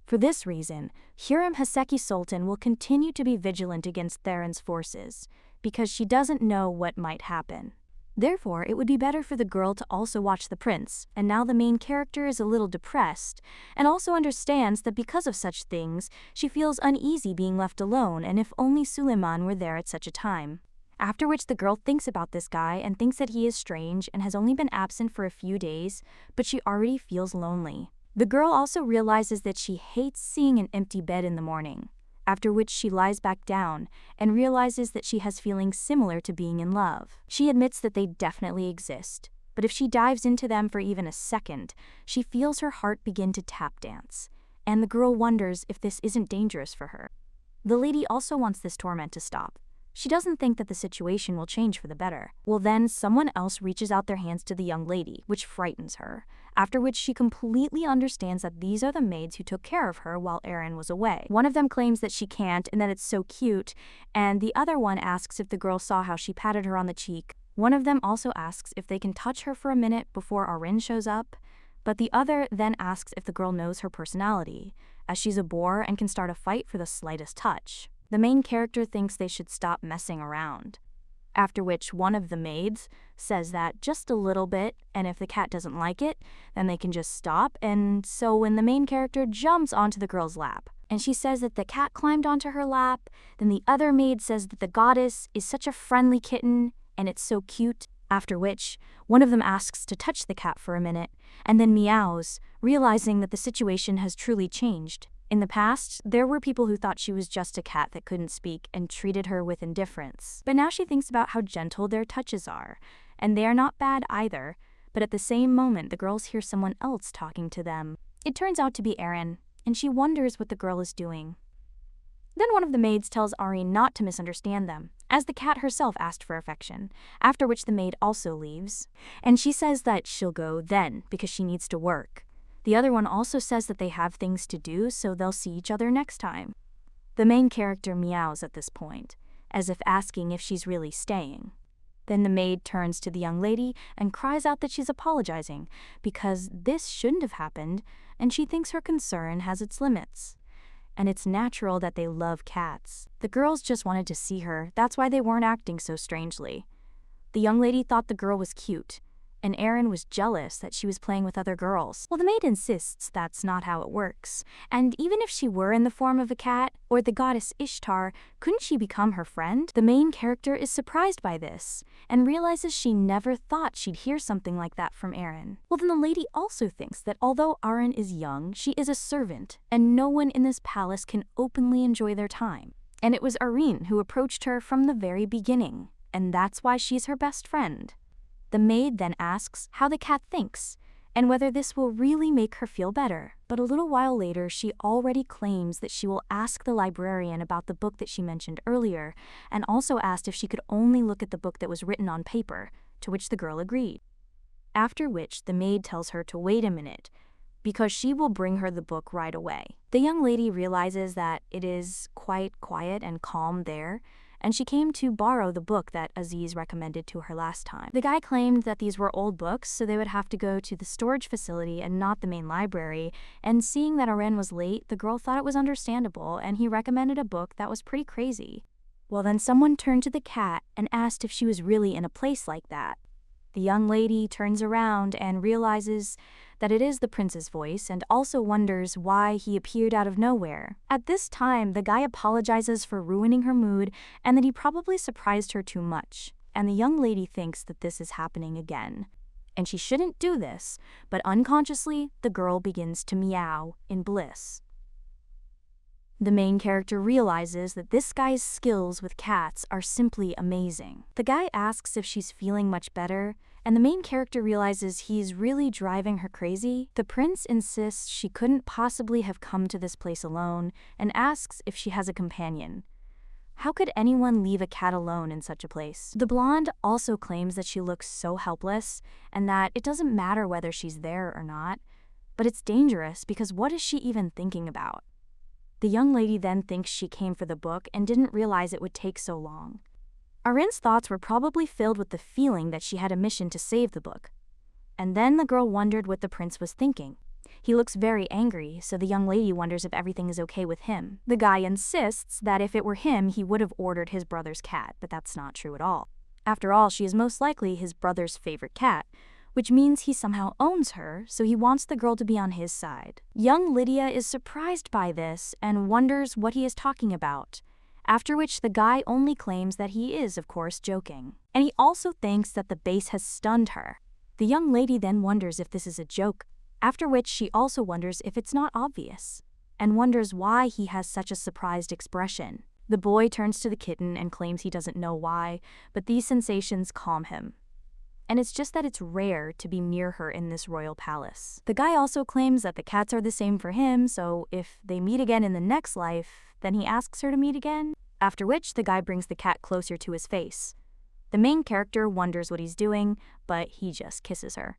For this reason, Hurrem Haseki Sultan will continue to be vigilant against Theron's forces, because she doesn't know what might happen. Therefore, it would be better for the girl to also watch the prince, and now the main character is a little depressed, and also understands that because of such things, she feels uneasy being left alone, and if only Suleiman were there at such a time. After which the girl thinks about this guy and thinks that he is strange and has only been absent for a few days, but she already feels lonely. The girl also realizes that she hates seeing an empty bed in the morning, after which she lies back down and realizes that she has feelings similar to being in love. She admits that they definitely exist, but if she dives into them for even a second, she feels her heart begin to tap dance, and the girl wonders if this isn't dangerous for her. The lady also wants this torment to stop, She doesn't think that the situation will change for the better. Well, then someone else reaches out their hands to the young lady, which frightens her, after which she completely understands that these are the maids who took care of her while Aaron was away. One of them claims that she can't and that it's so cute, and the other one asks if the girl saw how she patted her on the cheek. One of them also asks if they can touch her for a minute before Arin shows up, but the other then asks if the girl knows her personality, as she's a bore and can start a fight for the slightest touch. The main character thinks they should stop messing around, after which one of the maids says that just a little bit, and if the cat doesn't like it, then they can just stop. And so when the main character jumps onto the girl's lap, and she says that the cat climbed onto her lap, then the other maid says that the goddess is such a friendly kitten, and it's so cute, after which one of them asks to touch the cat for a minute, and then meows, realizing that the situation has truly changed. In the past, there were people who thought she was just a cat that couldn't speak and treated her with indifference. But now she thinks about how gentle their touches are, and they are not bad either, but at the same moment the girls hear someone else talking to them. It turns out to be Aaron, and she wonders what the girl is doing. Then one of the maids tells Ari not to misunderstand them, as the cat herself asked for affection, after which the maid also leaves, and she says that she'll go then because she needs to work. The other one also says that they have things to do, so they'll see each other next time. The main character meows at this point, as if asking if she's really staying. Then the maid turns to the young lady and cries out that she's apologizing, because this shouldn't have happened, and she thinks her concern has its limits. And it's natural that they love cats. The girls just wanted to see her, that's why they weren't acting so strangely. The young lady thought the girl was cute, and Aaron was jealous that she was playing with other girls. Well, the maid insists that's not how it works, and even if she were in the form of a cat, or the goddess Ishtar, couldn't she become her friend? The main character is surprised by this, and realizes she never thought she'd hear something like that from Aaron. Well, then the lady also thinks that although Aaron is young, she is a servant, and no one in this palace can openly enjoy their time. And it was Arin who approached her from the very beginning, and that's why she's her best friend. The maid then asks how the cat thinks, and whether this will really make her feel better. But a little while later, she already claims that she will ask the librarian about the book that she mentioned earlier, and also asked if she could only look at the book that was written on paper, to which the girl agreed. After which, the maid tells her to wait a minute, because she will bring her the book right away. The young lady realizes that it is quite quiet and calm there, and she came to borrow the book that Aziz recommended to her last time. The guy claimed that these were old books, so they would have to go to the storage facility and not the main library, and seeing that Aren was late, the girl thought it was understandable, and he recommended a book that was pretty crazy. Well, then someone turned to the cat and asked if she was really in a place like that. The young lady turns around and realizes that it is the prince's voice, and also wonders why he appeared out of nowhere. At this time, the guy apologizes for ruining her mood and that he probably surprised her too much, and the young lady thinks that this is happening again. And she shouldn't do this, but unconsciously, the girl begins to meow in bliss. The main character realizes that this guy's skills with cats are simply amazing. The guy asks if she's feeling much better, and the main character realizes he's really driving her crazy. The prince insists she couldn't possibly have come to this place alone, and asks if she has a companion. How could anyone leave a cat alone in such a place? The blonde also claims that she looks so helpless, and that it doesn't matter whether she's there or not, but it's dangerous because what is she even thinking about? The young lady then thinks she came for the book and didn't realize it would take so long. Arin's thoughts were probably filled with the feeling that she had a mission to save the book. And then the girl wondered what the prince was thinking. He looks very angry, so the young lady wonders if everything is okay with him. The guy insists that if it were him, he would have ordered his brother's cat, but that's not true at all. After all, she is most likely his brother's favorite cat, which means he somehow owns her, so he wants the girl to be on his side. Young Lydia is surprised by this and wonders what he is talking about, after which the guy only claims that he is, of course, joking. And he also thinks that the bass has stunned her. The young lady then wonders if this is a joke, after which she also wonders if it's not obvious, and wonders why he has such a surprised expression. The boy turns to the kitten and claims he doesn't know why, but these sensations calm him. And it's just that it's rare to be near her in this royal palace. The guy also claims that the cats are the same for him, so if they meet again in the next life, then he asks her to meet again. after which the guy brings the cat closer to his face. The main character wonders what he's doing, but he just kisses her.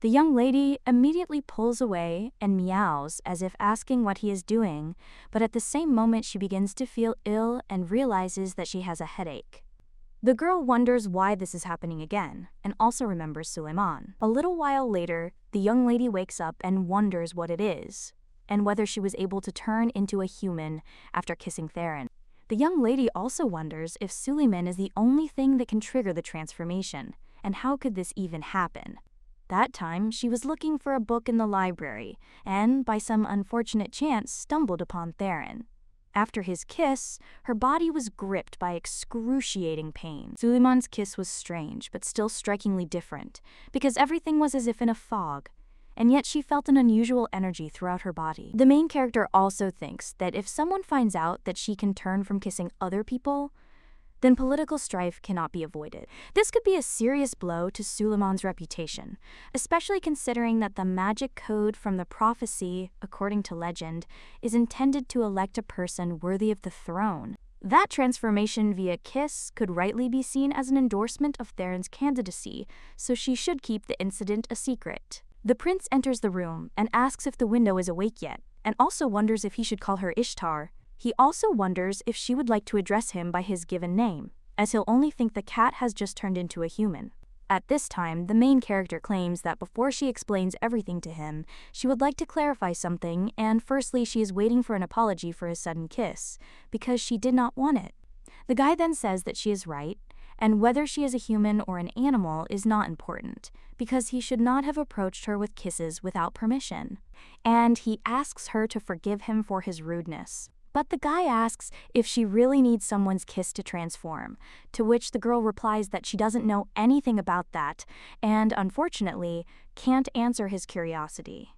The young lady immediately pulls away and meows as if asking what he is doing, but at the same moment she begins to feel ill and realizes that she has a headache. The girl wonders why this is happening again, and also remembers Suleiman. A little while later, the young lady wakes up and wonders what it is, and whether she was able to turn into a human after kissing Theron. The young lady also wonders if Suleiman is the only thing that can trigger the transformation, and how could this even happen? That time, she was looking for a book in the library, and by some unfortunate chance stumbled upon Theron. After his kiss, her body was gripped by excruciating pain. Suleiman's kiss was strange, but still strikingly different, because everything was as if in a fog, and yet she felt an unusual energy throughout her body. The main character also thinks that if someone finds out that she can turn from kissing other people, then political strife cannot be avoided. This could be a serious blow to Suleiman's reputation, especially considering that the magic code from the prophecy, according to legend, is intended to elect a person worthy of the throne. That transformation via kiss could rightly be seen as an endorsement of Theron's candidacy, so she should keep the incident a secret. The prince enters the room and asks if the window is awake yet, and also wonders if he should call her Ishtar. He also wonders if she would like to address him by his given name, as he'll only think the cat has just turned into a human. At this time, the main character claims that before she explains everything to him, she would like to clarify something, and firstly she is waiting for an apology for his sudden kiss, because she did not want it. The guy then says that she is right, and whether she is a human or an animal is not important, because he should not have approached her with kisses without permission. And he asks her to forgive him for his rudeness. But the guy asks if she really needs someone's kiss to transform, to which the girl replies that she doesn't know anything about that, and unfortunately, can't answer his curiosity.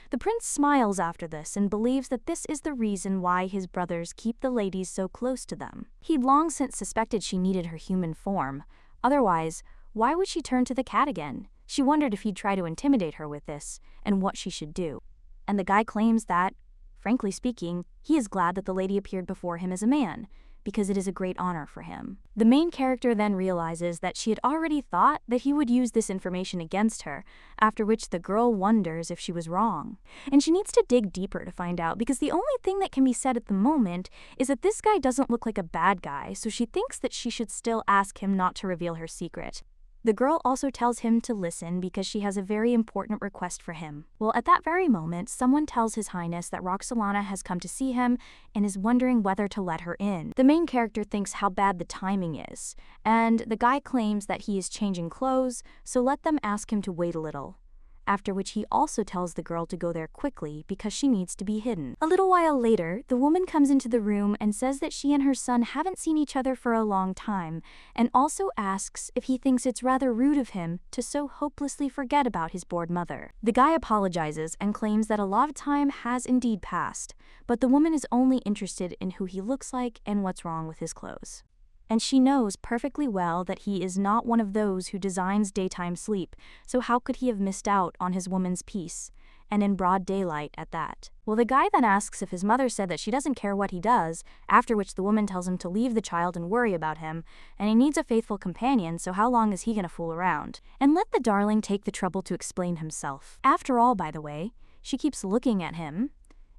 The prince smiles after this and believes that this is the reason why his brothers keep the ladies so close to them. He'd long since suspected she needed her human form. Otherwise, why would she turn to the cat again? She wondered if he'd try to intimidate her with this, and what she should do. And the guy claims that, frankly speaking, he is glad that the lady appeared before him as a man, because it is a great honor for him. The main character then realizes that she had already thought that he would use this information against her, after which the girl wonders if she was wrong. And she needs to dig deeper to find out, because the only thing that can be said at the moment is that this guy doesn't look like a bad guy, so she thinks that she should still ask him not to reveal her secret. The girl also tells him to listen because she has a very important request for him. Well, at that very moment, someone tells His Highness that Roxolana has come to see him and is wondering whether to let her in. The main character thinks how bad the timing is, and the guy claims that he is changing clothes, so let them ask him to wait a little. After which he also tells the girl to go there quickly because she needs to be hidden. A little while later, the woman comes into the room and says that she and her son haven't seen each other for a long time, and also asks if he thinks it's rather rude of him to so hopelessly forget about his bored mother. The guy apologizes and claims that a lot of time has indeed passed, but the woman is only interested in who he looks like and what's wrong with his clothes. And she knows perfectly well that he is not one of those who designs daytime sleep, so how could he have missed out on his woman's peace, and in broad daylight at that? Well, the guy then asks if his mother said that she doesn't care what he does, after which the woman tells him to leave the child and worry about him, and he needs a faithful companion, so how long is he gonna fool around? And let the darling take the trouble to explain himself. After all, by the way, she keeps looking at him,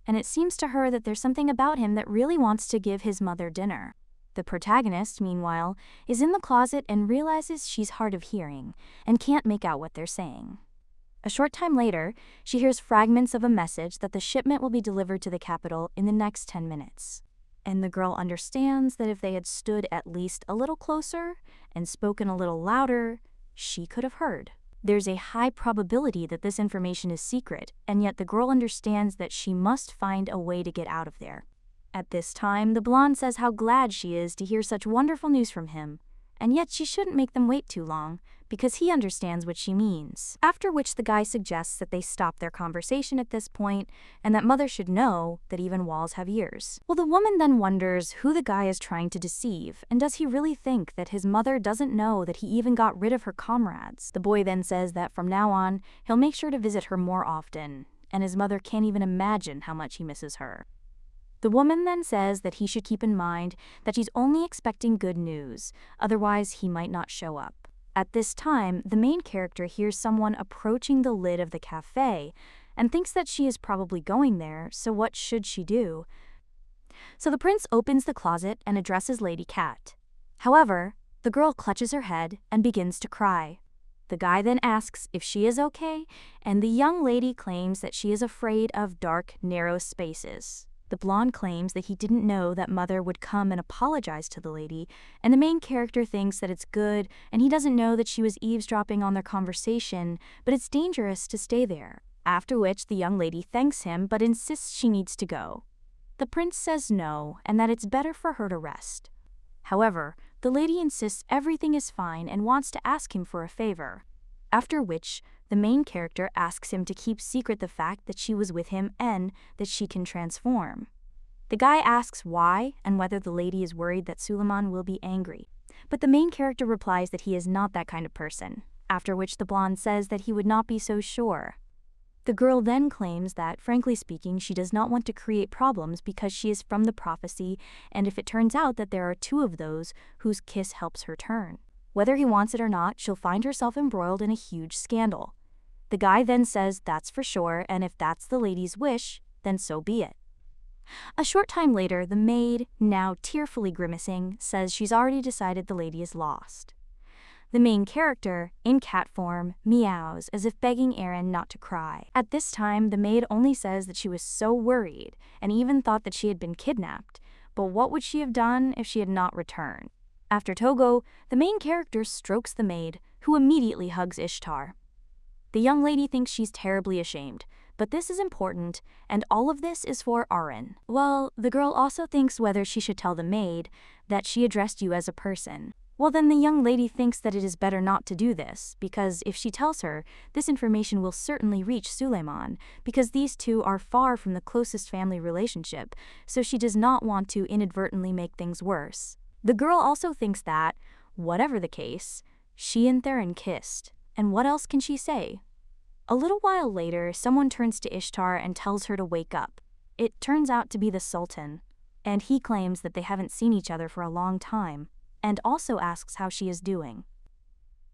and it seems to her that there's something about him that really wants to give his mother dinner. The protagonist, meanwhile, is in the closet and realizes she's hard of hearing and can't make out what they're saying. A short time later, she hears fragments of a message that the shipment will be delivered to the capital in the next 10 minutes. And the girl understands that if they had stood at least a little closer and spoken a little louder, she could have heard. There's a high probability that this information is secret, and yet the girl understands that she must find a way to get out of there. At this time, the blonde says how glad she is to hear such wonderful news from him, and yet she shouldn't make them wait too long, because he understands what she means. After which the guy suggests that they stop their conversation at this point, and that mother should know that even walls have ears. Well, the woman then wonders who the guy is trying to deceive, and does he really think that his mother doesn't know that he even got rid of her comrades? The boy then says that from now on, he'll make sure to visit her more often, and his mother can't even imagine how much he misses her. The woman then says that he should keep in mind that she's only expecting good news, otherwise he might not show up. At this time, the main character hears someone approaching the lid of the cafe and thinks that she is probably going there, so what should she do? So the prince opens the closet and addresses Lady Cat. However, the girl clutches her head and begins to cry. The guy then asks if she is okay, and the young lady claims that she is afraid of dark, narrow spaces. The blonde claims that he didn't know that Mother would come and apologize to the lady, and the main character thinks that it's good, and he doesn't know that she was eavesdropping on their conversation, but it's dangerous to stay there. After which the young lady thanks him but insists she needs to go. The prince says no, and that it's better for her to rest. However, the lady insists everything is fine and wants to ask him for a favor. After which, the main character asks him to keep secret the fact that she was with him and that she can transform. The guy asks why and whether the lady is worried that Sultan will be angry, but the main character replies that he is not that kind of person, after which the blonde says that he would not be so sure. The girl then claims that, frankly speaking, she does not want to create problems because she is from the prophecy, and if it turns out that there are two of those whose kiss helps her turn. Whether he wants it or not, she'll find herself embroiled in a huge scandal. The guy then says that's for sure, and if that's the lady's wish, then so be it. A short time later, the maid, now tearfully grimacing, says she's already decided the lady is lost. The main character, in cat form, meows as if begging Aaron not to cry. At this time, the maid only says that she was so worried and even thought that she had been kidnapped, but what would she have done if she had not returned? After Togo, the main character strokes the maid, who immediately hugs Ishtar. The young lady thinks she's terribly ashamed, but this is important, and all of this is for Aaron. Well, the girl also thinks whether she should tell the maid that she addressed you as a person. Well, then the young lady thinks that it is better not to do this, because if she tells her, this information will certainly reach Suleiman, because these two are far from the closest family relationship, so she does not want to inadvertently make things worse. The girl also thinks that, whatever the case, she and Theron kissed, and what else can she say? A little while later, someone turns to Ishtar and tells her to wake up. It turns out to be the Sultan, and he claims that they haven't seen each other for a long time, and also asks how she is doing.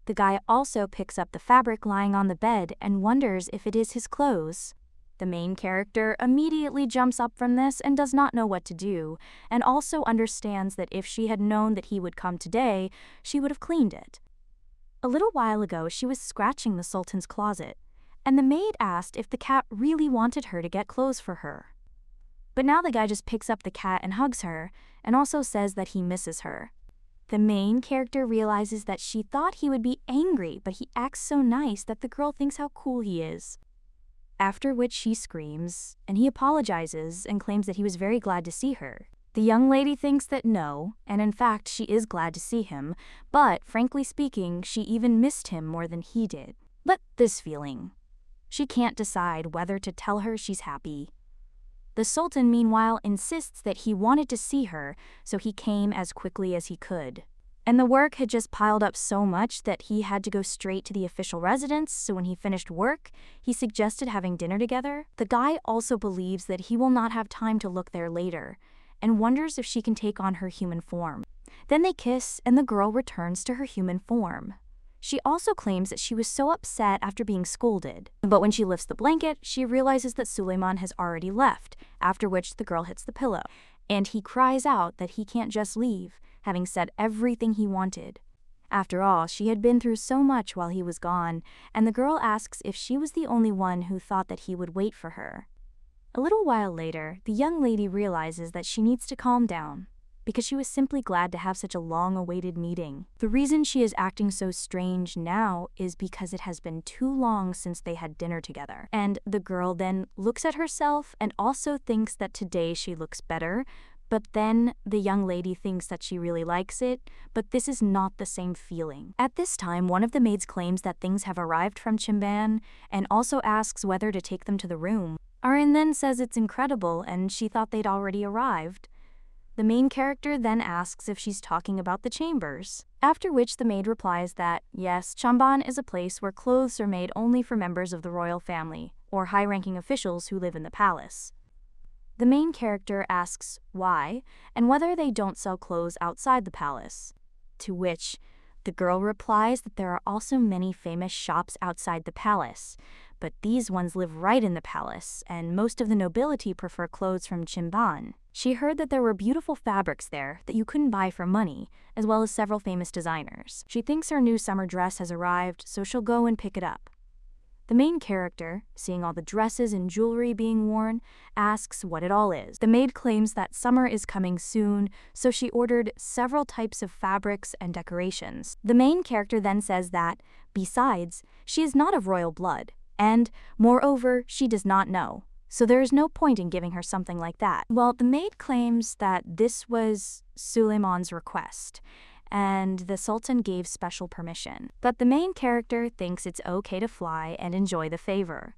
The guy also picks up the fabric lying on the bed and wonders if it is his clothes. The main character immediately jumps up from this and does not know what to do, and also understands that if she had known that he would come today, she would have cleaned it. A little while ago, she was scratching the Sultan's closet, and the maid asked if the cat really wanted her to get clothes for her. But now the guy just picks up the cat and hugs her, and also says that he misses her. The main character realizes that she thought he would be angry, but he acts so nice that the girl thinks how cool he is. After which she screams, and he apologizes and claims that he was very glad to see her. The young lady thinks that no, and in fact she is glad to see him, but frankly speaking, she even missed him more than he did. But this feeling. She can't decide whether to tell her she's happy. The Sultan, meanwhile, insists that he wanted to see her, so he came as quickly as he could. And the work had just piled up so much that he had to go straight to the official residence, so when he finished work, he suggested having dinner together. The guy also believes that he will not have time to look there later, and wonders if she can take on her human form. Then they kiss, and the girl returns to her human form. She also claims that she was so upset after being scolded. But when she lifts the blanket, she realizes that Suleiman has already left, after which the girl hits the pillow. And he cries out that he can't just leave, having said everything he wanted. After all, she had been through so much while he was gone, and the girl asks if she was the only one who thought that he would wait for her. A little while later, the young lady realizes that she needs to calm down, because she was simply glad to have such a long-awaited meeting. The reason she is acting so strange now is because it has been too long since they had dinner together. And the girl then looks at herself and also thinks that today she looks better, but then the young lady thinks that she really likes it, but this is not the same feeling. At this time, one of the maids claims that things have arrived from Chimban and also asks whether to take them to the room. Arin then says it's incredible and she thought they'd already arrived. The main character then asks if she's talking about the chambers, after which the maid replies that, yes, Chamban is a place where clothes are made only for members of the royal family, or high-ranking officials who live in the palace. The main character asks why and whether they don't sell clothes outside the palace, to which the girl replies that there are also many famous shops outside the palace, but these ones live right in the palace, and most of the nobility prefer clothes from Chimban. She heard that there were beautiful fabrics there that you couldn't buy for money, as well as several famous designers. She thinks her new summer dress has arrived, so she'll go and pick it up. The main character, seeing all the dresses and jewelry being worn, asks what it all is. The maid claims that summer is coming soon, so she ordered several types of fabrics and decorations. The main character then says that, besides, she is not of royal blood, and, moreover, she does not know, so there is no point in giving her something like that. Well, the maid claims that this was Suleiman's request, and the Sultan gave special permission. But the main character thinks it's okay to fly and enjoy the favor.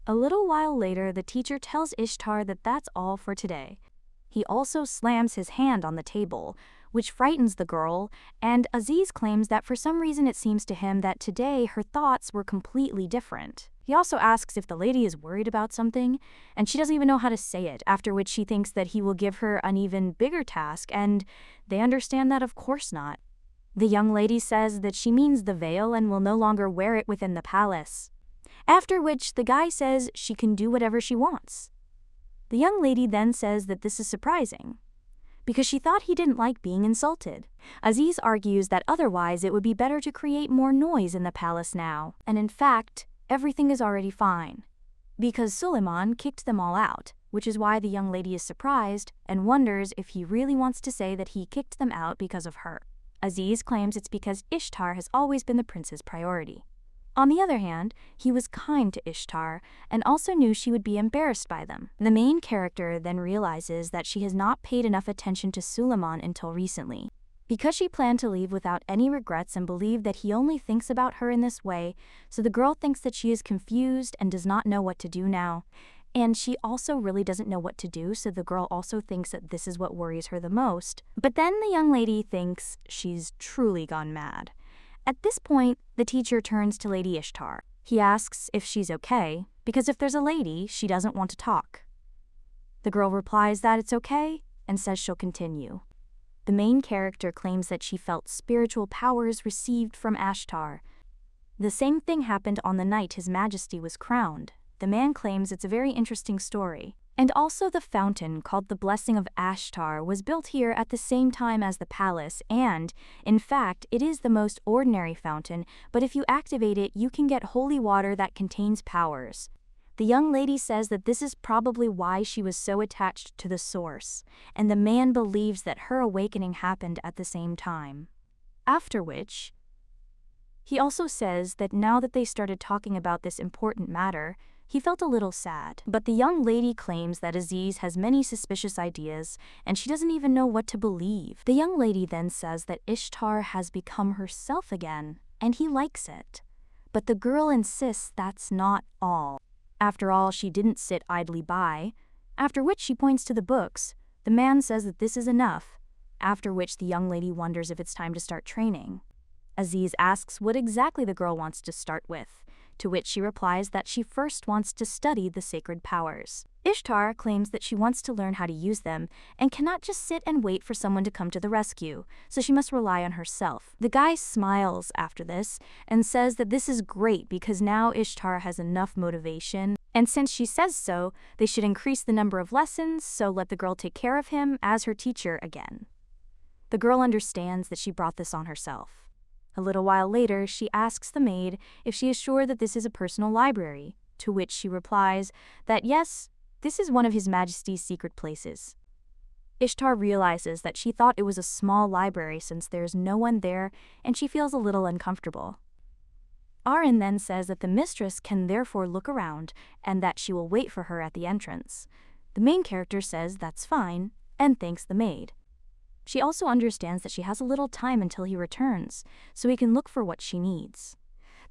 A little while later, the teacher tells Ishtar that that's all for today. He also slams his hand on the table, which frightens the girl, and Aziz claims that for some reason it seems to him that today her thoughts were completely different. He also asks if the lady is worried about something, and she doesn't even know how to say it, after which she thinks that he will give her an even bigger task, and they understand that of course not. The young lady says that she means the veil and will no longer wear it within the palace, after which the guy says she can do whatever she wants. The young lady then says that this is surprising, because she thought he didn't like being insulted. Aziz argues that otherwise it would be better to create more noise in the palace now, and in fact, everything is already fine, because Suleiman kicked them all out, which is why the young lady is surprised and wonders if he really wants to say that he kicked them out because of her. Aziz claims it's because Ishtar has always been the prince's priority. On the other hand, he was kind to Ishtar and also knew she would be embarrassed by them. The main character then realizes that she has not paid enough attention to Suleiman until recently, because she planned to leave without any regrets and believed that he only thinks about her in this way, so the girl thinks that she is confused and does not know what to do now. And she also really doesn't know what to do, so the girl also thinks that this is what worries her the most. But then the young lady thinks she's truly gone mad. At this point, the teacher turns to Lady Ishtar. He asks if she's okay, because if there's a lady, she doesn't want to talk. The girl replies that it's okay and says she'll continue. The main character claims that she felt spiritual powers received from Ashtar. The same thing happened on the night His Majesty was crowned. The man claims it's a very interesting story. And also the fountain called the Blessing of Ashtar was built here at the same time as the palace, and, in fact, it is the most ordinary fountain, but if you activate it, you can get holy water that contains powers. The young lady says that this is probably why she was so attached to the source, and the man believes that her awakening happened at the same time. After which, he also says that now that they started talking about this important matter, he felt a little sad. But the young lady claims that Aziz has many suspicious ideas, and she doesn't even know what to believe. The young lady then says that Ishtar has become herself again, and he likes it. But the girl insists that's not all. After all, she didn't sit idly by, after which she points to the books. The man says that this is enough, after which the young lady wonders if it's time to start training. Aziz asks what exactly the girl wants to start with, to which she replies that she first wants to study the sacred powers. Ishtar claims that she wants to learn how to use them and cannot just sit and wait for someone to come to the rescue, so she must rely on herself. The guy smiles after this and says that this is great because now Ishtar has enough motivation, and since she says so, they should increase the number of lessons, so let the girl take care of him as her teacher again. The girl understands that she brought this on herself. A little while later, she asks the maid if she is sure that this is a personal library, to which she replies that yes, this is one of His Majesty's secret places. Ishtar realizes that she thought it was a small library since there's no one there, and she feels a little uncomfortable. Arin then says that the mistress can therefore look around and that she will wait for her at the entrance. The main character says that's fine and thanks the maid. She also understands that she has a little time until he returns, so he can look for what she needs.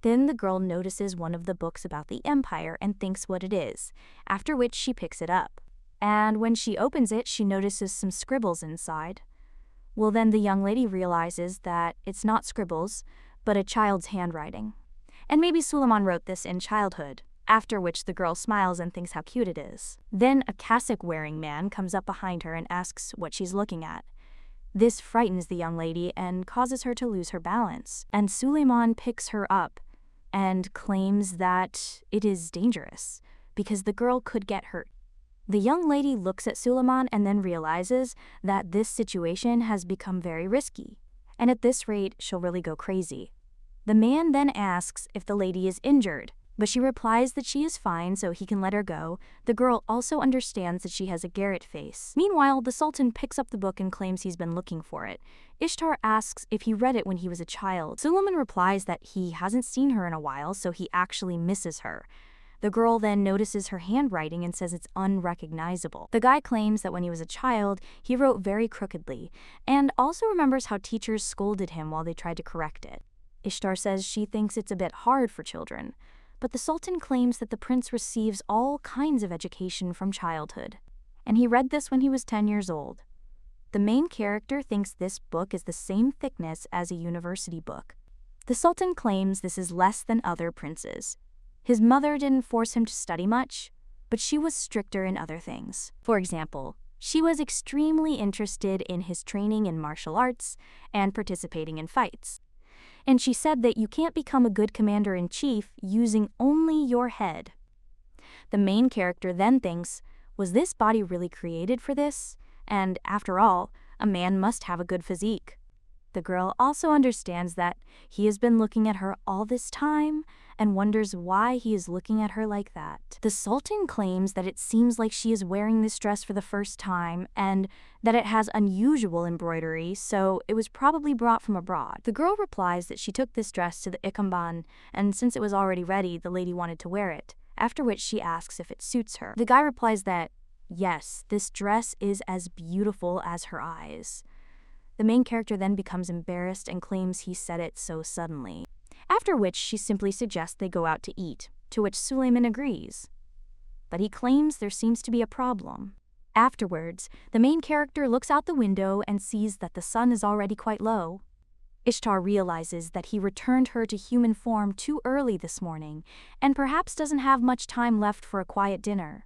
Then the girl notices one of the books about the empire and thinks what it is, after which she picks it up. And when she opens it, she notices some scribbles inside. Well, then the young lady realizes that it's not scribbles, but a child's handwriting. And maybe Suleiman wrote this in childhood. after which the girl smiles and thinks how cute it is. Then a cassock-wearing man comes up behind her and asks what she's looking at. This frightens the young lady and causes her to lose her balance, and Suleiman picks her up and claims that it is dangerous because the girl could get hurt. The young lady looks at Suleiman and then realizes that this situation has become very risky, and at this rate, she'll really go crazy. The man then asks if the lady is injured, but she replies that she is fine so he can let her go. The girl also understands that she has a garret face. Meanwhile, the Sultan picks up the book and claims he's been looking for it. Ishtar asks if he read it when he was a child. Suleiman replies that he hasn't seen her in a while, so he actually misses her. The girl then notices her handwriting and says it's unrecognizable. The guy claims that when he was a child, he wrote very crookedly, and also remembers how teachers scolded him while they tried to correct it. Ishtar says she thinks it's a bit hard for children, but the Sultan claims that the prince receives all kinds of education from childhood, and he read this when he was 10 years old. The main character thinks this book is the same thickness as a university book. The Sultan claims this is less than other princes. His mother didn't force him to study much, but she was stricter in other things. For example, she was extremely interested in his training in martial arts and participating in fights. And she said that you can't become a good commander-in-chief using only your head. The main character then thinks, was this body really created for this? And after all, a man must have a good physique. The girl also understands that he has been looking at her all this time and wonders why he is looking at her like that. The Sultan claims that it seems like she is wearing this dress for the first time and that it has unusual embroidery, so it was probably brought from abroad. The girl replies that she took this dress to the Ikamban, and since it was already ready, the lady wanted to wear it, after which she asks if it suits her. The guy replies that, yes, this dress is as beautiful as her eyes. The main character then becomes embarrassed and claims he said it so suddenly, after which she simply suggests they go out to eat, to which Suleiman agrees. But he claims there seems to be a problem. Afterwards, the main character looks out the window and sees that the sun is already quite low. Ishtar realizes that he returned her to human form too early this morning and perhaps doesn't have much time left for a quiet dinner.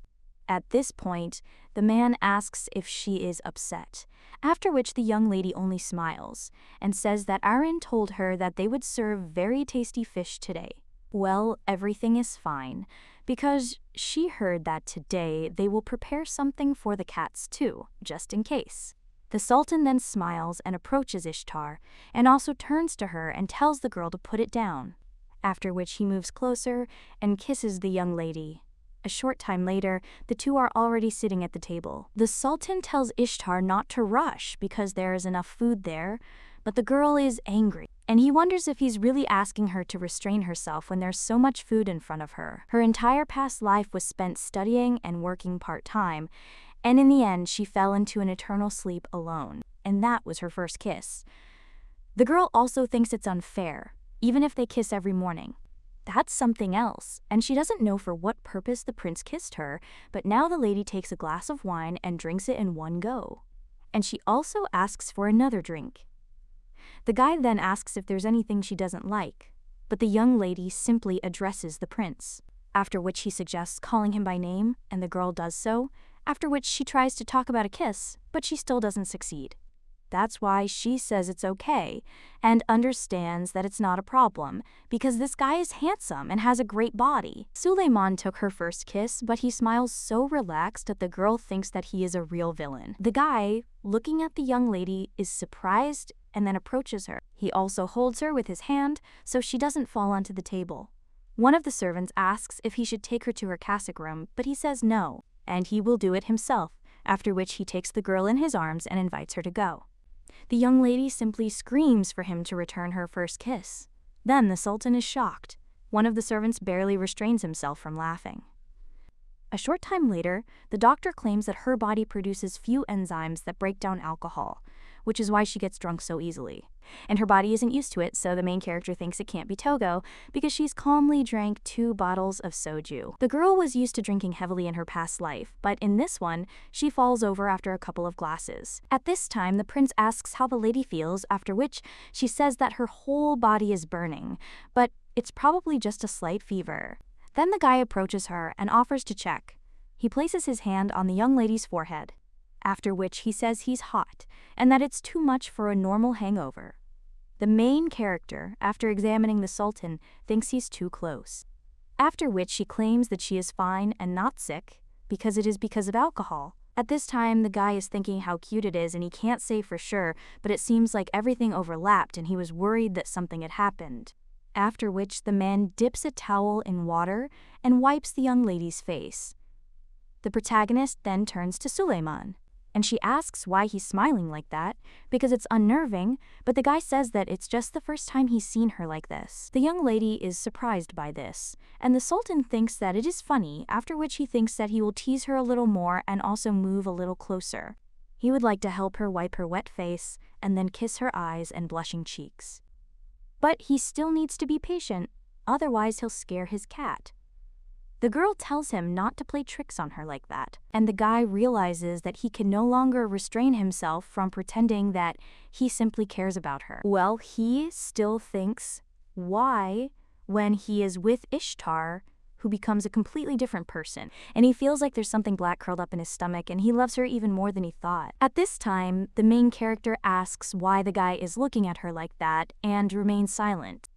At this point, the man asks if she is upset, after which the young lady only smiles and says that Aaron told her that they would serve very tasty fish today. Well, everything is fine, because she heard that today they will prepare something for the cats too, just in case. The Sultan then smiles and approaches Ishtar, and also turns to her and tells the girl to put it down, after which he moves closer and kisses the young lady. A short time later, the two are already sitting at the table. The Sultan tells Ishtar not to rush because there is enough food there, but the girl is angry, and he wonders if he's really asking her to restrain herself when there's so much food in front of her. Her entire past life was spent studying and working part-time, and in the end she fell into an eternal sleep alone, and that was her first kiss. The girl also thinks it's unfair, even if they kiss every morning. That's something else, and she doesn't know for what purpose the prince kissed her, but now the lady takes a glass of wine and drinks it in one go. And she also asks for another drink. The guy then asks if there's anything she doesn't like, but the young lady simply addresses the prince, after which he suggests calling him by name, and the girl does so, after which she tries to talk about a kiss, but she still doesn't succeed. That's why she says it's okay, and understands that it's not a problem, because this guy is handsome and has a great body. Suleiman took her first kiss, but he smiles so relaxed that the girl thinks that he is a real villain. The guy, looking at the young lady, is surprised and then approaches her. He also holds her with his hand so she doesn't fall onto the table. One of the servants asks if he should take her to her cassock room, but he says no, and he will do it himself, after which he takes the girl in his arms and invites her to go. The young lady simply screams for him to return her first kiss. Then the Sultan is shocked. One of the servants barely restrains himself from laughing. A short time later, the doctor claims that her body produces few enzymes that break down alcohol, which is why she gets drunk so easily. And her body isn't used to it, so the main character thinks it can't be Togo because she's calmly drank 2 bottles of soju. The girl was used to drinking heavily in her past life, but in this one, she falls over after a couple of glasses. At this time, the prince asks how the lady feels, after which she says that her whole body is burning, but it's probably just a slight fever. Then the guy approaches her and offers to check. He places his hand on the young lady's forehead, after which he says he's hot and that it's too much for a normal hangover. The main character, after examining the Sultan, thinks he's too close. After which she claims that she is fine and not sick because it is because of alcohol. At this time, the guy is thinking how cute it is and he can't say for sure, but it seems like everything overlapped and he was worried that something had happened. After which the man dips a towel in water and wipes the young lady's face. The protagonist then turns to Suleiman, and she asks why he's smiling like that, because it's unnerving, but the guy says that it's just the first time he's seen her like this. The young lady is surprised by this, and the Sultan thinks that it is funny, after which he thinks that he will tease her a little more and also move a little closer. He would like to help her wipe her wet face and then kiss her eyes and blushing cheeks. But he still needs to be patient, otherwise he'll scare his cat. The girl tells him not to play tricks on her like that, and the guy realizes that he can no longer restrain himself from pretending that he simply cares about her. Well, he still thinks, why, when he is with Ishtar, who becomes a completely different person, and he feels like there's something black curled up in his stomach, and he loves her even more than he thought. At this time, the main character asks why the guy is looking at her like that and remains silent,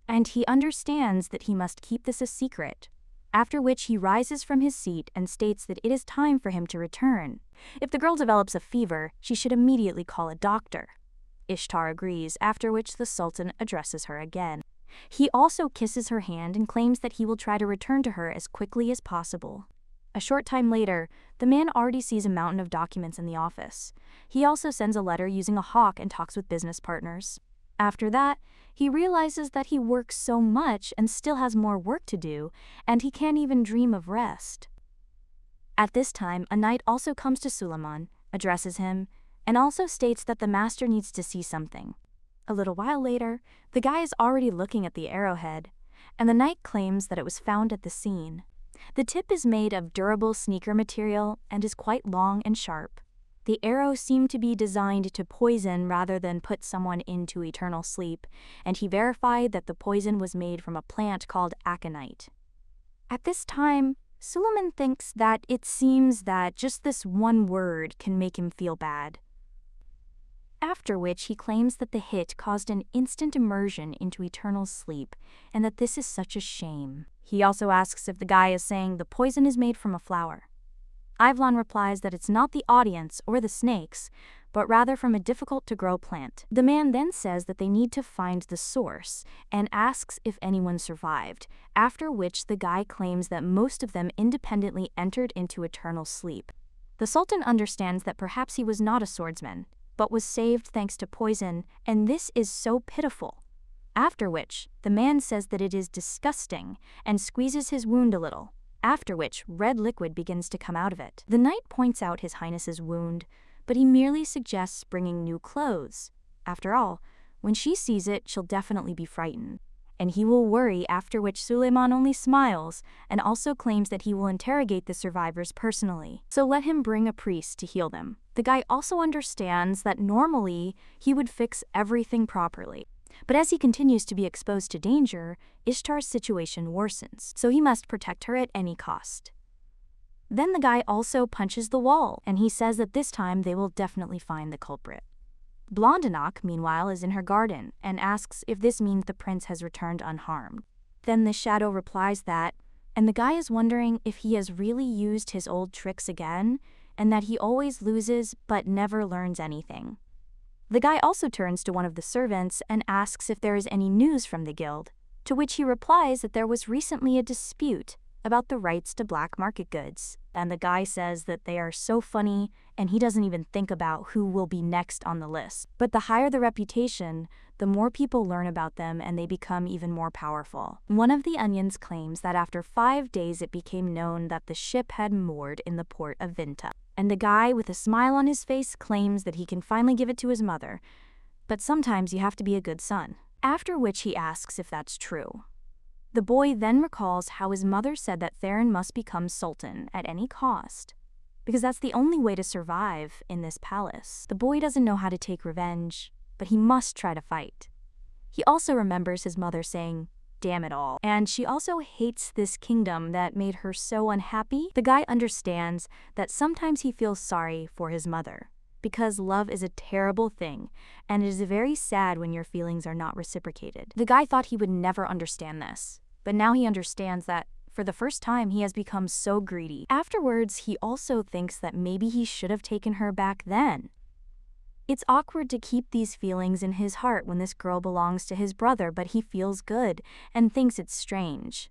and he understands that he must keep this a secret. After which he rises from his seat and states that it is time for him to return. If the girl develops a fever, she should immediately call a doctor. Ishtar agrees, after which the Sultan addresses her again. He also kisses her hand and claims that he will try to return to her as quickly as possible. A short time later, the man already sees a mountain of documents in the office. He also sends a letter using a hawk and talks with business partners. After that, he realizes that he works so much and still has more work to do, and he can't even dream of rest. At this time, a knight also comes to Suleiman, addresses him, and also states that the master needs to see something. A little while later, the guy is already looking at the arrowhead, and the knight claims that it was found at the scene. The tip is made of durable sneaker material and is quite long and sharp. The arrow seemed to be designed to poison rather than put someone into eternal sleep, and he verified that the poison was made from a plant called aconite. At this time, Suleiman thinks that it seems that just this one word can make him feel bad. After which he claims that the hit caused an instant immersion into eternal sleep, and that this is such a shame. He also asks if the guy is saying the poison is made from a flower. Ivlan replies that it's not the audience or the snakes, but rather from a difficult-to-grow plant. The man then says that they need to find the source, and asks if anyone survived, after which the guy claims that most of them independently entered into eternal sleep. The Sultan understands that perhaps he was not a swordsman, but was saved thanks to poison, and this is so pitiful. After which, the man says that it is disgusting, and squeezes his wound a little. After which, red liquid begins to come out of it. The knight points out his highness's wound, but he merely suggests bringing new clothes. After all, when she sees it, she'll definitely be frightened. And he will worry, after which Suleiman only smiles, and also claims that he will interrogate the survivors personally. So let him bring a priest to heal them. The guy also understands that normally he would fix everything properly. But as he continues to be exposed to danger, Ishtar's situation worsens, so he must protect her at any cost. Then the guy also punches the wall, and he says that this time they will definitely find the culprit. Blondinok, meanwhile, is in her garden, and asks if this means the prince has returned unharmed. Then the shadow replies that, and the guy is wondering if he has really used his old tricks again, and that he always loses but never learns anything. The guy also turns to one of the servants and asks if there is any news from the guild, to which he replies that there was recently a dispute about the rights to black market goods, and the guy says that they are so funny and he doesn't even think about who will be next on the list. But the higher the reputation, the more people learn about them and they become even more powerful. One of the onions claims that after 5 days it became known that the ship had moored in the port of Vinta. And the guy with a smile on his face claims that he can finally give it to his mother, but sometimes you have to be a good son. After which he asks if that's true. The boy then recalls how his mother said that Theron must become Sultan at any cost, because that's the only way to survive in this palace. The boy doesn't know how to take revenge, but he must try to fight. He also remembers his mother saying, damn it all. And she also hates this kingdom that made her so unhappy. The guy understands that sometimes he feels sorry for his mother, because love is a terrible thing, and it is very sad when your feelings are not reciprocated. The guy thought he would never understand this, but now he understands that for the first time he has become so greedy. Afterwards, he also thinks that maybe he should have taken her back then. It's awkward to keep these feelings in his heart when this girl belongs to his brother, but he feels good and thinks it's strange.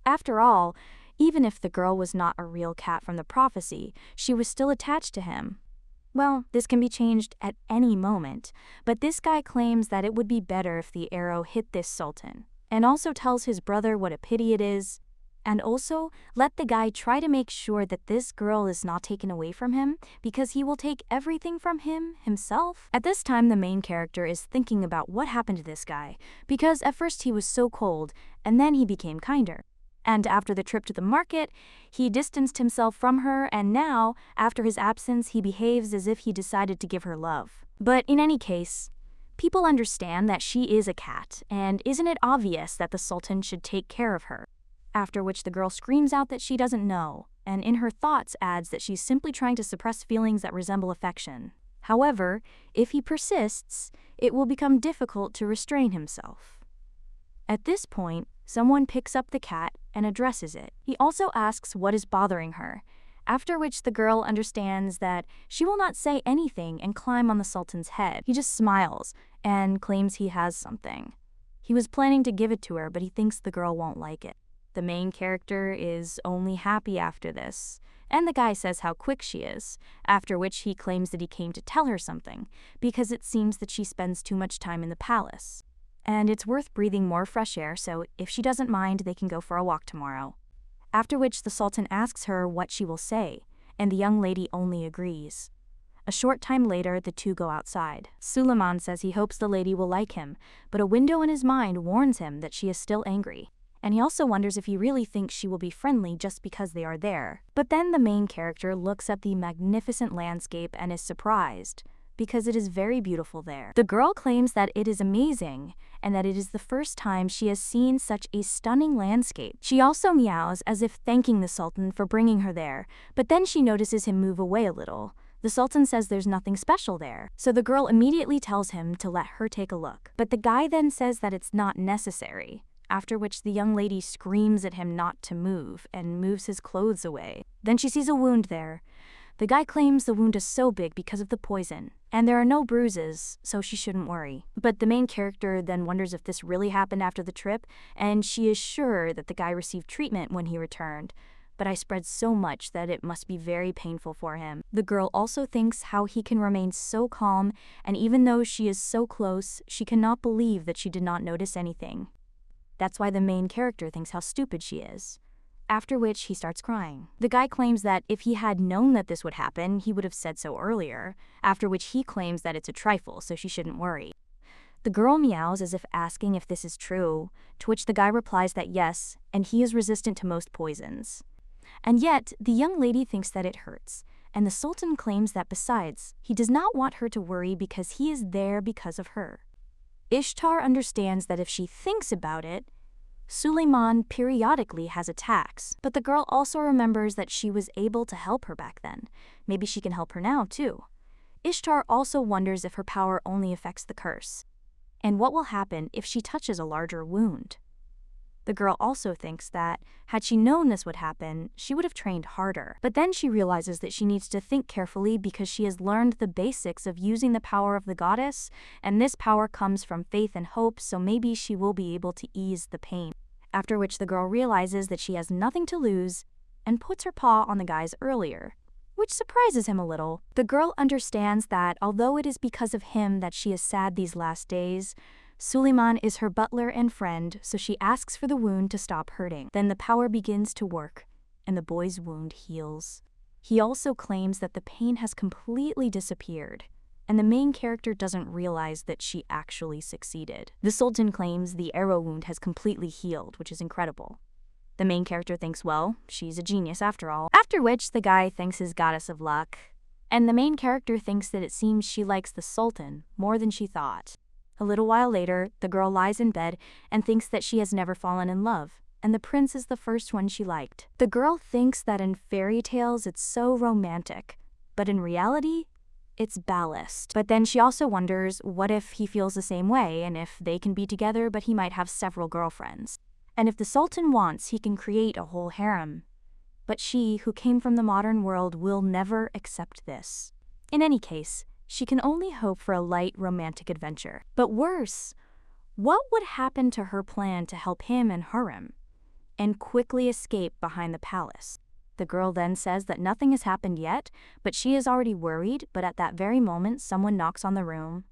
After all, even if the girl was not a real cat from the prophecy, she was still attached to him. Well, this can be changed at any moment, but this guy claims that it would be better if the arrow hit this sultan, and also tells his brother what a pity it is, and also let the guy try to make sure that this girl is not taken away from him, because he will take everything from him himself. At this time, the main character is thinking about what happened to this guy, because at first he was so cold, and then he became kinder. And after the trip to the market, he distanced himself from her, and now, after his absence, he behaves as if he decided to give her love. But in any case, people understand that she is a cat, and isn't it obvious that the Sultan should take care of her? After which the girl screams out that she doesn't know, and in her thoughts adds that she's simply trying to suppress feelings that resemble affection. However, if he persists, it will become difficult to restrain himself. At this point, someone picks up the cat and addresses it. He also asks what is bothering her, after which the girl understands that she will not say anything and climb on the Sultan's head. He just smiles and claims he has something. He was planning to give it to her, but he thinks the girl won't like it. The main character is only happy after this, and the guy says how quick she is, after which he claims that he came to tell her something, because it seems that she spends too much time in the palace. And it's worth breathing more fresh air, so if she doesn't mind, they can go for a walk tomorrow. After which the Sultan asks her what she will say, and the young lady only agrees. A short time later, the two go outside. Sultan says he hopes the lady will like him, but a window in his mind warns him that she is still angry. And he also wonders if he really thinks she will be friendly just because they are there. But then the main character looks at the magnificent landscape and is surprised, because it is very beautiful there. The girl claims that it is amazing, and that it is the first time she has seen such a stunning landscape. She also meows as if thanking the Sultan for bringing her there, but then she notices him move away a little. The Sultan says there's nothing special there, so the girl immediately tells him to let her take a look. But the guy then says that it's not necessary, after which the young lady screams at him not to move and moves his clothes away. Then she sees a wound there. The guy claims the wound is so big because of the poison, and there are no bruises, so she shouldn't worry. But the main character then wonders if this really happened after the trip, and she is sure that the guy received treatment when he returned, but I spread so much that it must be very painful for him. The girl also thinks how he can remain so calm, and even though she is so close, she cannot believe that she did not notice anything. That's why the main character thinks how stupid she is. After which he starts crying. The guy claims that if he had known that this would happen, he would have said so earlier, after which he claims that it's a trifle, so she shouldn't worry. The girl meows as if asking if this is true, to which the guy replies that yes, and he is resistant to most poisons. And yet, the young lady thinks that it hurts, and the Sultan claims that besides, he does not want her to worry because he is there because of her. Ishtar understands that if she thinks about it, Sulaiman periodically has attacks, but the girl also remembers that she was able to help her back then. Maybe she can help her now, too. Ishtar also wonders if her power only affects the curse, and what will happen if she touches a larger wound. The girl also thinks that, had she known this would happen, she would have trained harder. But then she realizes that she needs to think carefully because she has learned the basics of using the power of the goddess, and this power comes from faith and hope, so maybe she will be able to ease the pain. After which the girl realizes that she has nothing to lose, and puts her paw on the guy's earlier, which surprises him a little. The girl understands that although it is because of him that she is sad these last days, Sulaiman is her butler and friend, so she asks for the wound to stop hurting. Then the power begins to work, and the boy's wound heals. He also claims that the pain has completely disappeared, and the main character doesn't realize that she actually succeeded. The Sultan claims the arrow wound has completely healed, which is incredible. The main character thinks, well, she's a genius after all. After which the guy thanks his goddess of luck, and the main character thinks that it seems she likes the Sultan more than she thought. A little while later, the girl lies in bed and thinks that she has never fallen in love, and the prince is the first one she liked. The girl thinks that in fairy tales it's so romantic, but in reality, it's ballast. But then she also wonders what if he feels the same way, and if they can be together but he might have several girlfriends. And if the Sultan wants, he can create a whole harem. But she, who came from the modern world, will never accept this. In any case, she can only hope for a light romantic adventure. But worse, what would happen to her plan to help him and harem and quickly escape behind the palace? The girl then says that nothing has happened yet, but she is already worried, but at that very moment someone knocks on the room.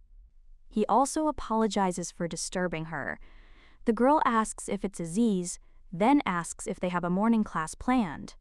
He also apologizes for disturbing her. The girl asks if it's Aziz, then asks if they have a morning class planned.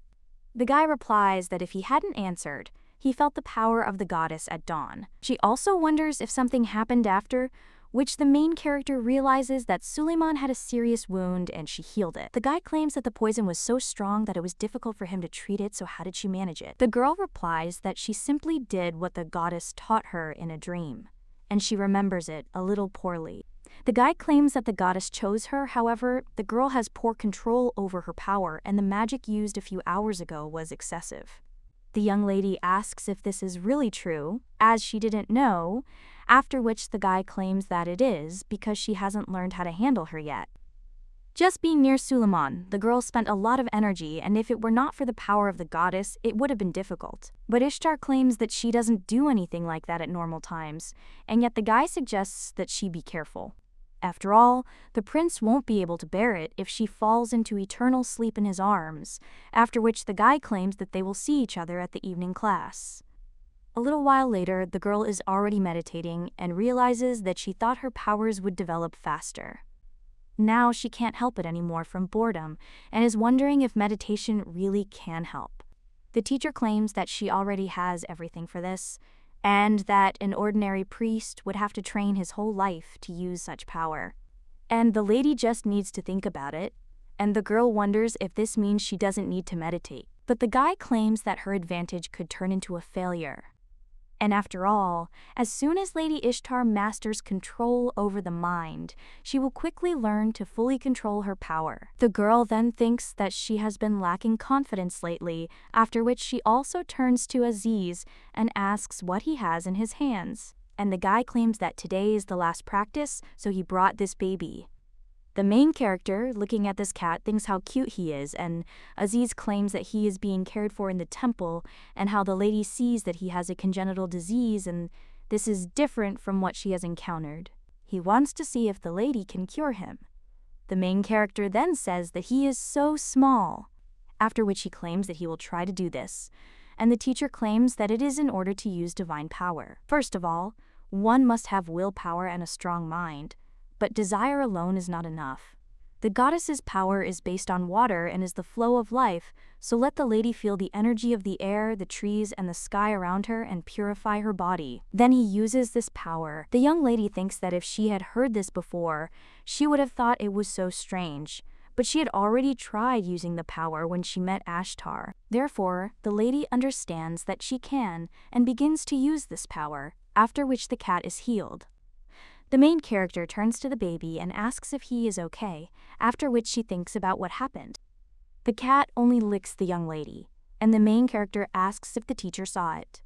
The guy replies that if he hadn't answered, he felt the power of the goddess at dawn. She also wonders if something happened after, which the main character realizes that Suleiman had a serious wound and she healed it. The guy claims that the poison was so strong that it was difficult for him to treat it, so how did she manage it? The girl replies that she simply did what the goddess taught her in a dream, and she remembers it a little poorly. The guy claims that the goddess chose her, however, the girl has poor control over her power and the magic used a few hours ago was excessive. The young lady asks if this is really true, as she didn't know, after which the guy claims that it is because she hasn't learned how to handle her yet. Just being near Suleiman, the girl spent a lot of energy, and if it were not for the power of the goddess, it would have been difficult. But Ishtar claims that she doesn't do anything like that at normal times, and yet the guy suggests that she be careful. After all, the prince won't be able to bear it if she falls into eternal sleep in his arms, after which the guy claims that they will see each other at the evening class. A little while later, the girl is already meditating and realizes that she thought her powers would develop faster. Now she can't help it anymore from boredom and is wondering if meditation really can help. The teacher claims that she already has everything for this, and that an ordinary priest would have to train his whole life to use such power. And the lady just needs to think about it, and the girl wonders if this means she doesn't need to meditate. But the guy claims that her advantage could turn into a failure. And after all, as soon as Lady Ishtar masters control over the mind, she will quickly learn to fully control her power. The girl then thinks that she has been lacking confidence lately, after which she also turns to Aziz and asks what he has in his hands. And the guy claims that today is the last practice, so he brought this baby. The main character, looking at this cat, thinks how cute he is, and Aziz claims that he is being cared for in the temple, and how the lady sees that he has a congenital disease, and this is different from what she has encountered. He wants to see if the lady can cure him. The main character then says that he is so small, after which he claims that he will try to do this, and the teacher claims that it is in order to use divine power. First of all, one must have willpower and a strong mind. But desire alone is not enough. The goddess's power is based on water and is the flow of life, so let the lady feel the energy of the air, the trees, and the sky around her and purify her body. Then he uses this power. The young lady thinks that if she had heard this before, she would have thought it was so strange. But she had already tried using the power when she met Ashtar. Therefore, the lady understands that she can and begins to use this power, after which the cat is healed. The main character turns to the baby and asks if he is okay, after which she thinks about what happened. The cat only licks the young lady, and the main character asks if the teacher saw it.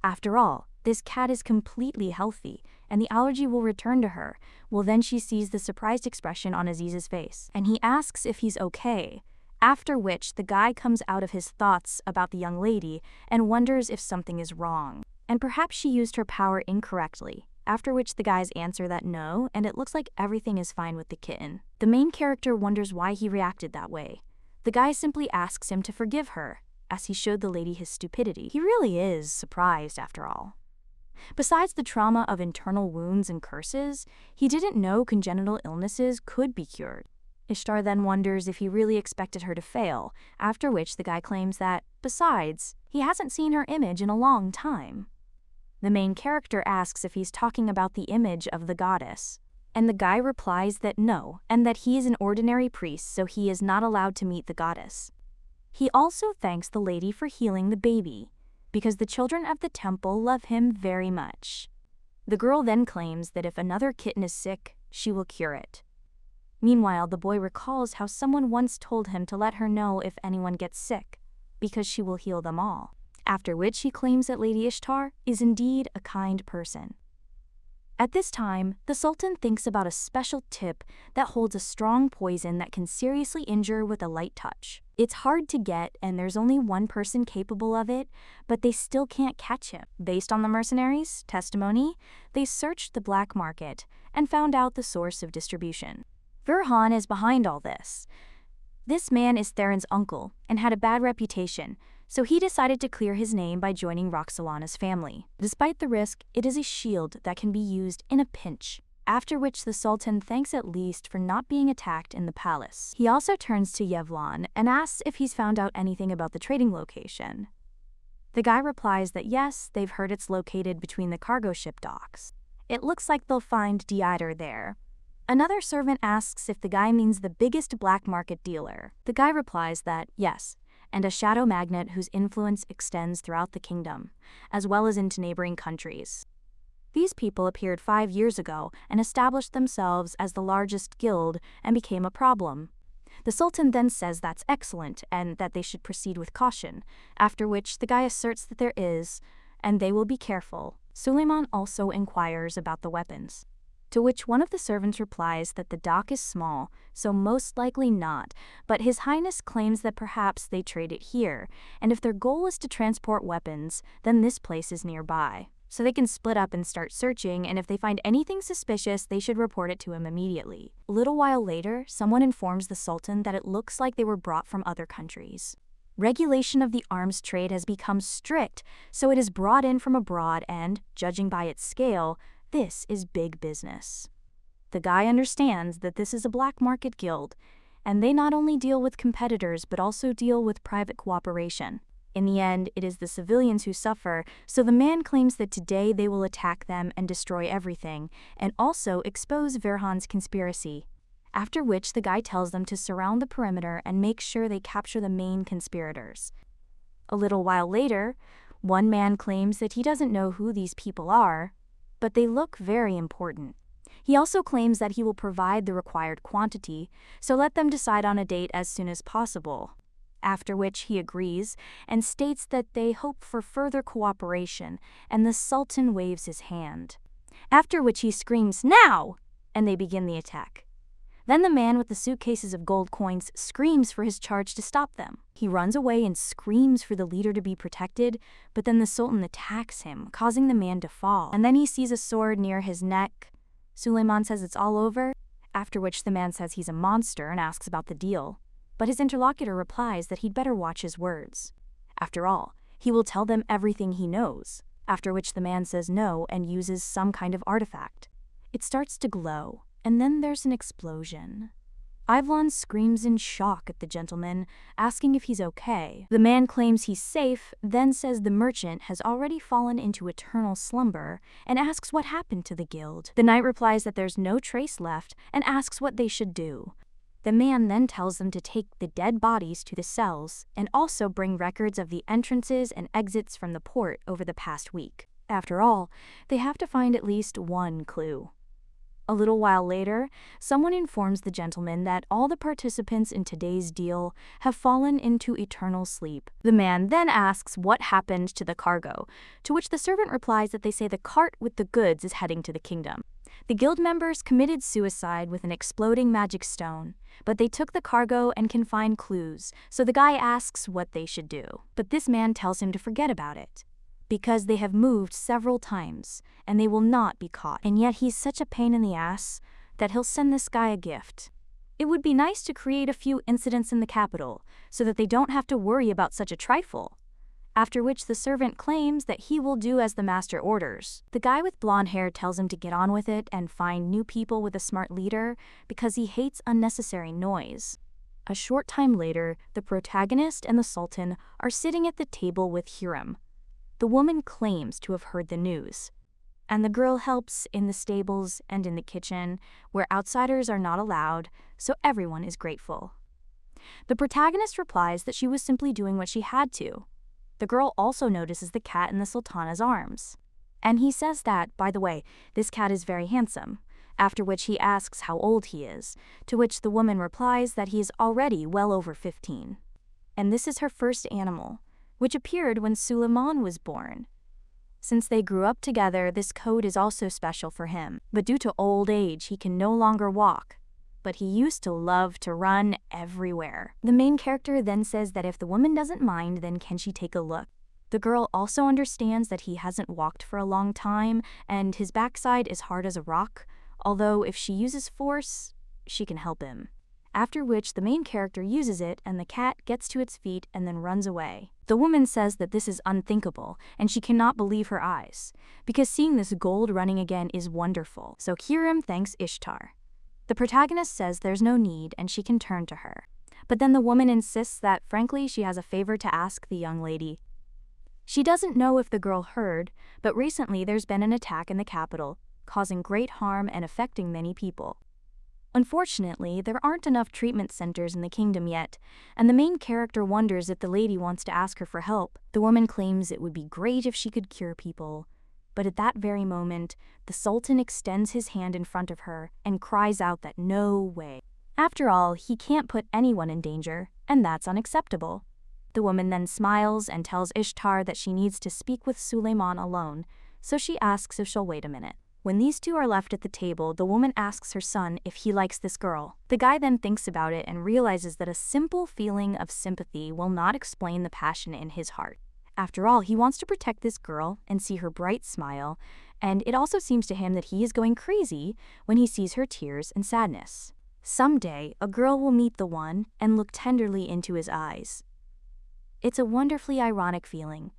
After all, this cat is completely healthy, and the allergy will return to her. Well, then she sees the surprised expression on Aziz's face, and he asks if he's okay, after which the guy comes out of his thoughts about the young lady and wonders if something is wrong, and perhaps she used her power incorrectly. After which the guys answer that no, and it looks like everything is fine with the kitten. The main character wonders why he reacted that way. The guy simply asks him to forgive her, as he showed the lady his stupidity. He really is surprised after all. Besides the trauma of internal wounds and curses, he didn't know congenital illnesses could be cured. Ishtar then wonders if he really expected her to fail, after which the guy claims that, besides, he hasn't seen her image in a long time. The main character asks if he's talking about the image of the goddess, and the guy replies that no, and that he is an ordinary priest, so he is not allowed to meet the goddess. He also thanks the lady for healing the baby, because the children of the temple love him very much. The girl then claims that if another kitten is sick, she will cure it. Meanwhile, the boy recalls how someone once told him to let her know if anyone gets sick, because she will heal them all. After which he claims that Lady Ishtar is indeed a kind person. At this time, the Sultan thinks about a special tip that holds a strong poison that can seriously injure with a light touch. It's hard to get, and there's only one person capable of it, but they still can't catch him. Based on the mercenaries' testimony, they searched the black market and found out the source of distribution. Virhan is behind all this. This man is Theron's uncle and had a bad reputation, so he decided to clear his name by joining Roxolana's family. Despite the risk, it is a shield that can be used in a pinch, after which the Sultan thanks at least for not being attacked in the palace. He also turns to Yevlon and asks if he's found out anything about the trading location. The guy replies that yes, they've heard it's located between the cargo ship docks. It looks like they'll find Dieter there. Another servant asks if the guy means the biggest black market dealer. The guy replies that yes, and a shadow magnate whose influence extends throughout the kingdom, as well as into neighboring countries. These people appeared 5 years ago and established themselves as the largest guild and became a problem. The Sultan then says that's excellent and that they should proceed with caution, after which the guy asserts that there is, and they will be careful. Suleiman also inquires about the weapons, to which one of the servants replies that the dock is small, so most likely not, but His Highness claims that perhaps they trade it here, and if their goal is to transport weapons, then this place is nearby. So they can split up and start searching, and if they find anything suspicious, they should report it to him immediately. A little while later, someone informs the Sultan that it looks like they were brought from other countries. Regulation of the arms trade has become strict, so it is brought in from abroad and, judging by its scale, this is big business. The guy understands that this is a black market guild, and they not only deal with competitors but also deal with private cooperation. In the end, it is the civilians who suffer, so the man claims that today they will attack them and destroy everything, and also expose Virhan's conspiracy. After which the guy tells them to surround the perimeter and make sure they capture the main conspirators. A little while later, one man claims that he doesn't know who these people are, but they look very important. He also claims that he will provide the required quantity, so let them decide on a date as soon as possible. After which he agrees and states that they hope for further cooperation, and the Sultan waves his hand. After which he screams, "Now!" and they begin the attack. Then the man with the suitcases of gold coins screams for his charge to stop them. He runs away and screams for the leader to be protected, but then the Sultan attacks him, causing the man to fall. And then he sees a sword near his neck. Suleiman says it's all over, after which the man says he's a monster and asks about the deal. But his interlocutor replies that he'd better watch his words. After all, he will tell them everything he knows, after which the man says no and uses some kind of artifact. It starts to glow, and then there's an explosion. Ivlon screams in shock at the gentleman, asking if he's okay. The man claims he's safe, then says the merchant has already fallen into eternal slumber, and asks what happened to the guild. The knight replies that there's no trace left, and asks what they should do. The man then tells them to take the dead bodies to the cells, and also bring records of the entrances and exits from the port over the past week. After all, they have to find at least one clue. A little while later, someone informs the gentleman that all the participants in today's deal have fallen into eternal sleep. The man then asks what happened to the cargo, to which the servant replies that they say the cart with the goods is heading to the kingdom. The guild members committed suicide with an exploding magic stone, but they took the cargo and can find clues, so the guy asks what they should do. But this man tells him to forget about it, because they have moved several times, and they will not be caught. And yet he's such a pain in the ass that he'll send this guy a gift. It would be nice to create a few incidents in the capital, so that they don't have to worry about such a trifle. After which the servant claims that he will do as the master orders. The guy with blonde hair tells him to get on with it and find new people with a smart leader, because he hates unnecessary noise. A short time later, the protagonist and the Sultan are sitting at the table with Hiram. The woman claims to have heard the news, and the girl helps in the stables and in the kitchen, where outsiders are not allowed, so everyone is grateful. The protagonist replies that she was simply doing what she had to. The girl also notices the cat in the Sultana's arms. And he says that, by the way, this cat is very handsome, after which he asks how old he is, to which the woman replies that he is already well over 15. And this is her first animal, which appeared when Sultan was born. Since they grew up together, this coat is also special for him, but due to old age, he can no longer walk. But he used to love to run everywhere. The main character then says that if the woman doesn't mind, then can she take a look? The girl also understands that he hasn't walked for a long time, and his backside is hard as a rock, although if she uses force, she can help him. After which the main character uses it and the cat gets to its feet and then runs away. The woman says that this is unthinkable and she cannot believe her eyes, because seeing this gold running again is wonderful. So Hiram thanks Ishtar. The protagonist says there's no need and she can turn to her. But then the woman insists that frankly she has a favor to ask the young lady. She doesn't know if the girl heard, but recently there's been an attack in the capital, causing great harm and affecting many people. Unfortunately, there aren't enough treatment centers in the kingdom yet, and the main character wonders if the lady wants to ask her for help. The woman claims it would be great if she could cure people. But at that very moment, the Sultan extends his hand in front of her and cries out that no way. After all, he can't put anyone in danger, and that's unacceptable. The woman then smiles and tells Ishtar that she needs to speak with Suleiman alone, so she asks if she'll wait a minute. When these two are left at the table, the woman asks her son if he likes this girl. The guy then thinks about it and realizes that a simple feeling of sympathy will not explain the passion in his heart. After all, he wants to protect this girl and see her bright smile, and it also seems to him that he is going crazy when he sees her tears and sadness. Someday, a girl will meet the one and look tenderly into his eyes. It's a wonderfully ironic feeling,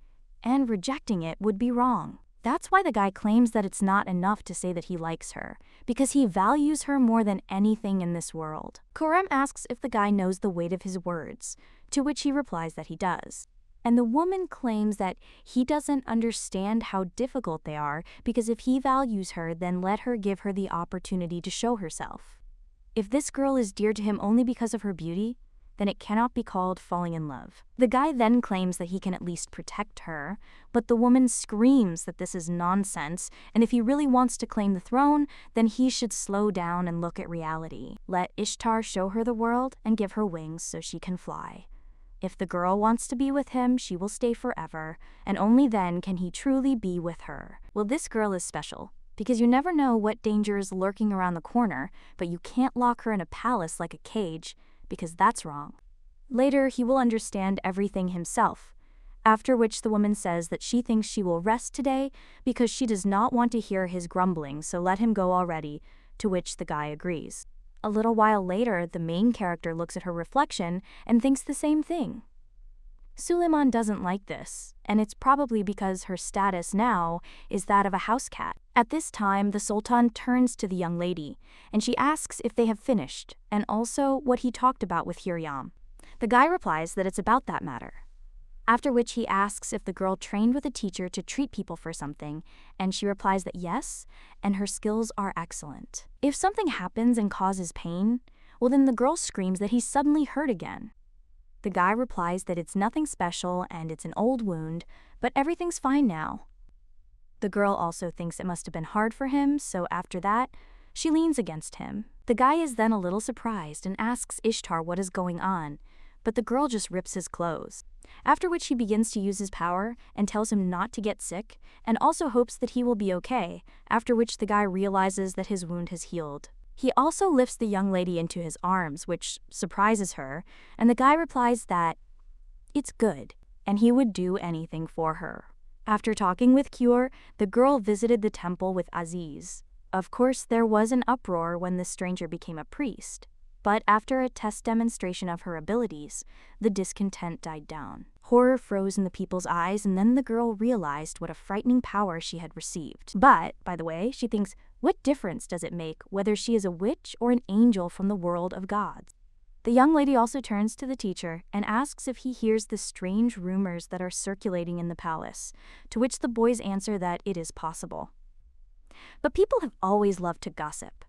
and rejecting it would be wrong. That's why the guy claims that it's not enough to say that he likes her, because he values her more than anything in this world. Khurram asks if the guy knows the weight of his words, to which he replies that he does. And the woman claims that he doesn't understand how difficult they are, because if he values her, then let her give her the opportunity to show herself. If this girl is dear to him only because of her beauty, then it cannot be called falling in love. The guy then claims that he can at least protect her, but the woman screams that this is nonsense, and if he really wants to claim the throne, then he should slow down and look at reality. Let Ishtar show her the world and give her wings so she can fly. If the girl wants to be with him, she will stay forever, and only then can he truly be with her. Well, this girl is special, because you never know what danger is lurking around the corner, but you can't lock her in a palace like a cage, because that's wrong. Later, he will understand everything himself, after which the woman says that she thinks she will rest today because she does not want to hear his grumbling, so let him go already, to which the guy agrees. A little while later, the main character looks at her reflection and thinks the same thing. Suleiman doesn't like this, and it's probably because her status now is that of a house cat. At this time, the Sultan turns to the young lady, and she asks if they have finished, and also what he talked about with Hiram. The guy replies that it's about that matter. After which he asks if the girl trained with a teacher to treat people for something, and she replies that yes, and her skills are excellent. If something happens and causes pain, well then the girl screams that he's suddenly hurt again. The guy replies that it's nothing special and it's an old wound, but everything's fine now. The girl also thinks it must have been hard for him, so after that, she leans against him. The guy is then a little surprised and asks Ishtar what is going on, but the girl just rips his clothes. After which he begins to use his power and tells him not to get sick, and also hopes that he will be okay, after which the guy realizes that his wound has healed. He also lifts the young lady into his arms, which surprises her, and the guy replies that it's good, and he would do anything for her. After talking with Cure, the girl visited the temple with Aziz. Of course, there was an uproar when the stranger became a priest, but after a test demonstration of her abilities, the discontent died down. Horror froze in the people's eyes, and then the girl realized what a frightening power she had received. But, by the way, she thinks, what difference does it make whether she is a witch or an angel from the world of gods? The young lady also turns to the teacher and asks if he hears the strange rumors that are circulating in the palace, to which the boys answer that it is possible. But people have always loved to gossip.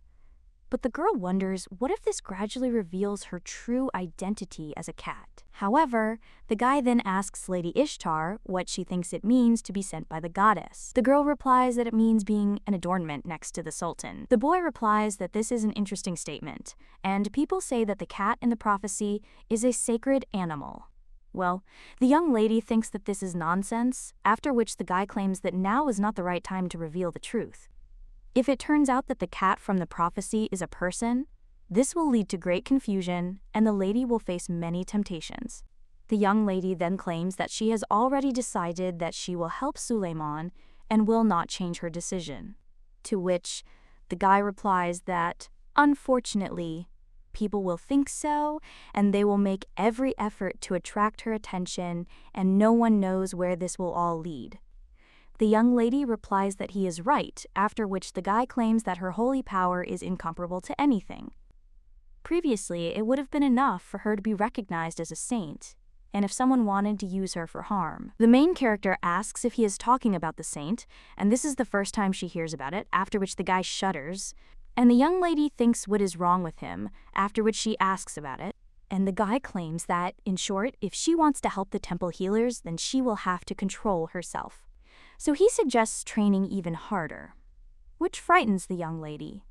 But the girl wonders what if this gradually reveals her true identity as a cat. However, the guy then asks Lady Ishtar what she thinks it means to be sent by the goddess. The girl replies that it means being an adornment next to the Sultan. The boy replies that this is an interesting statement, and people say that the cat in the prophecy is a sacred animal. Well, the young lady thinks that this is nonsense, after which the guy claims that now is not the right time to reveal the truth. If it turns out that the cat from the prophecy is a person, this will lead to great confusion and the lady will face many temptations. The young lady then claims that she has already decided that she will help Suleiman and will not change her decision. To which the guy replies that, unfortunately, people will think so and they will make every effort to attract her attention and no one knows where this will all lead. The young lady replies that he is right, after which the guy claims that her holy power is incomparable to anything. Previously, it would have been enough for her to be recognized as a saint, and if someone wanted to use her for harm. The main character asks if he is talking about the saint, and this is the first time she hears about it, after which the guy shudders, and the young lady thinks what is wrong with him, after which she asks about it. And the guy claims that, in short, if she wants to help the temple healers, then she will have to control herself. So he suggests training even harder, which frightens the young lady.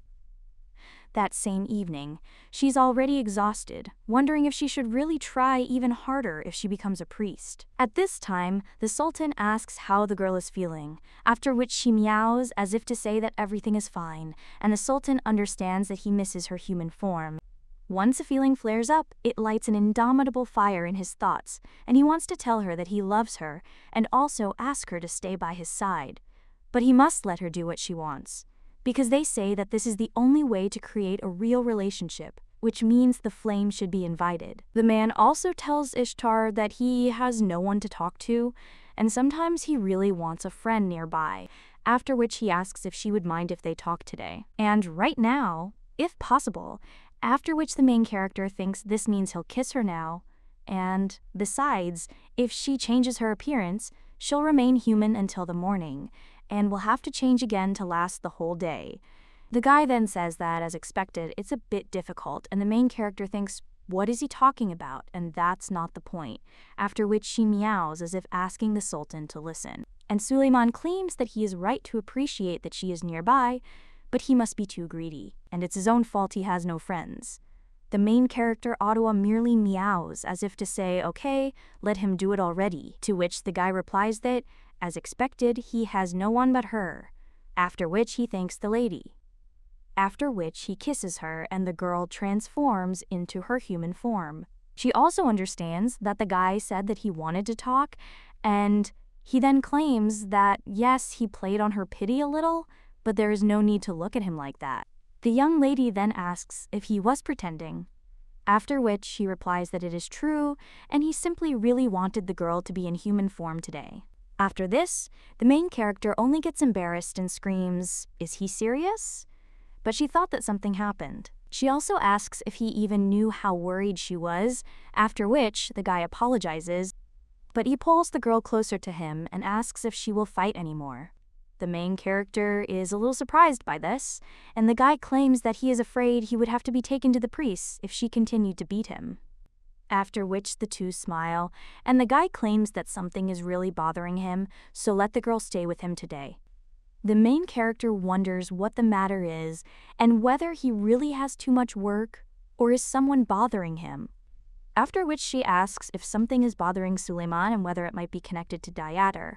That same evening, she's already exhausted, wondering if she should really try even harder if she becomes a priest. At this time, the Sultan asks how the girl is feeling, after which she meows as if to say that everything is fine, and the Sultan understands that he misses her human form. Once a feeling flares up, it lights an indomitable fire in his thoughts, and he wants to tell her that he loves her and also ask her to stay by his side. But he must let her do what she wants, because they say that this is the only way to create a real relationship, which means the flame should be invited. The man also tells Ishtar that he has no one to talk to, and sometimes he really wants a friend nearby, after which he asks if she would mind if they talk today. And right now, if possible, after which the main character thinks this means he'll kiss her now, and besides, if she changes her appearance, she'll remain human until the morning, and will have to change again to last the whole day. The guy then says that, as expected, it's a bit difficult, and the main character thinks, what is he talking about? And that's not the point, after which she meows as if asking the Sultan to listen. And Suleiman claims that he is right to appreciate that she is nearby, but he must be too greedy, and it's his own fault he has no friends. The main character, Ottawa, merely meows as if to say, okay, let him do it already, to which the guy replies that, as expected, he has no one but her, after which he thanks the lady. After which he kisses her and the girl transforms into her human form. She also understands that the guy said that he wanted to talk, and he then claims that, yes, he played on her pity a little, but there is no need to look at him like that. The young lady then asks if he was pretending, after which he replies that it is true and he simply really wanted the girl to be in human form today. After this, the main character only gets embarrassed and screams, "Is he serious?" But she thought that something happened. She also asks if he even knew how worried she was, after which the guy apologizes, but he pulls the girl closer to him and asks if she will fight anymore. The main character is a little surprised by this, and the guy claims that he is afraid he would have to be taken to the priests if she continued to beat him. After which the two smile, and the guy claims that something is really bothering him, so let the girl stay with him today. The main character wonders what the matter is, and whether he really has too much work, or is someone bothering him. After which she asks if something is bothering Suleiman and whether it might be connected to Dyatar.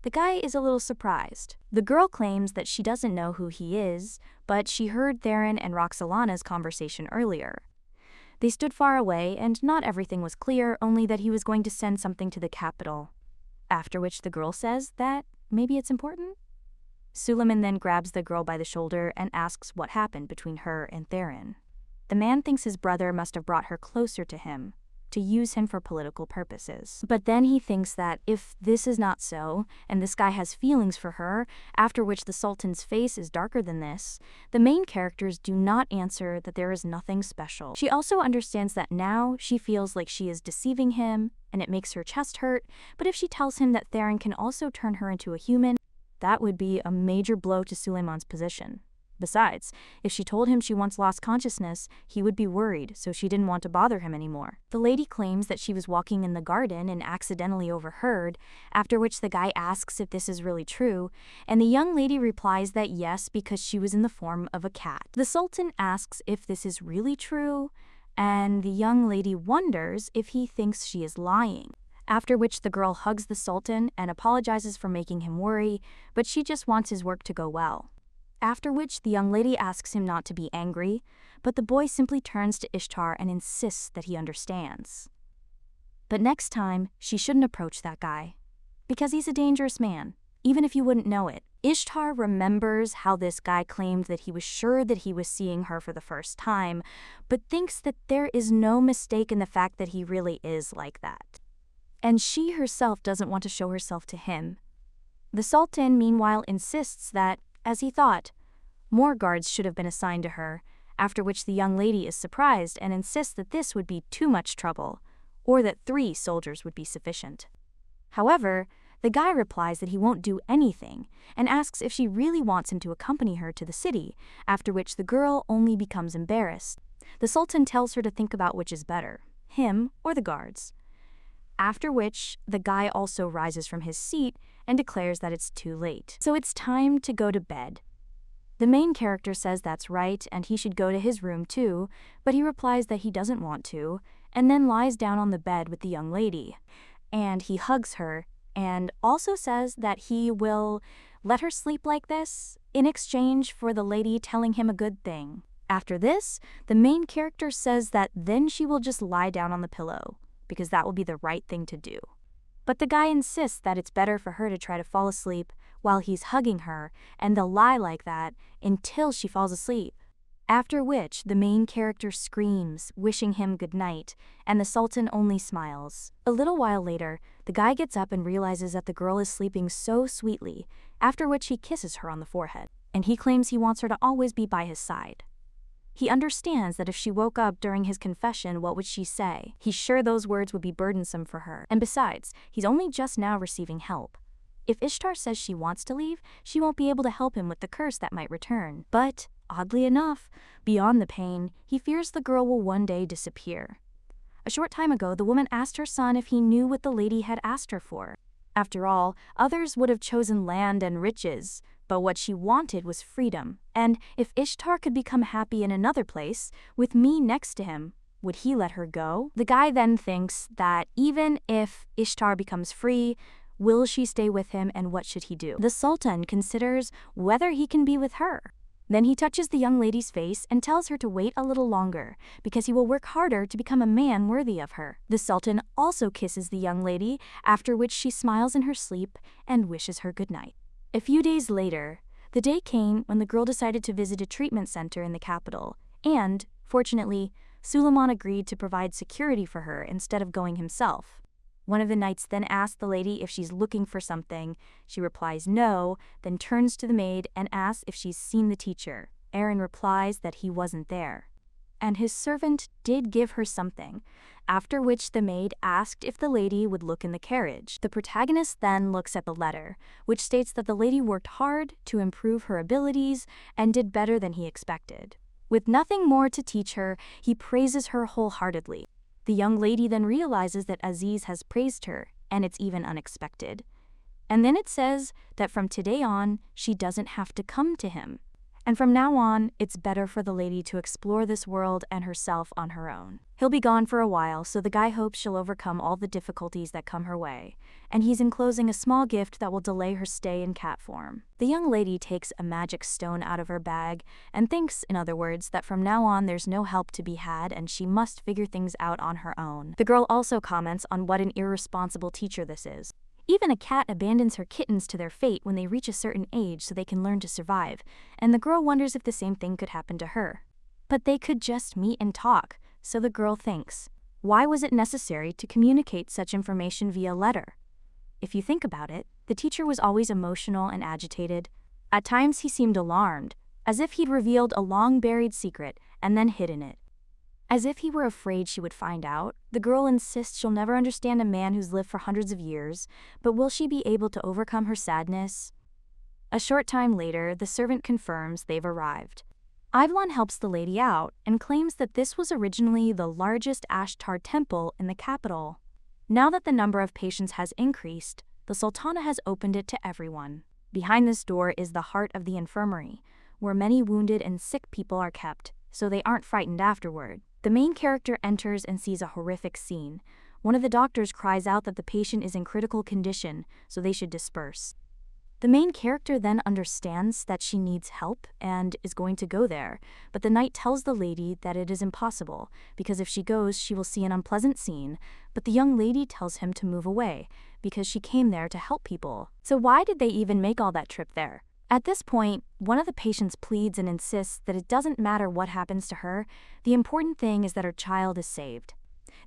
The guy is a little surprised. The girl claims that she doesn't know who he is, but she heard Theron and Roxalana's conversation earlier. They stood far away, and not everything was clear, only that he was going to send something to the capital. After which the girl says that maybe it's important. Suleiman then grabs the girl by the shoulder and asks what happened between her and Theron. The man thinks his brother must have brought her closer to him, to use him for political purposes. But then he thinks that if this is not so, and this guy has feelings for her, after which the Sultan's face is darker than this, the main characters do not answer that there is nothing special. She also understands that now she feels like she is deceiving him, and it makes her chest hurt, but if she tells him that Theron can also turn her into a human, that would be a major blow to Suleiman's position. Besides, if she told him she once lost consciousness, he would be worried, so she didn't want to bother him anymore. The lady claims that she was walking in the garden and accidentally overheard, after which the guy asks if this is really true, and the young lady replies that yes, because she was in the form of a cat. The Sultan asks if this is really true, and the young lady wonders if he thinks she is lying. After which the girl hugs the Sultan and apologizes for making him worry, but she just wants his work to go well. After which the young lady asks him not to be angry, but the boy simply turns to Ishtar and insists that he understands. But next time, she shouldn't approach that guy, because he's a dangerous man, even if you wouldn't know it. Ishtar remembers how this guy claimed that he was sure that he was seeing her for the first time, but thinks that there is no mistake in the fact that he really is like that. And she herself doesn't want to show herself to him. The Sultan, meanwhile, insists that, as he thought, more guards should have been assigned to her, after which the young lady is surprised and insists that this would be too much trouble, or that 3 soldiers would be sufficient. However, the guy replies that he won't do anything and asks if she really wants him to accompany her to the city, after which the girl only becomes embarrassed. The Sultan tells her to think about which is better, him or the guards. After which, the guy also rises from his seat and declares that it's too late. So it's time to go to bed. The main character says that's right and he should go to his room too, but he replies that he doesn't want to, and then lies down on the bed with the young lady. And he hugs her, and also says that he will let her sleep like this in exchange for the lady telling him a good thing. After this, the main character says that then she will just lie down on the pillow, because that will be the right thing to do. But the guy insists that it's better for her to try to fall asleep while he's hugging her, and they'll lie like that until she falls asleep. After which, the main character screams, wishing him good night, and the Sultan only smiles. A little while later, the guy gets up and realizes that the girl is sleeping so sweetly, after which he kisses her on the forehead, and he claims he wants her to always be by his side. He understands that if she woke up during his confession, what would she say? He's sure those words would be burdensome for her, and besides, he's only just now receiving help. If Ishtar says she wants to leave, she won't be able to help him with the curse that might return. But, oddly enough, beyond the pain, he fears the girl will one day disappear. A short time ago, the woman asked her son if he knew what the lady had asked her for. After all, others would have chosen land and riches, but what she wanted was freedom. And if Ishtar could become happy in another place, with me next to him, would he let her go? The guy then thinks that even if Ishtar becomes free, will she stay with him, and what should he do? The Sultan considers whether he can be with her. Then he touches the young lady's face and tells her to wait a little longer, because he will work harder to become a man worthy of her. The Sultan also kisses the young lady, after which she smiles in her sleep and wishes her good night. A few days later, the day came when the girl decided to visit a treatment center in the capital, and, fortunately, Sulaiman agreed to provide security for her instead of going himself. One of the knights then asks the lady if she's looking for something. She replies no, then turns to the maid and asks if she's seen the teacher. Aaron replies that he wasn't there. And his servant did give her something, after which the maid asked if the lady would look in the carriage. The protagonist then looks at the letter, which states that the lady worked hard to improve her abilities and did better than he expected. With nothing more to teach her, he praises her wholeheartedly. The young lady then realizes that Aziz has praised her, and it's even unexpected. And then it says that from today on, she doesn't have to come to him. And from now on, it's better for the lady to explore this world and herself on her own. He'll be gone for a while, so the guy hopes she'll overcome all the difficulties that come her way, and he's enclosing a small gift that will delay her stay in cat form. The young lady takes a magic stone out of her bag and thinks, in other words, that from now on there's no help to be had and she must figure things out on her own. The girl also comments on what an irresponsible teacher this is. Even a cat abandons her kittens to their fate when they reach a certain age so they can learn to survive, and the girl wonders if the same thing could happen to her. But they could just meet and talk, so the girl thinks, why was it necessary to communicate such information via letter? If you think about it, the teacher was always emotional and agitated. At times he seemed alarmed, as if he'd revealed a long-buried secret and then hidden it. As if he were afraid she would find out, the girl insists she'll never understand a man who's lived for hundreds of years, but will she be able to overcome her sadness? A short time later, the servant confirms they've arrived. Ivlon helps the lady out and claims that this was originally the largest Ashtar temple in the capital. Now that the number of patients has increased, the Sultana has opened it to everyone. Behind this door is the heart of the infirmary, where many wounded and sick people are kept, so they aren't frightened afterward. The main character enters and sees a horrific scene. One of the doctors cries out that the patient is in critical condition, so they should disperse. The main character then understands that she needs help and is going to go there, but the knight tells the lady that it is impossible, because if she goes, she will see an unpleasant scene, but the young lady tells him to move away, because she came there to help people. So why did they even make all that trip there? At this point, one of the patients pleads and insists that it doesn't matter what happens to her, the important thing is that her child is saved.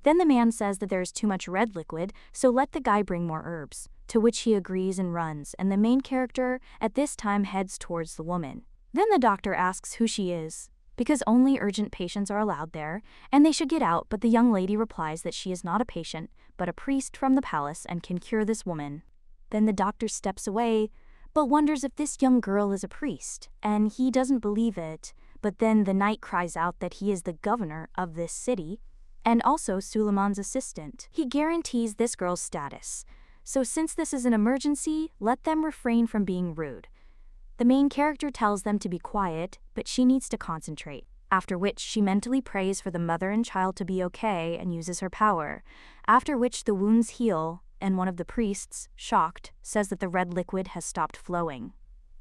Then the man says that there is too much red liquid, so let the guy bring more herbs, to which he agrees and runs, and the main character at this time heads towards the woman. Then the doctor asks who she is, because only urgent patients are allowed there, and they should get out, but the young lady replies that she is not a patient, but a priest from the palace and can cure this woman. Then the doctor steps away, but wonders if this young girl is a priest, and he doesn't believe it, but then the knight cries out that he is the governor of this city, and also Suleiman's assistant. He guarantees this girl's status. So since this is an emergency, let them refrain from being rude. The main character tells them to be quiet, but she needs to concentrate, after which she mentally prays for the mother and child to be okay and uses her power, after which the wounds heal, and one of the priests, shocked, says that the red liquid has stopped flowing.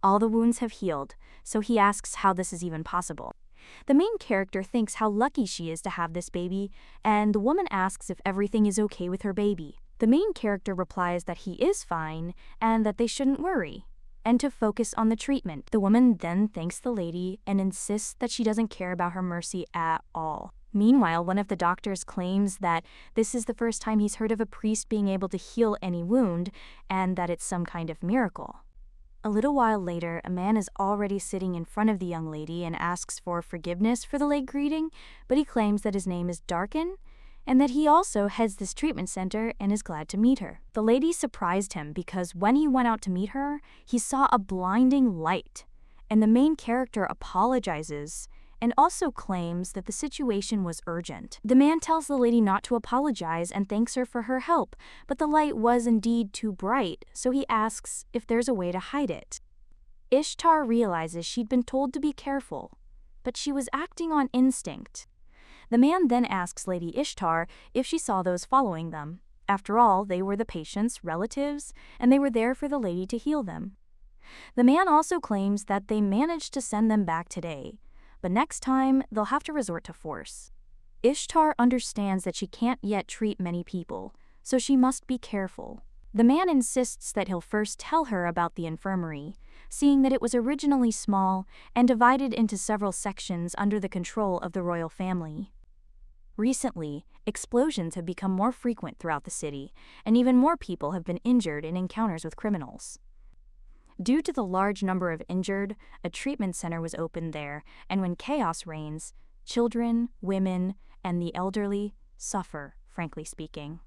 All the wounds have healed, so he asks how this is even possible. The main character thinks how lucky she is to have this baby, and the woman asks if everything is okay with her baby. The main character replies that he is fine and that they shouldn't worry, and to focus on the treatment. The woman then thanks the lady and insists that she doesn't care about her mercy at all. Meanwhile, one of the doctors claims that this is the first time he's heard of a priest being able to heal any wound, and that it's some kind of miracle. A little while later, a man is already sitting in front of the young lady and asks for forgiveness for the late greeting, but he claims that his name is Darkin, and that he also heads this treatment center and is glad to meet her. The lady surprised him because when he went out to meet her, he saw a blinding light, and the main character apologizes and also claims that the situation was urgent. The man tells the lady not to apologize and thanks her for her help, but the light was indeed too bright, so he asks if there's a way to hide it. Ishtar realizes she'd been told to be careful, but she was acting on instinct. The man then asks Lady Ishtar if she saw those following them. After all, they were the patient's relatives, and they were there for the lady to heal them. The man also claims that they managed to send them back today, but next time they'll have to resort to force. Ishtar understands that she can't yet treat many people, so she must be careful. The man insists that he'll first tell her about the infirmary, seeing that it was originally small and divided into several sections under the control of the royal family. Recently, explosions have become more frequent throughout the city, and even more people have been injured in encounters with criminals. Due to the large number of injured, a treatment center was opened there, and when chaos reigns, children, women, and the elderly suffer, frankly speaking.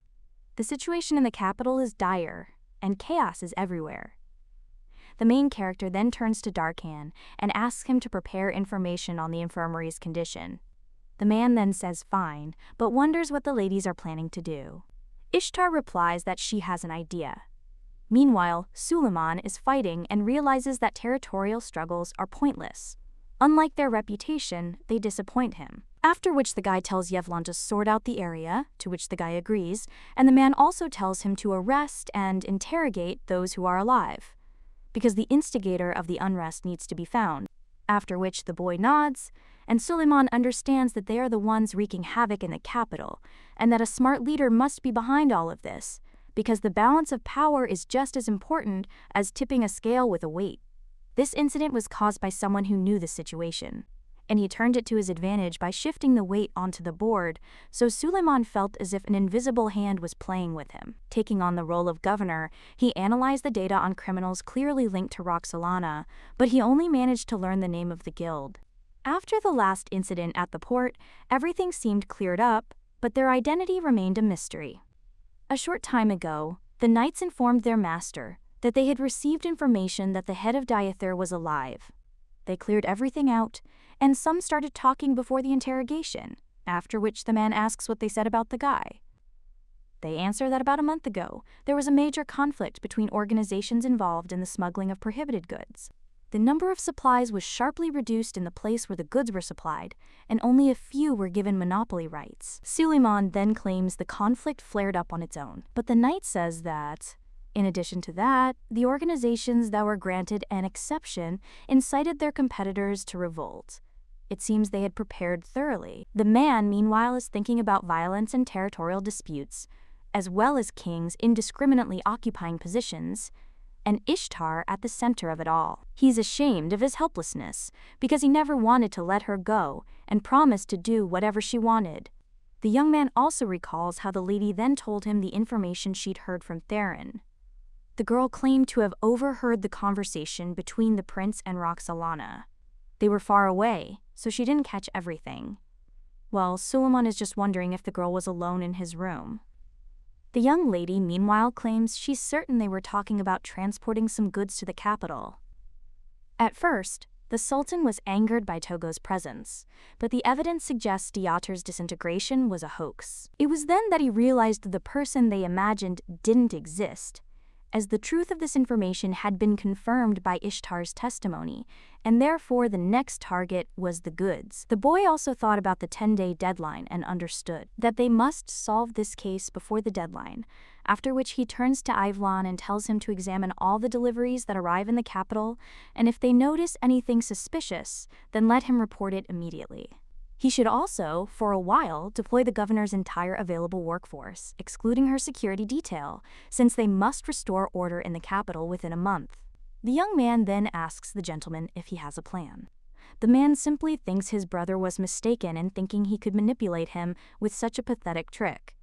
The situation in the capital is dire, and chaos is everywhere. The main character then turns to Darkan and asks him to prepare information on the infirmary's condition. The man then says fine, but wonders what the ladies are planning to do. Ishtar replies that she has an idea. Meanwhile, Suleiman is fighting and realizes that territorial struggles are pointless. Unlike their reputation, they disappoint him. After which the guy tells Yevlon to sort out the area, to which the guy agrees, and the man also tells him to arrest and interrogate those who are alive, because the instigator of the unrest needs to be found. After which the boy nods, and Suleiman understands that they are the ones wreaking havoc in the capital, and that a smart leader must be behind all of this, because the balance of power is just as important as tipping a scale with a weight. This incident was caused by someone who knew the situation, and he turned it to his advantage by shifting the weight onto the board, so Suleiman felt as if an invisible hand was playing with him. Taking on the role of governor, he analyzed the data on criminals clearly linked to Roxolana, but he only managed to learn the name of the guild. After the last incident at the port, everything seemed cleared up, but their identity remained a mystery. A short time ago, the knights informed their master that they had received information that the head of Diether was alive. They cleared everything out, and some started talking before the interrogation, after which the man asks what they said about the guy. They answer that about a month ago, there was a major conflict between organizations involved in the smuggling of prohibited goods. The number of supplies was sharply reduced in the place where the goods were supplied, and only a few were given monopoly rights. Suleiman then claims the conflict flared up on its own, but the knight says that, in addition to that, the organizations that were granted an exception incited their competitors to revolt. It seems they had prepared thoroughly. The man, meanwhile, is thinking about violence and territorial disputes, as well as kings indiscriminately occupying positions, and Ishtar at the center of it all. He's ashamed of his helplessness because he never wanted to let her go and promised to do whatever she wanted. The young man also recalls how the lady then told him the information she'd heard from Theron. The girl claimed to have overheard the conversation between the prince and Roxalana. They were far away, so she didn't catch everything. Well, Suleiman is just wondering if the girl was alone in his room. The young lady, meanwhile, claims she's certain they were talking about transporting some goods to the capital. At first, the Sultan was angered by Togo's presence, but the evidence suggests Diater's disintegration was a hoax. It was then that he realized the person they imagined didn't exist, as the truth of this information had been confirmed by Ishtar's testimony, and therefore the next target was the goods. The boy also thought about the 10-day deadline and understood that they must solve this case before the deadline, after which he turns to Ivlan and tells him to examine all the deliveries that arrive in the capital, and if they notice anything suspicious, then let him report it immediately. He should also, for a while, deploy the governor's entire available workforce, excluding her security detail, since they must restore order in the capital within a month. The young man then asks the gentleman if he has a plan. The man simply thinks his brother was mistaken in thinking he could manipulate him with such a pathetic trick.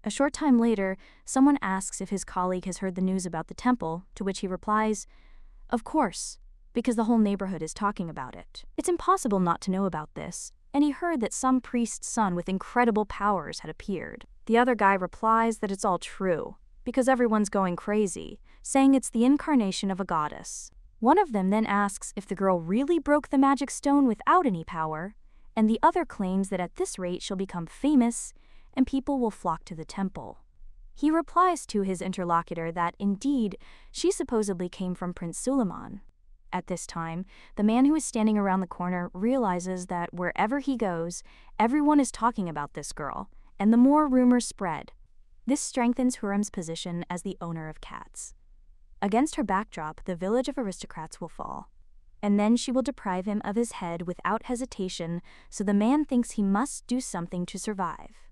A short time later, someone asks if his colleague has heard the news about the temple, to which he replies, "Of course, because the whole neighborhood is talking about it. It's impossible not to know about this." And he heard that some priest's son with incredible powers had appeared. The other guy replies that it's all true, because everyone's going crazy, saying it's the incarnation of a goddess. One of them then asks if the girl really broke the magic stone without any power, and the other claims that at this rate she'll become famous, and people will flock to the temple. He replies to his interlocutor that, indeed, she supposedly came from Prince Suleiman. At this time, the man who is standing around the corner realizes that wherever he goes, everyone is talking about this girl, and the more rumors spread. This strengthens Hurrem's position as the owner of cats. Against her backdrop, the village of aristocrats will fall, and then she will deprive him of his head without hesitation, so the man thinks he must do something to survive.